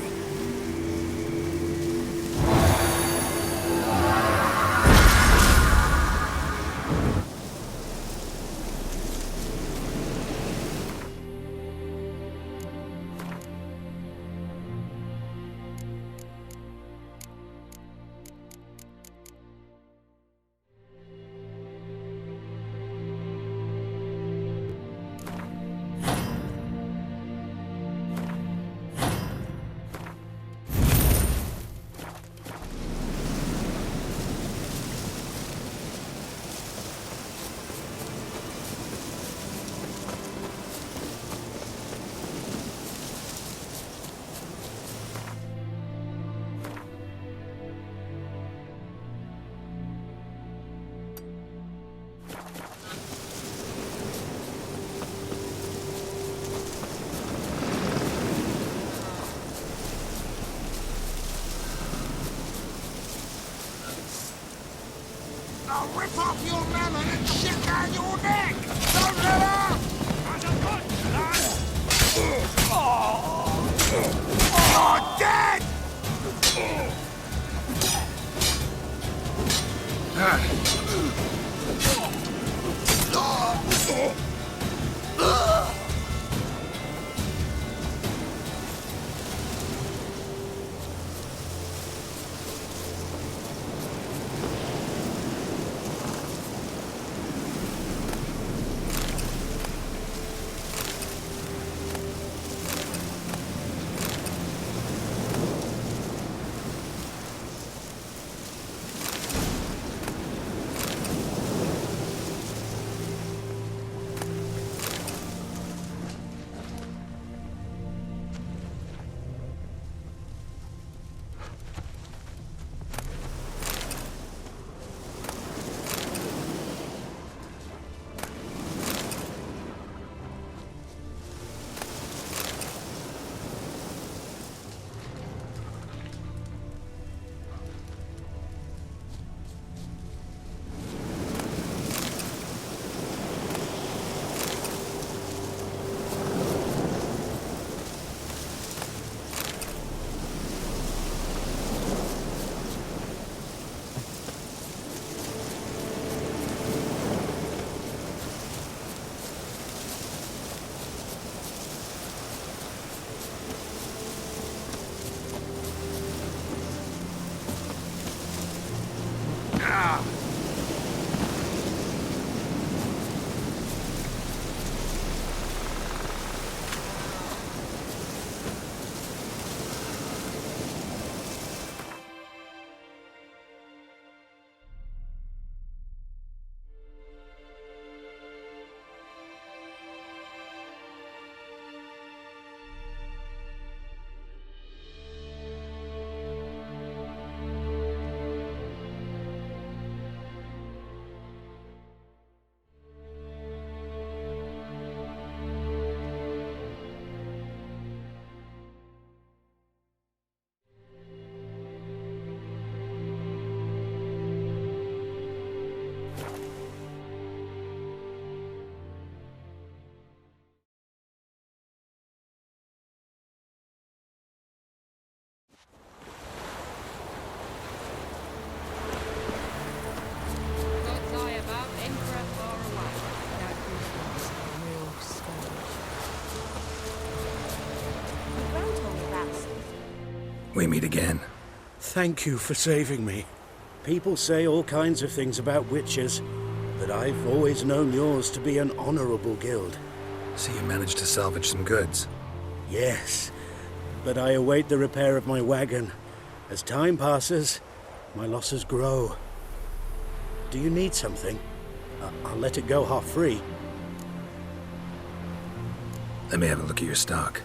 I'll rip off your melon and shit down your neck! Don't let up! As a good lad! You're dead! We meet again. Thank you for saving me. People say all kinds of things about witches, but I've always known yours to be an honorable guild. So you managed to salvage some goods? Yes, but I await the repair of my wagon. As time passes, my losses grow. Do you need something? I'll let it go half-free. Let me have a look at your stock.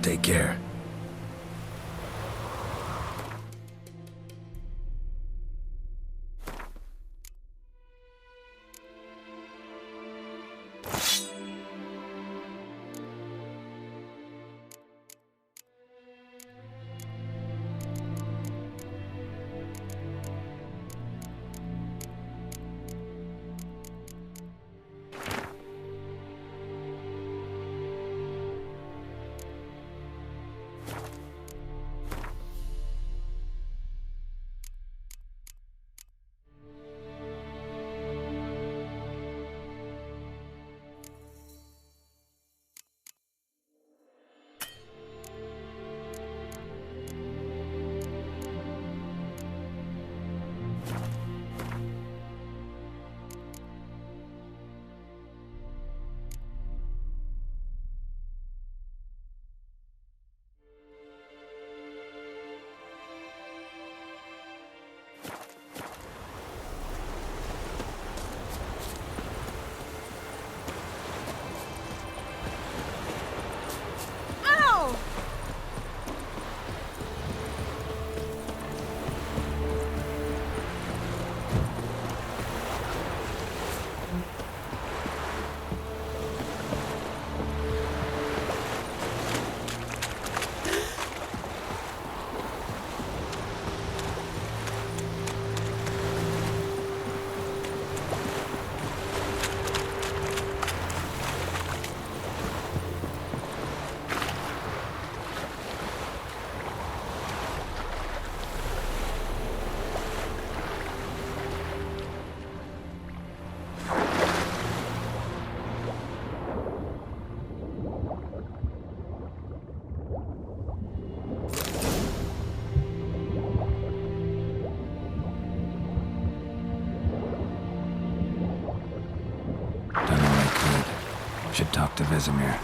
Take care. Should talk to Vesemir.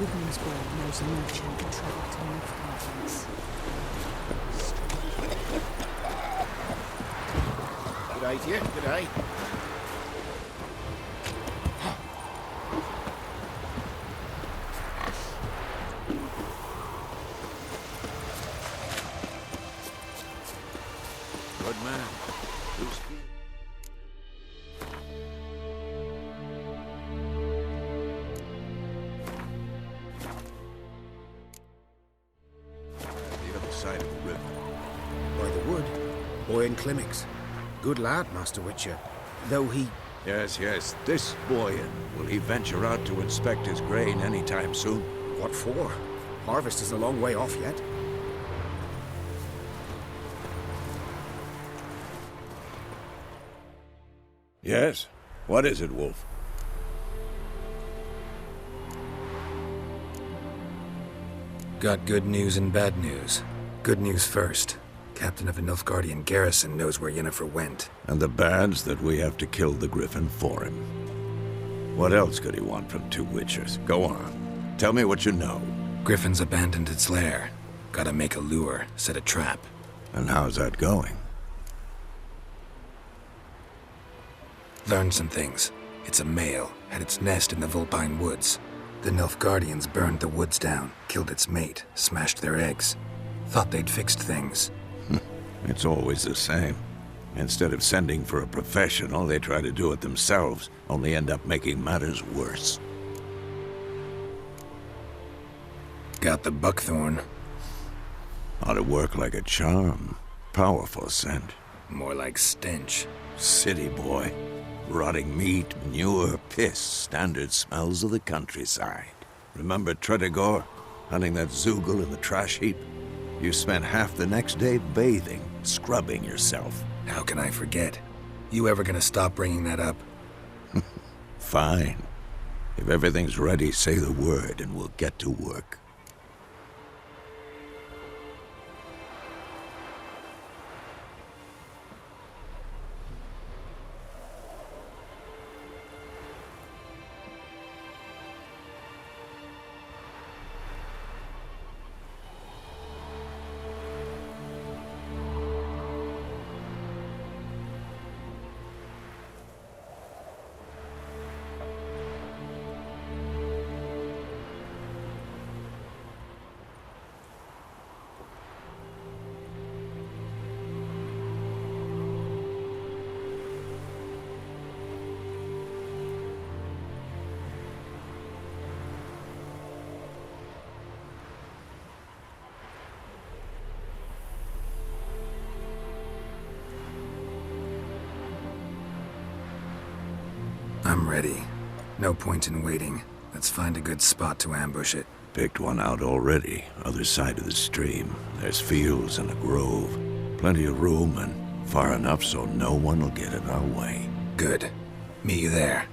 Goodmansborn knows a merchant who travelled to North Gardens. Good day to you, good day. Good man. Who's the other side of the river? By the wood. Boy in Climmix. Good lad, Master Witcher. Though he... Yes, yes. This Boyan. Will he venture out to inspect his grain anytime soon? What for? Harvest is a long way off yet. Yes? What is it, Wolf? Got good news and bad news. Good news first. Captain of the Nilfgaardian garrison knows where Yennefer went. And the bad's that we have to kill the Griffin for him. What else could he want from two Witchers? Go on. Tell me what you know. Griffin's abandoned its lair. Gotta make a lure, set a trap. And how's that going? Learned some things. It's a male, had its nest in the Vulpine Woods. The Nilfgaardians burned the woods down, killed its mate, smashed their eggs. Thought they'd fixed things. It's always the same. Instead of sending for a professional, they try to do it themselves, only end up making matters worse. Got the buckthorn. Ought to work like a charm. Powerful scent. More like stench. City boy. Rotting meat, manure, piss, standard smells of the countryside. Remember Tredegor? Hunting that Zoogle in the trash heap? You spent half the next day bathing, scrubbing yourself. How can I forget? You ever gonna stop bringing that up? Fine. If everything's ready, say the word and we'll get to work. I'm ready. No point in waiting. Let's find a good spot to ambush it. Picked one out already, other side of the stream. There's fields and a grove. Plenty of room and far enough so no one will get in our way. Good. Meet you there.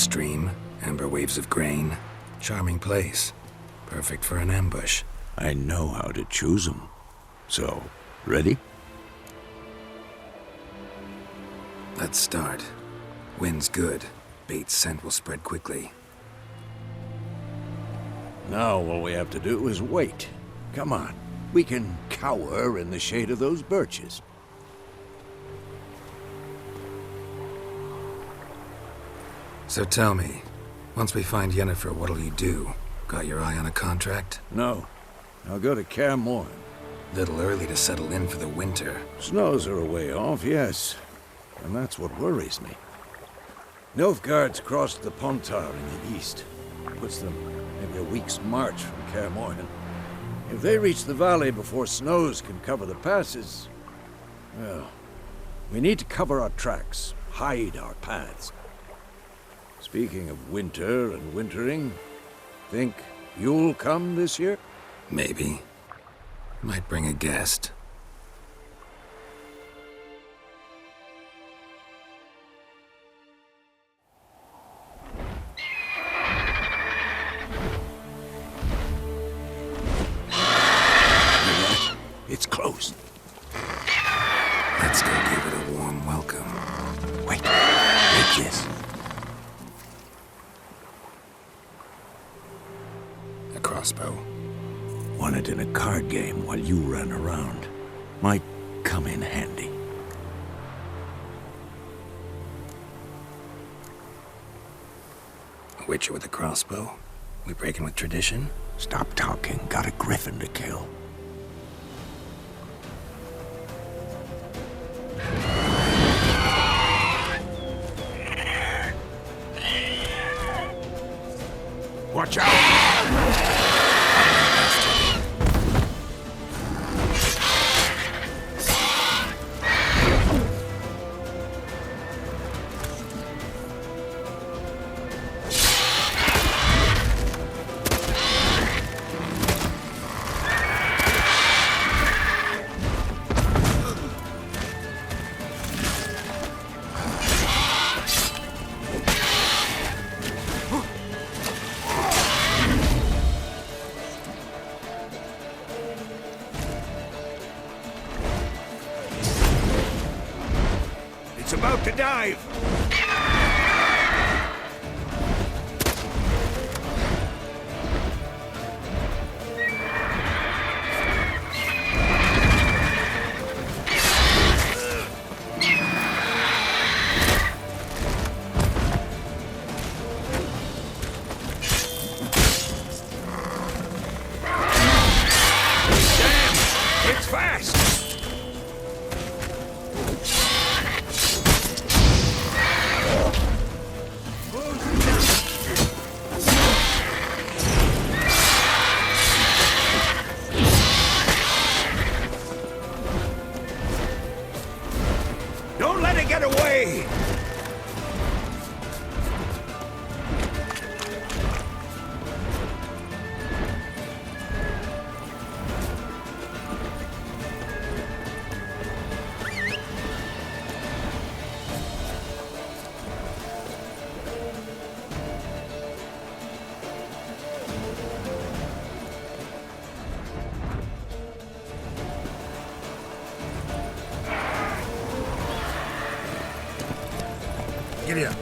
stream, amber waves of grain. Charming place. Perfect for an ambush. I know how to choose them. So, ready? Let's start. Wind's good. Bait's scent will spread quickly. Now all we have to do is wait. Come on. We can cower in the shade of those birches. So tell me, once we find Yennefer, what'll you do? Got your eye on a contract? No. I'll go to KAER. Little early to settle in for the winter. Snows are a way off, yes. And that's what worries me. Nilfgaard's crossed the Pontar in the east. Puts them maybe a week's march from KAER. If they reach the valley before snows can cover the passes, well, we need to cover our tracks, hide our paths. Speaking of winter and wintering, think you'll come this year? Maybe. Might bring a guest. It's close. Let's go give it a warm welcome. Wait. Take this. A crossbow. Won it in a card game while you ran around. Might come in handy. A witcher with a crossbow? We breaking with tradition? Stop talking. Got a griffin to kill. Watch out! It's about to dive! Damn! It's fast! Don't let it get away! Giddy up.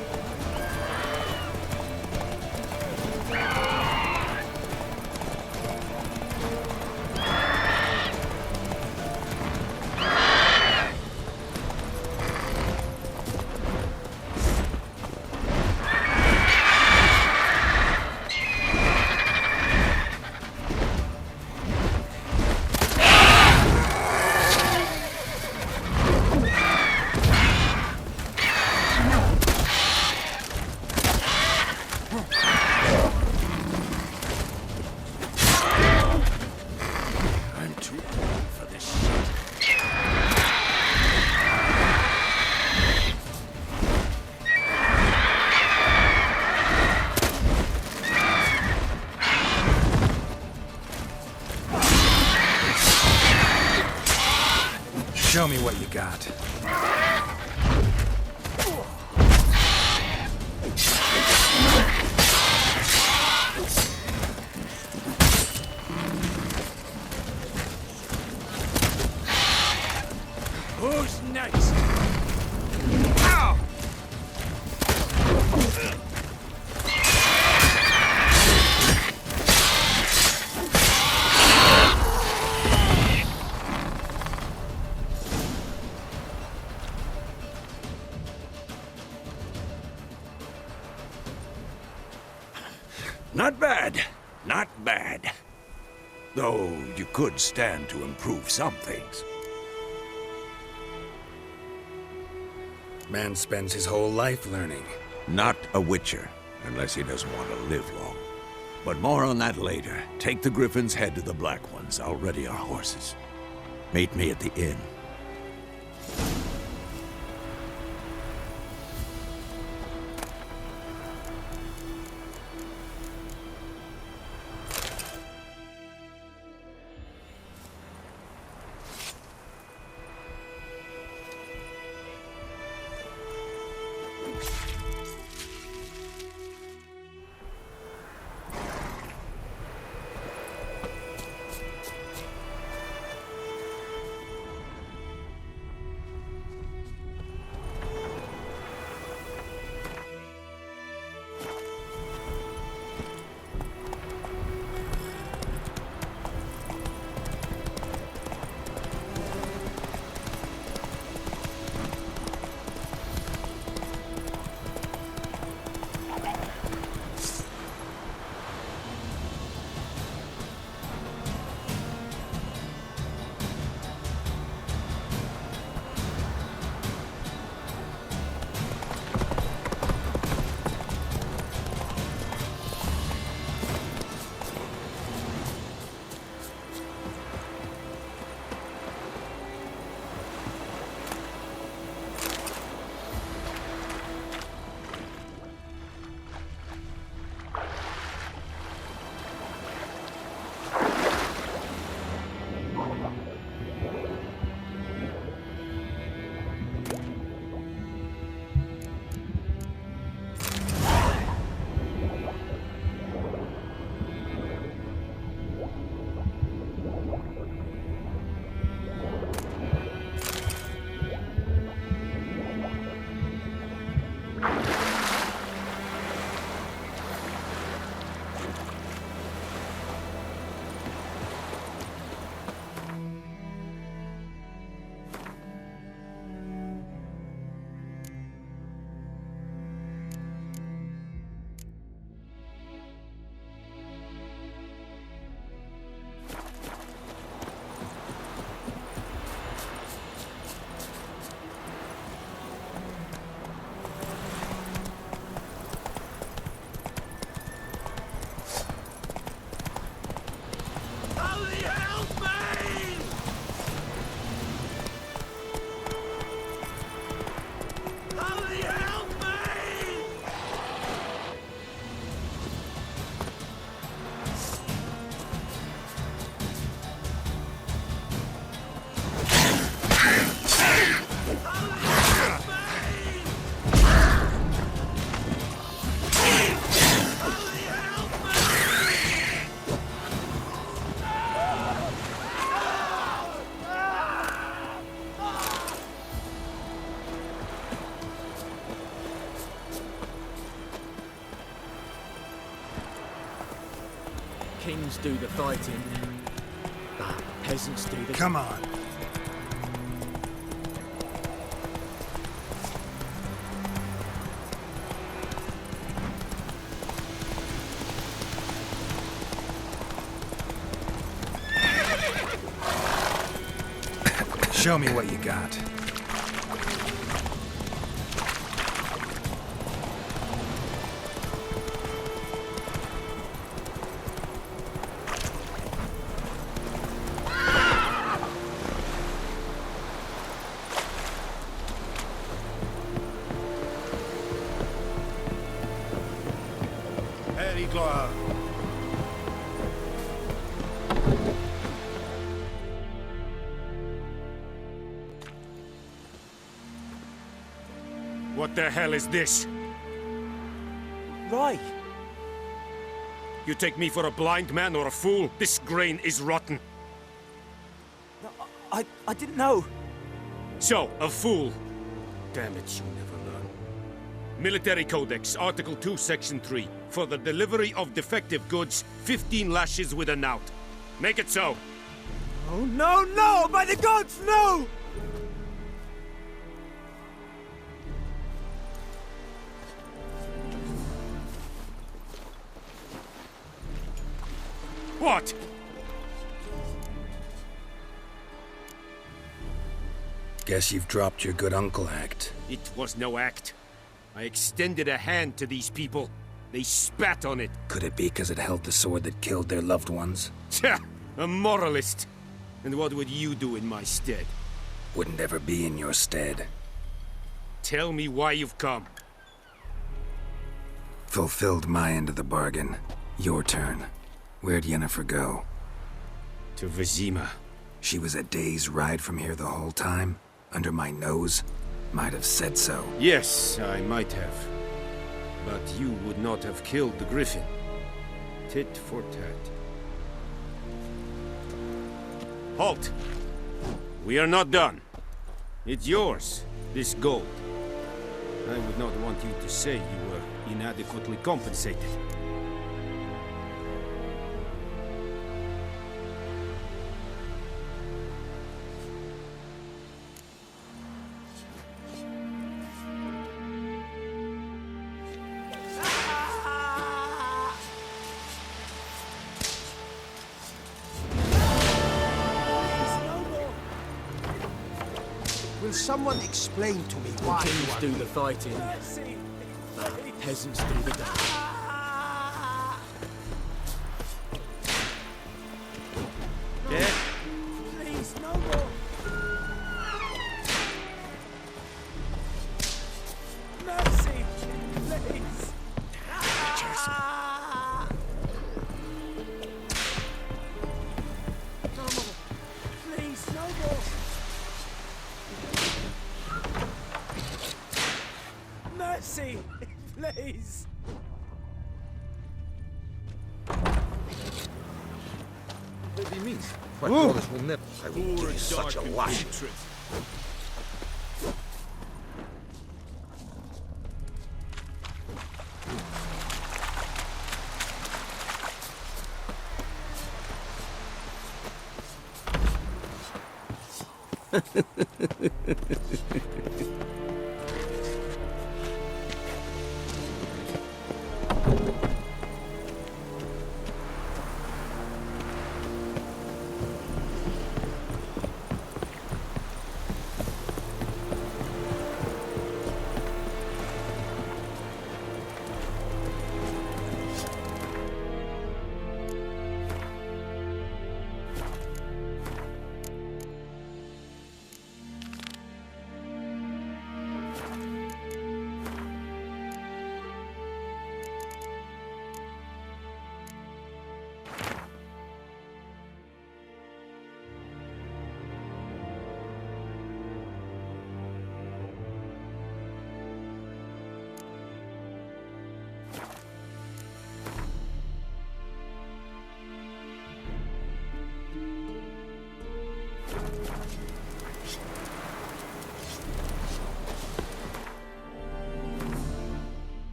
I'm too old for this shit. Show me what you got. Who's next? Ow! Not bad. Not bad. Though you could stand to improve some things. Man spends his whole life learning. Not a witcher, unless he doesn't want to live long. But more on that later. Take the Griffin's head to the Black Ones. I'll ready our horses. Meet me at the inn. Kings do the fighting, but peasants do the... Come on. Show me what you got. What the hell is this? Roy! You take me for a blind man or a fool? This grain is rotten. I didn't know. So, a fool. Damn it, you never learn. Military Codex, Article 2, Section 3. For the delivery of defective goods, 15 lashes with a knout. Make it so. Oh, no, no! By the gods, no! What? Guess you've dropped your good uncle act. It was no act. I extended a hand to these people. They spat on it. Could it be because it held the sword that killed their loved ones? Tja, a moralist. And what would you do in my stead? Wouldn't ever be in your stead. Tell me why you've come. Fulfilled my end of the bargain. Your turn. Where'd Yennefer go? To Vizima. She was a day's ride from here the whole time? Under my nose? Might have said so. Yes, I might have. But you would not have killed the griffin. Tit for tat. Halt! We are not done. It's yours, this gold. I would not want you to say you were inadequately compensated. Will someone explain to me why Kings do the fighting. Peasants do the dance. Yeah? Please, no more! Mercy! Please! No more! Please, no more! Mercy! Please! Maybe means my brothers will never. I will give you such a wash.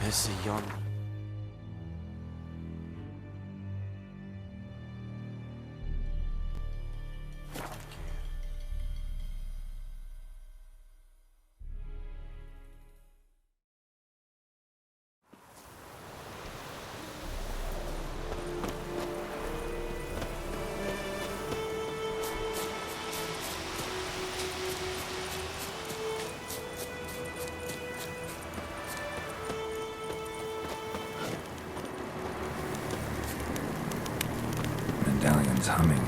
As a young. Medallion's humming.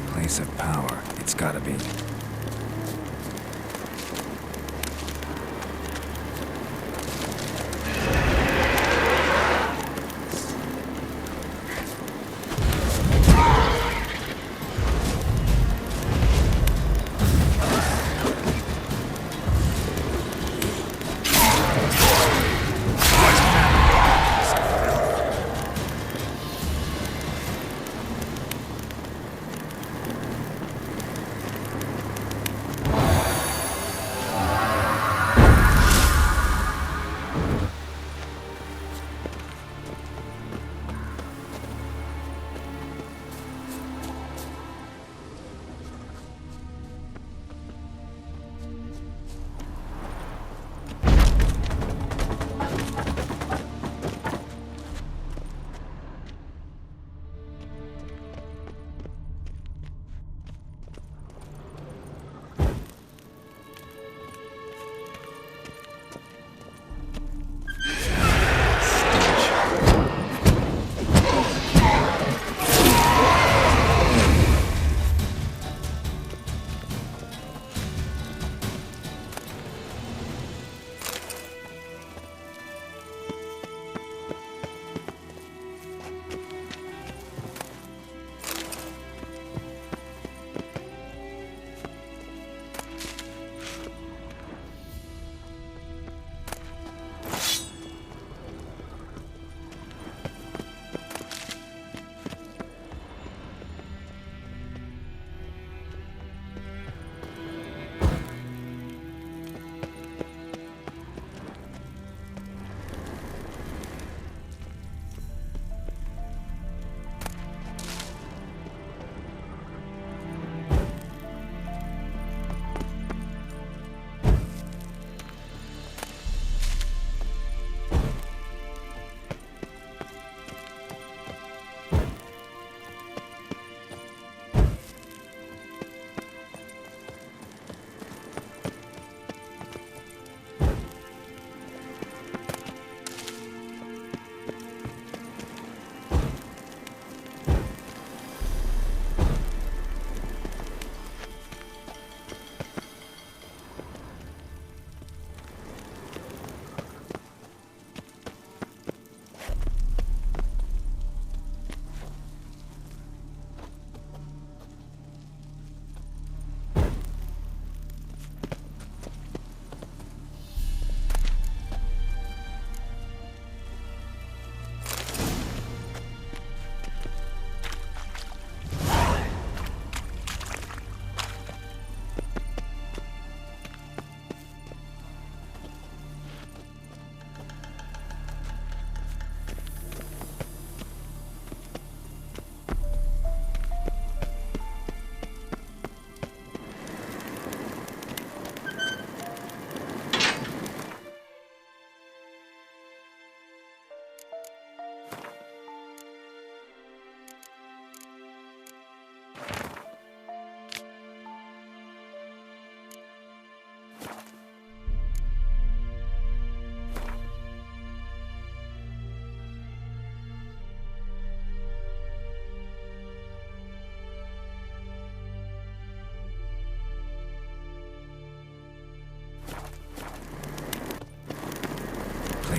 Place of power. It's gotta be.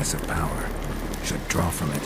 weakness of power should draw from it.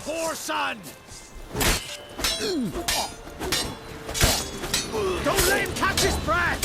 Poor son! Don't let him catch his breath!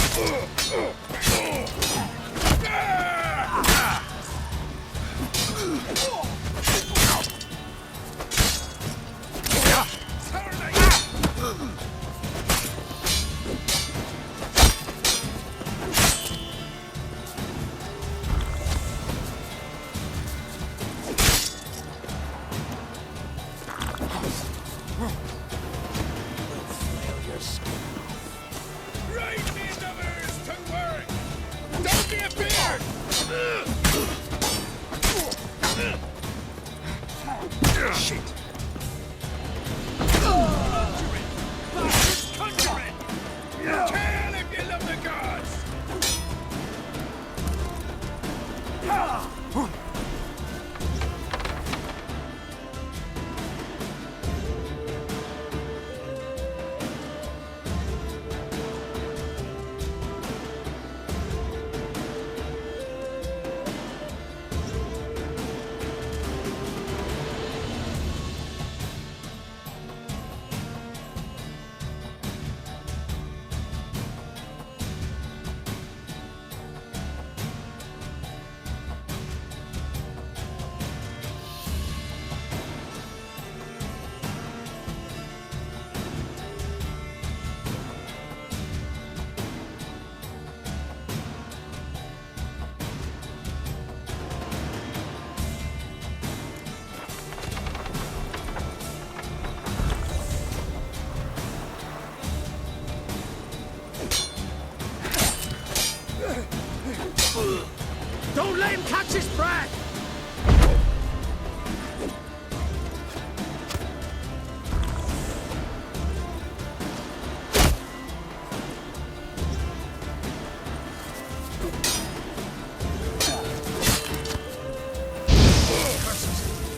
Don't let him catch his breath!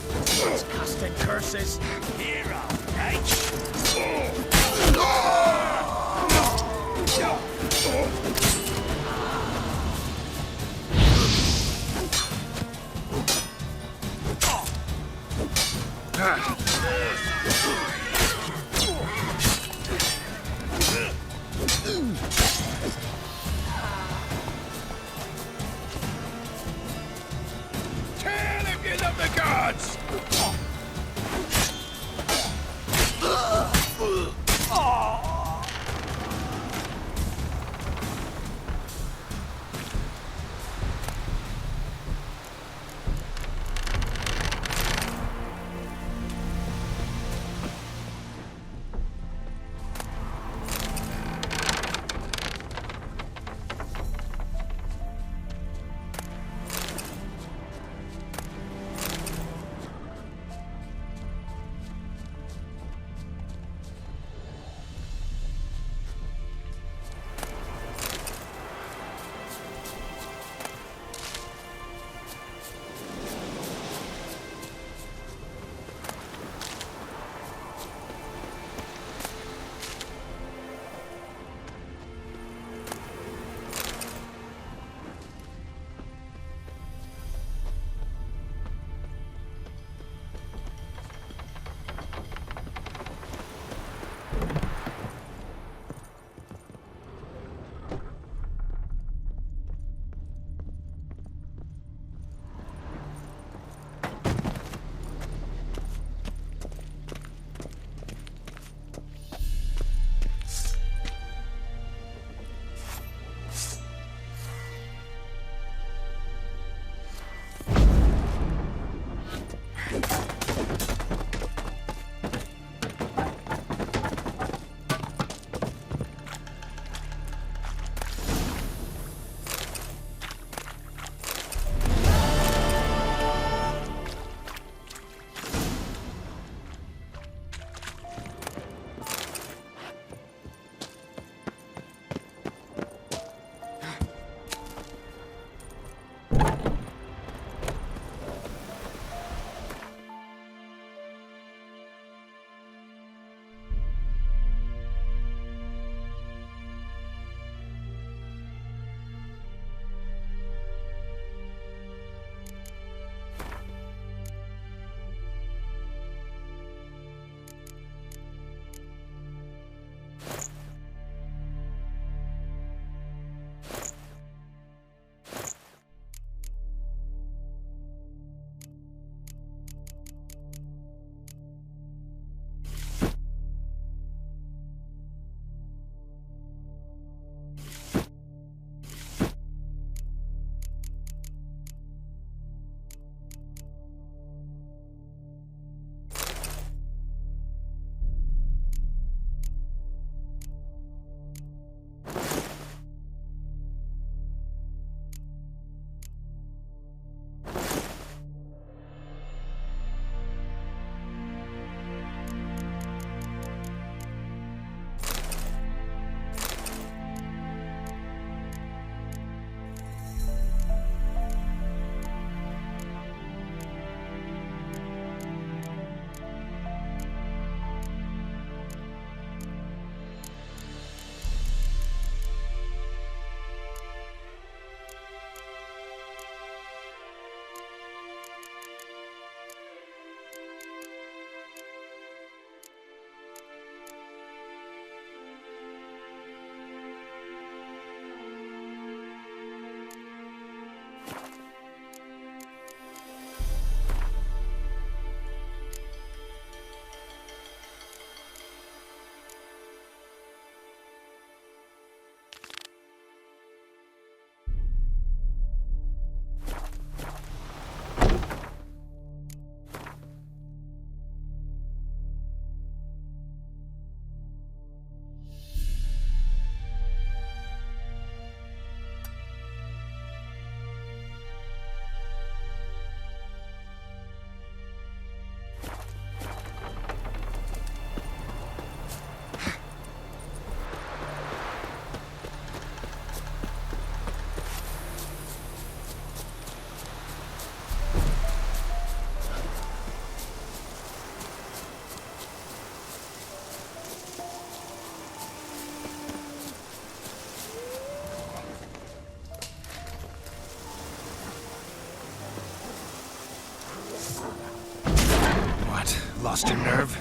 Curses! Casting curses! Hero, right? Tell if you love the gods! Lost your nerve?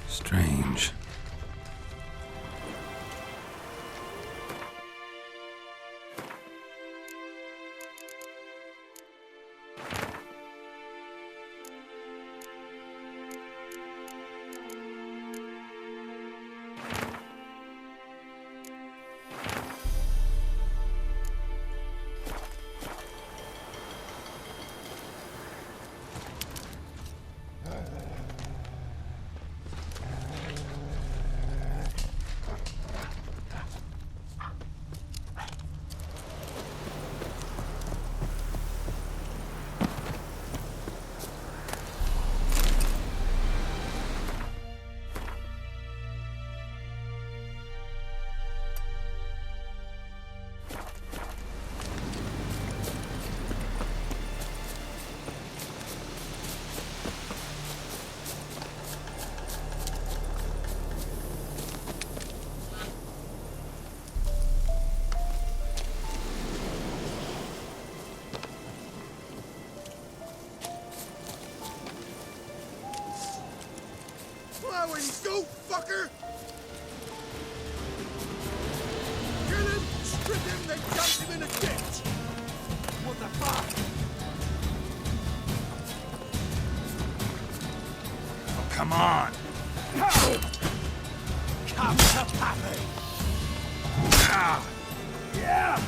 Strange. Plowing, go, fucker! Kill him, strip him, then dump him in a ditch! What the fuck? Oh, come on! Come to Pappy! Yeah!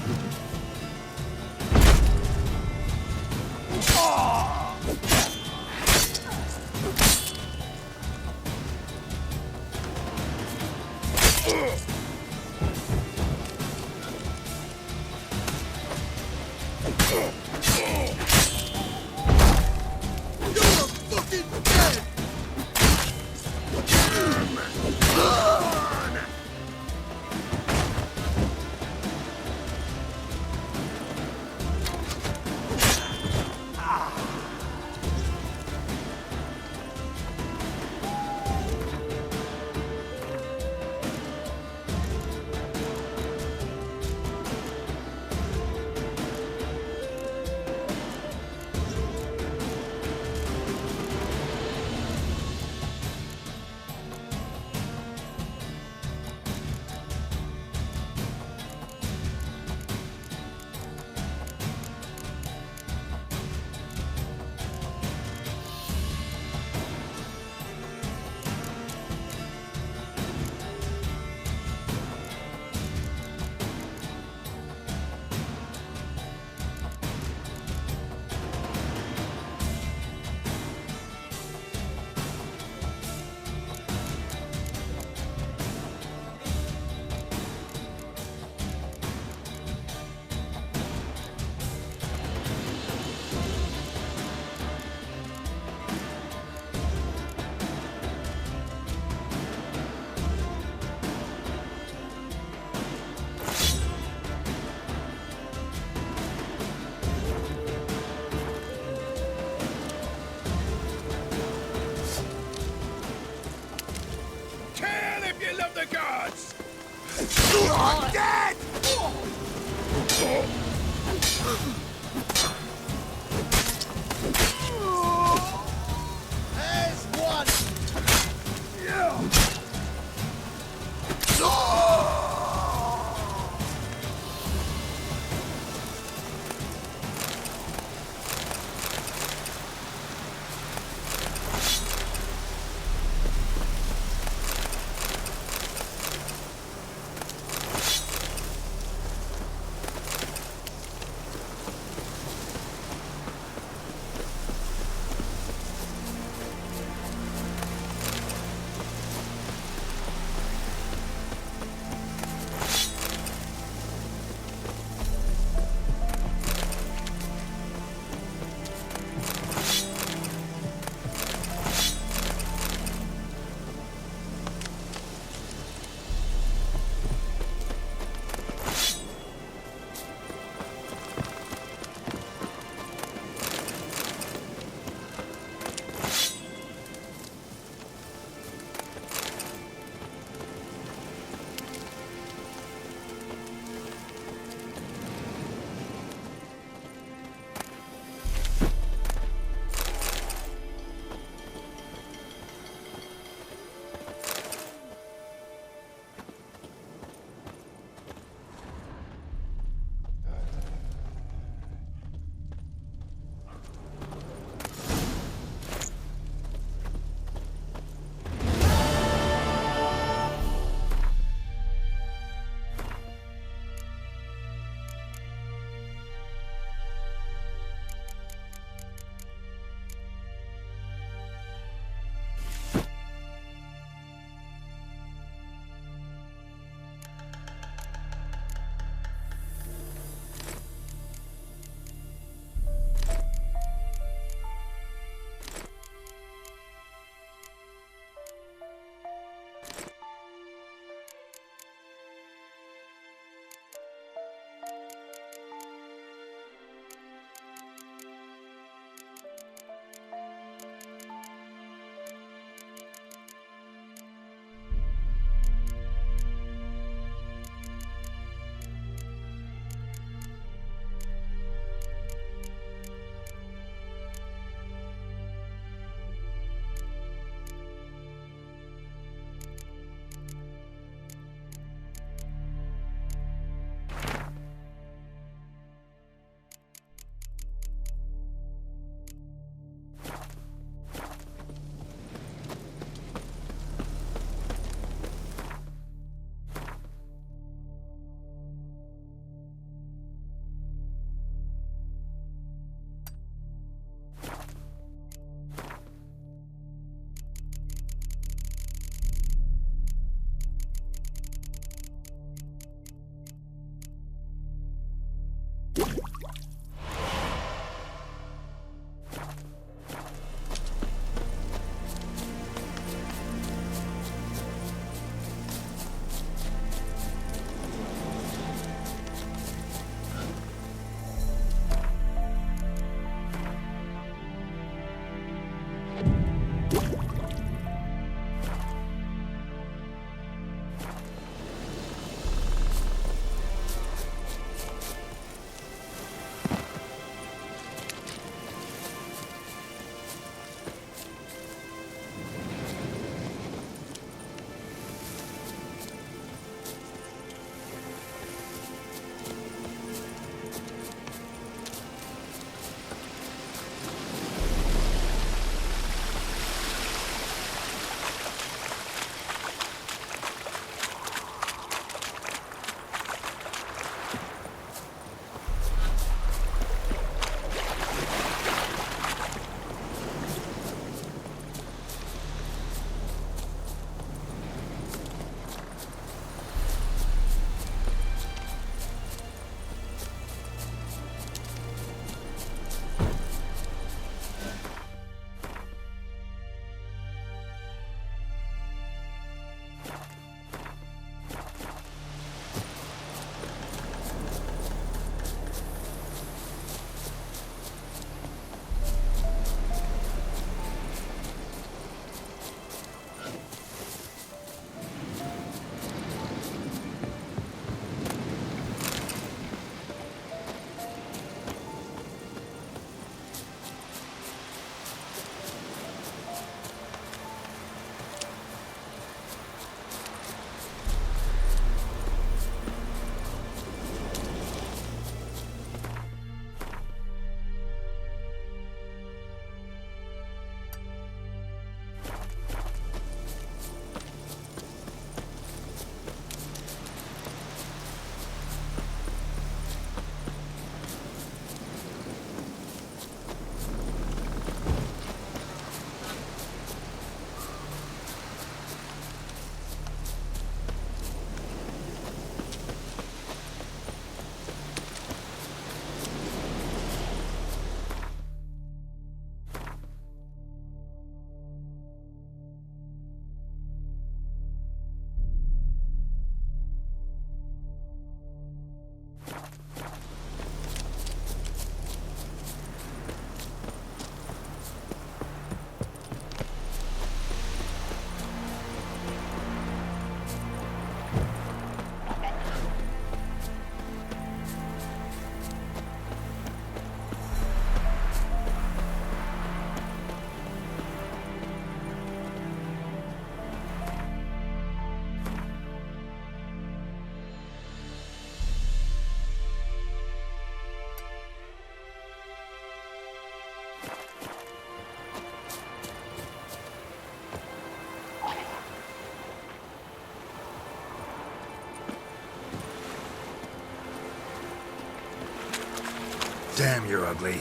Damn, you're ugly.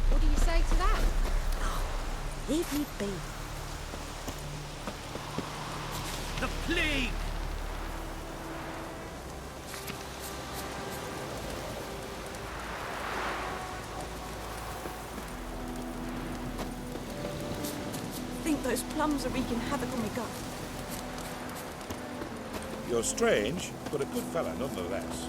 What do you say to that? Leave me be. The plague! Think those plums are wreaking havoc on my gut. You're strange, but a good fella nonetheless.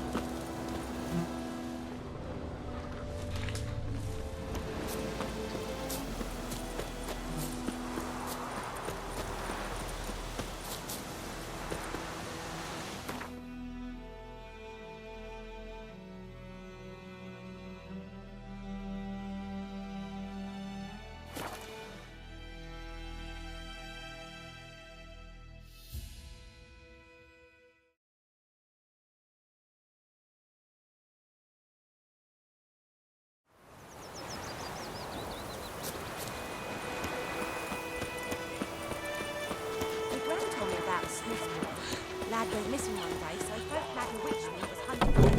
My gran told me about a Smith boy. Lad went missing one day, so folk lad a witchman was hunting for him.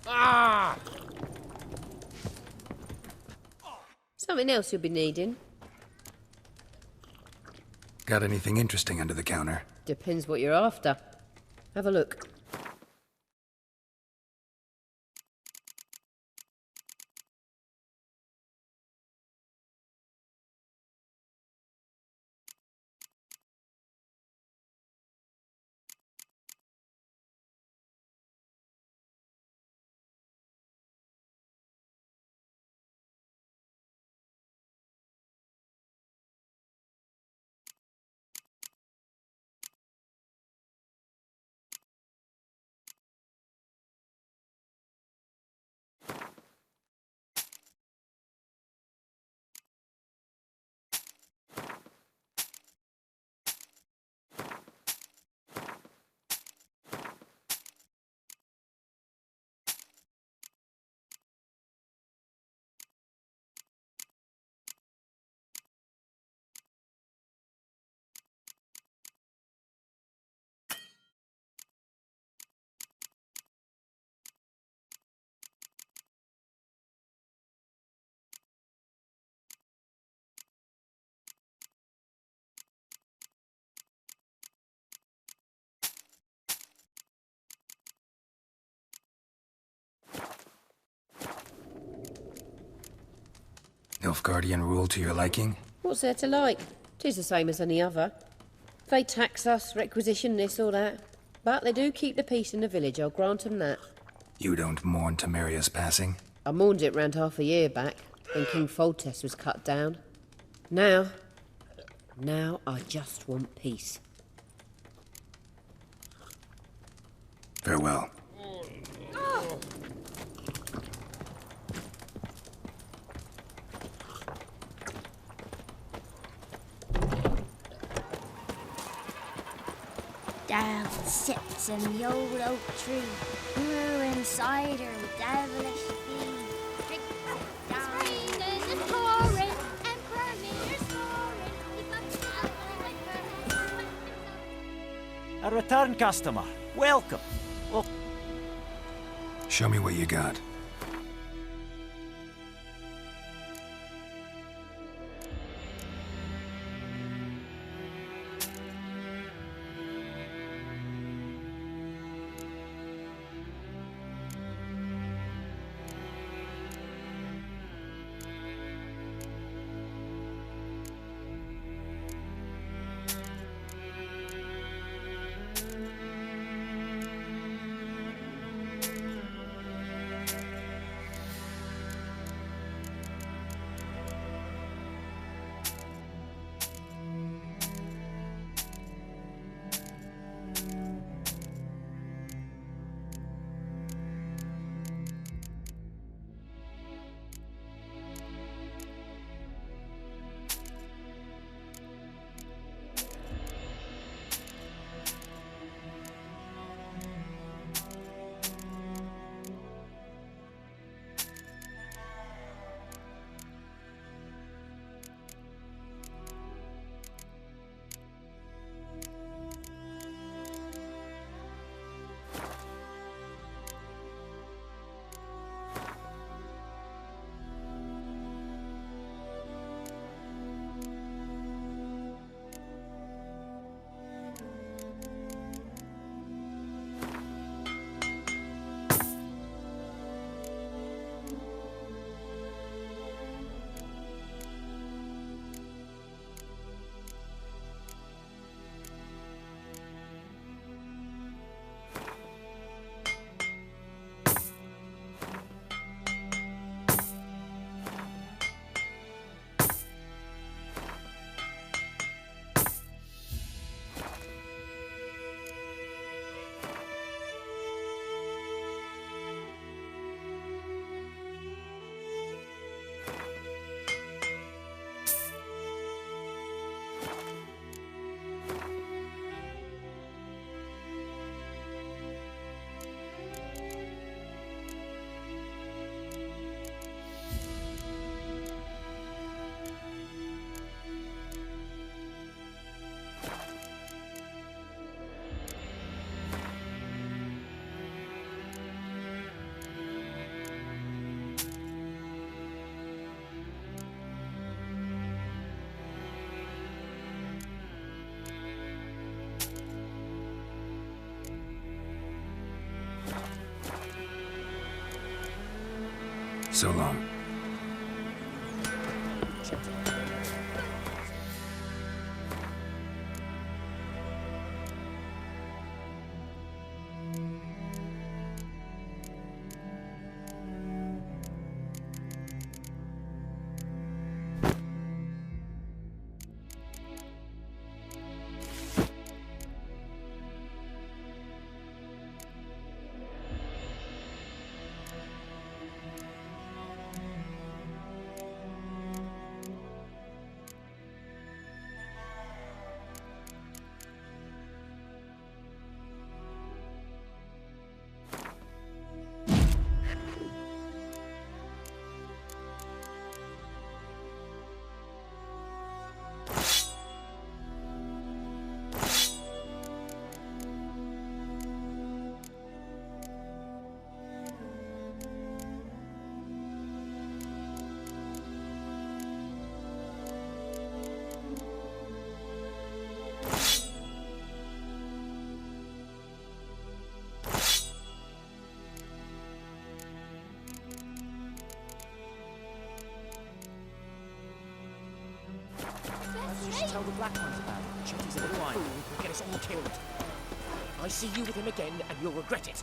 Ah! Something else you'll be needing. Got anything interesting under the counter? Depends what you're after. Have a look. Nilfgaardian rule to your liking? What's there to like? 'Tis the same as any other. They tax us, requisition this or that. But they do keep the peace in the village, I'll grant 'em that. You don't mourn Temeria's passing? I mourned it round half a year back, when King Foltest was cut down. Now I just want peace. Farewell. Down sits in the old oak tree, brewing cider with devilish speed. Drinks it down. It's raining and pouring, Emperor Lear's snoring. Keep up the apple like A return customer. Welcome. Look. Show me what you got. So long. You should tell the Black Ones about it. Chetty's a little fool who'll get us all killed. I see you with him again, and you'll regret it.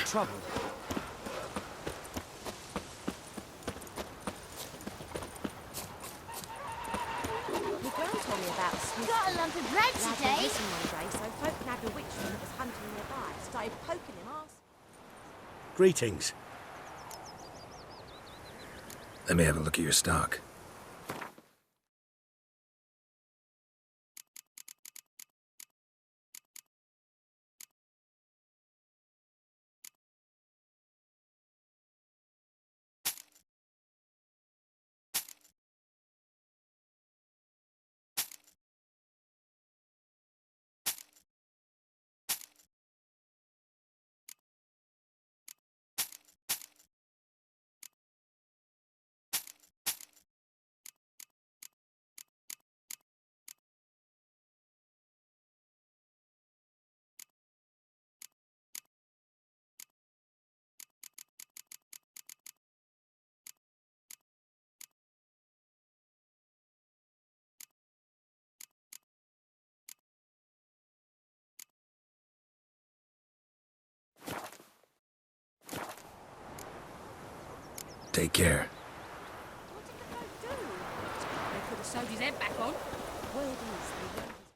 Trouble. Your gran told me about a Swiss. Got a lump of bread Lad today. went missing one day, so folk nabbed a witchman that was hunting nearby. Started poking him arse. Greetings. Let me have a look at your stock. Take care. They could have sewed his head back on. Word is, they weren't